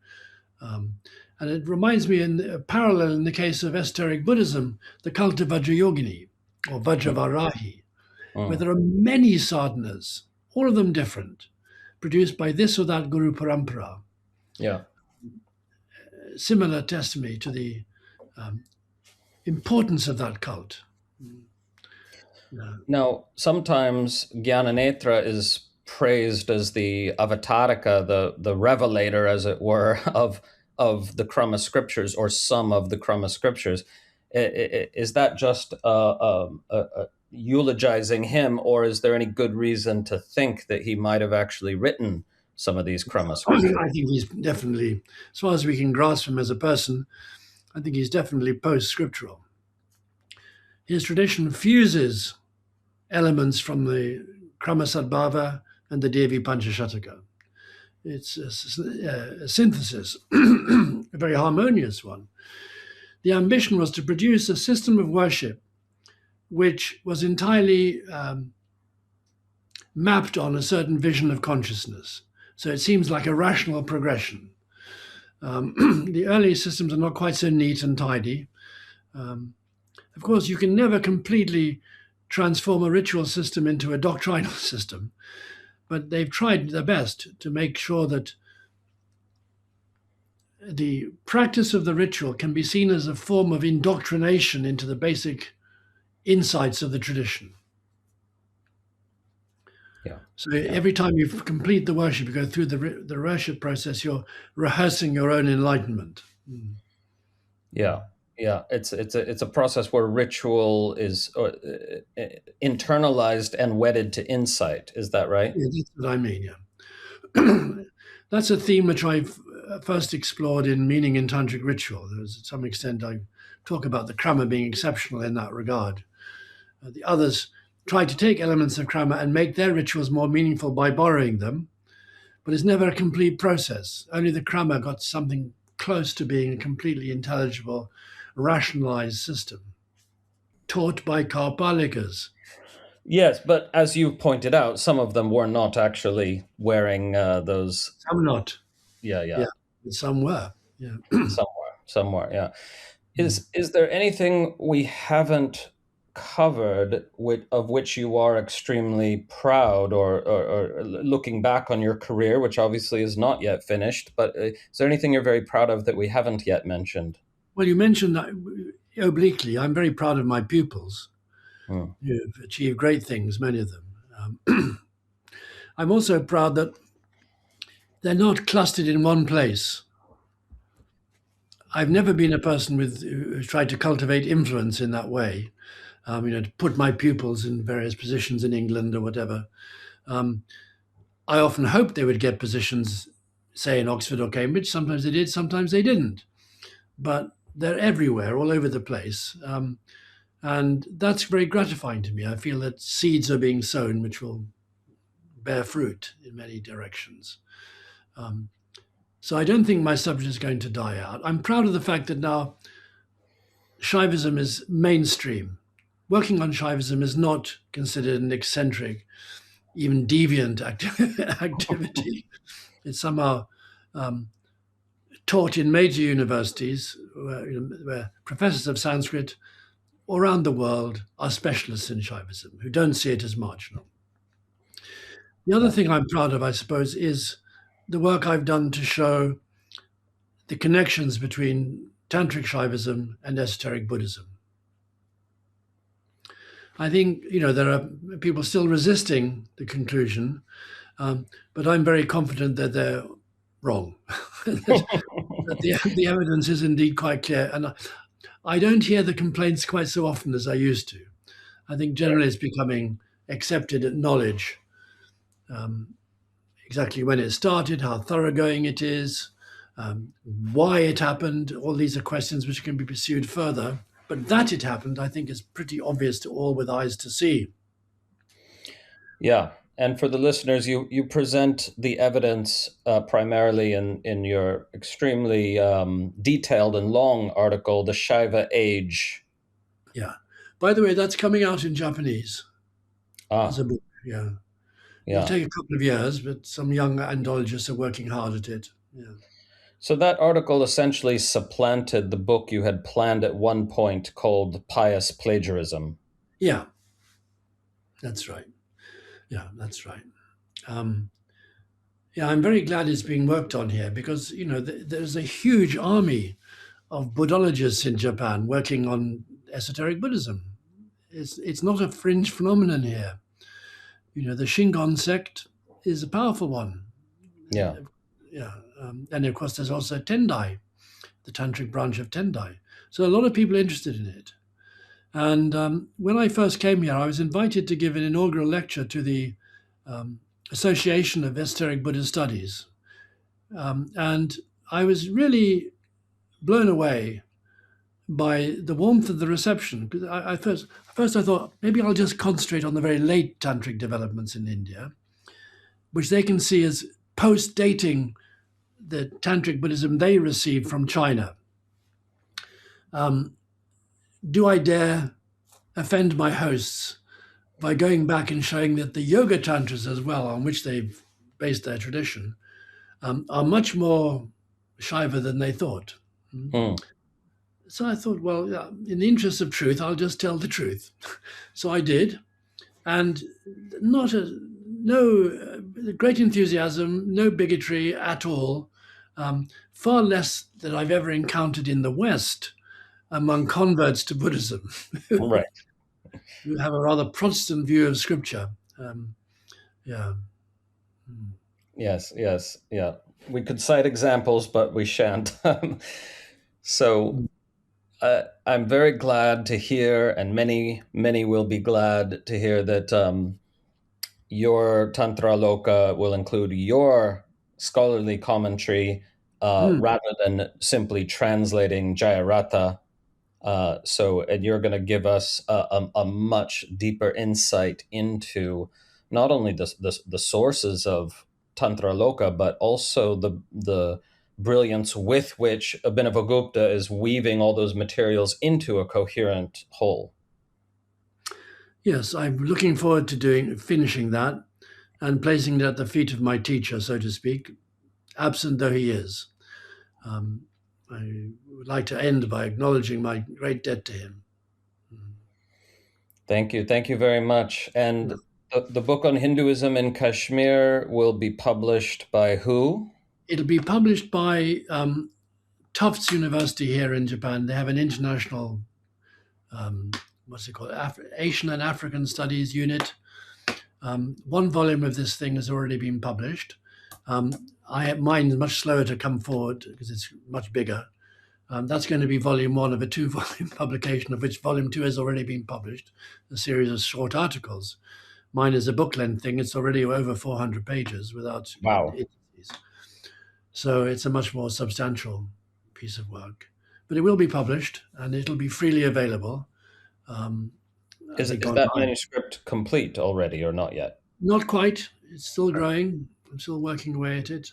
And it reminds me, in a parallel in the case of esoteric Buddhism, the cult of Vajrayogini or Vajravarahi, where mm, there are many sadhanas, all of them different, produced by this or that Guru Parampara. yeah. Similar testimony to the importance of that cult. Now, sometimes Jnananetra is praised as the avatarika, the revelator, as it were, of the Krama scriptures, or some of the Krama scriptures. Is that just eulogizing him, or is there any good reason to think that he might have actually written some of these Krama scriptures? I think he's definitely, as far as we can grasp him as a person, I think he's definitely post-scriptural. His tradition fuses elements from the Kramasadbhava and the Devi Panchashataka. It's a synthesis, a very harmonious one. The ambition was to produce a system of worship which was entirely mapped on a certain vision of consciousness. So it seems like a rational progression. The early systems are not quite so neat and tidy. Of course, you can never completely transform a ritual system into a doctrinal system, but they've tried their best to make sure that the practice of the ritual can be seen as a form of indoctrination into the basic insights of the tradition. Yeah. So every time you complete the worship, you go through the worship process, you're rehearsing your own enlightenment. Yeah. Yeah. It's a process where ritual is internalized and wedded to insight. Is that right? Yeah, that's what I mean, yeah. That's a theme which I've first explored in Meaning in Tantric Ritual. There's, to some extent, I talk about the krama being exceptional in that regard. The others try to take elements of krama and make their rituals more meaningful by borrowing them, but it's never a complete process. Only the krama got something close to being a completely intelligible, rationalized system, taught by Karpalikas. Yes, but as you pointed out, some of them were not actually wearing those. Some not, Yeah, yeah. yeah, but some were, yeah. Somewhere. Yeah. Is there anything we haven't covered of which you are extremely proud, or looking back on your career, which obviously is not yet finished, but is there anything you're very proud of that we haven't yet mentioned? Well, you mentioned that obliquely. I'm very proud of my pupils Hmm. who've achieved great things, many of them. I'm also proud that they're not clustered in one place. I've never been a person who's tried to cultivate influence in that way. To put my pupils in various positions in England or whatever. Um, I often hoped they would get positions, say in Oxford or Cambridge. Sometimes they did, sometimes they didn't. But they're everywhere, all over the place. And that's very gratifying to me. I feel that seeds are being sown which will bear fruit in many directions. Um, so I don't think my subject is going to die out. I'm proud of the fact that now Shaivism is mainstream. Working on Shaivism is not considered an eccentric, even deviant activity. It's somehow taught in major universities where professors of Sanskrit around the world are specialists in Shaivism who don't see it as marginal. The other thing I'm proud of, I suppose, is the work I've done to show the connections between Tantric Shaivism and esoteric Buddhism. I think, there are people still resisting the conclusion, but I'm very confident that they're wrong, that the evidence is indeed quite clear. And I don't hear the complaints quite so often as I used to. I think generally it's becoming accepted knowledge, exactly when it started, how thoroughgoing it is, why it happened. All these are questions which can be pursued further. But that it happened, I think, is pretty obvious to all with eyes to see. Yeah. And for the listeners, you present the evidence primarily in your extremely detailed and long article, The Shaiva Age. Yeah. By the way, that's coming out in Japanese as Ah, a book. Yeah. It'll yeah. take a couple of years, but some young anthologists are working hard at it. Yeah. So that article essentially supplanted the book you had planned at one point called Pious Plagiarism. Yeah. That's right. Yeah, that's right. Um, yeah, I'm very glad it's being worked on here because, there's a huge army of Buddhologists in Japan working on esoteric Buddhism. It's not a fringe phenomenon here. The Shingon sect is a powerful one. Yeah. Yeah. And of course, there's also Tendai, the tantric branch of Tendai. So a lot of people are interested in it. And when I first came here, I was invited to give an inaugural lecture to the Association of Esoteric Buddhist Studies. And I was really blown away by the warmth of the reception. Because first I thought maybe I'll just concentrate on the very late tantric developments in India, which they can see as post-dating the tantric Buddhism they received from China. Do I dare offend my hosts by going back and showing that the yoga tantras as well, on which they've based their tradition, are much more Shaiva than they thought. Hmm. So I thought, well, in the interest of truth, I'll just tell the truth. So I did, and no great enthusiasm, no bigotry at all, far less than I've ever encountered in the West among converts to Buddhism, Right. who have a rather Protestant view of scripture. Yeah. Yes, yes, yeah. We could cite examples, but we shan't. So I'm very glad to hear, and many, many will be glad to hear that your Tantra Loka will include your scholarly commentary rather than simply translating Jayaratha. And you're going to give us a much deeper insight into not only the sources of Tantra Loka, but also the brilliance with which Abhinavagupta is weaving all those materials into a coherent whole. Yes, I'm looking forward to finishing that and placing it at the feet of my teacher, so to speak, absent though he is. I would like to end by acknowledging my great debt to him. Thank you. Thank you very much. And the book on Hinduism in Kashmir will be published by who? It'll be published by Tufts University here in Japan. They have an international, what's it called, Asian and African Studies unit. One volume of this thing has already been published. Mine is much slower to come forward because it's much bigger. That's going to be volume 1 of a 2-volume publication, of which volume 2 has already been published, a series of short articles. Mine is a book length thing. It's already over 400 pages without indices. So it's a much more substantial piece of work. But it will be published and it'll be freely available. Is that manuscript complete already or not yet? Not quite. It's still growing. I'm still working away at it.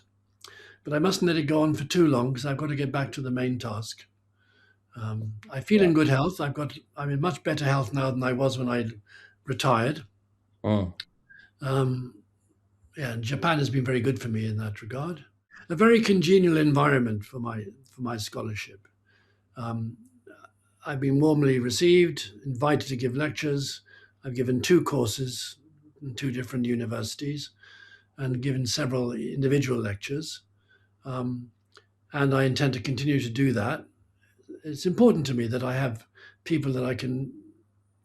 But I mustn't let it go on for too long because I've got to get back to the main task. I feel in good health. I'm in much better health now than I was when I retired. And Japan has been very good for me in that regard. A very congenial environment for my scholarship. I've been warmly received, invited to give lectures. I've given 2 courses in 2 different universities and given several individual lectures. And I intend to continue to do that. It's important to me that I have people that I can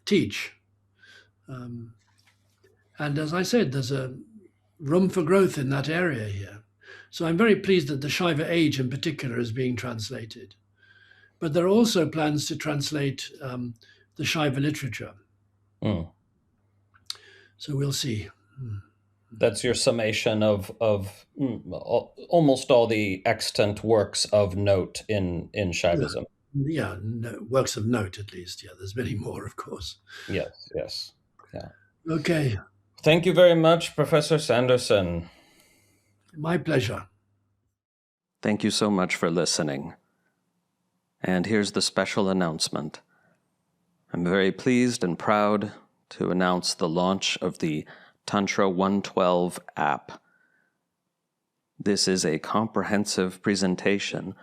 teach. And as I said, there's a room for growth in that area here. So I'm very pleased that the Shaiva Age in particular is being translated. But there are also plans to translate the Shaiva literature. So we'll see. That's your summation of almost all the extant works of note in Shaivism. Yeah, works of note at least. Yeah, there's many more, of course. Yes. Yeah. Okay. Thank you very much, Professor Sanderson. My pleasure. Thank you so much for listening. And here's the special announcement. I'm very pleased and proud to announce the launch of the Tantra 112 app. This is a comprehensive presentation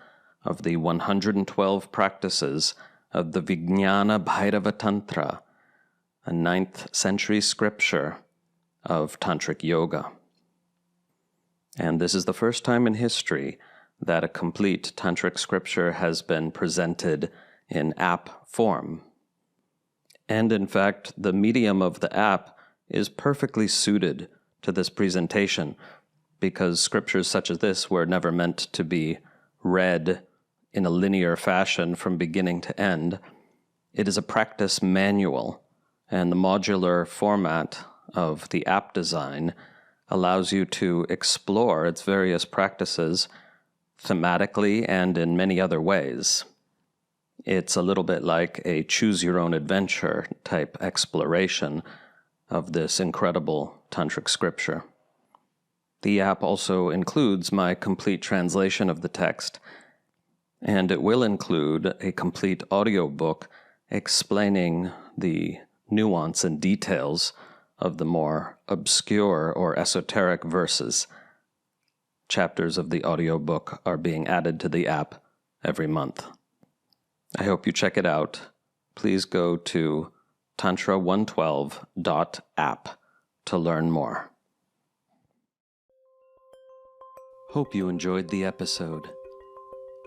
of the 112 practices of the Vijnana Bhairava Tantra, a 9th century scripture of Tantric yoga. And this is the first time in history that a complete Tantric scripture has been presented in app form. And in fact, the medium of the app is perfectly suited to this presentation because scriptures such as this were never meant to be read in a linear fashion from beginning to end. It is a practice manual, and the modular format of the app design allows you to explore its various practices thematically and in many other ways. It's a little bit like a choose-your-own-adventure type exploration of this incredible Tantric scripture. The app also includes my complete translation of the text, and it will include a complete audiobook explaining the nuance and details of the more obscure or esoteric verses. Chapters of the audiobook are being added to the app every month. I hope you check it out. Please go to tantra112.app to learn more. Hope you enjoyed the episode.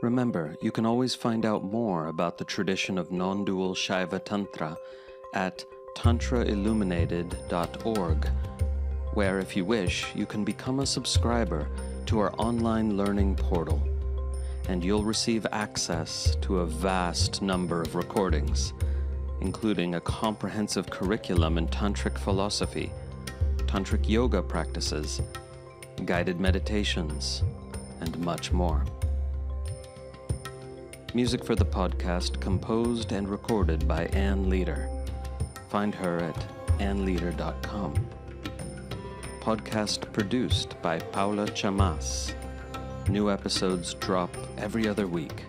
Remember, you can always find out more about the tradition of non-dual Shaiva Tantra at tantrailluminated.org, where, if you wish, you can become a subscriber to our online learning portal, and you'll receive access to a vast number of recordings, including a comprehensive curriculum in Tantric philosophy, Tantric yoga practices, guided meditations, and much more. Music for the podcast composed and recorded by Ann Leader. Find her at annleader.com. Podcast produced by Paula Chamas. New episodes drop every other week.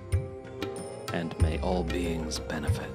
And may all beings benefit.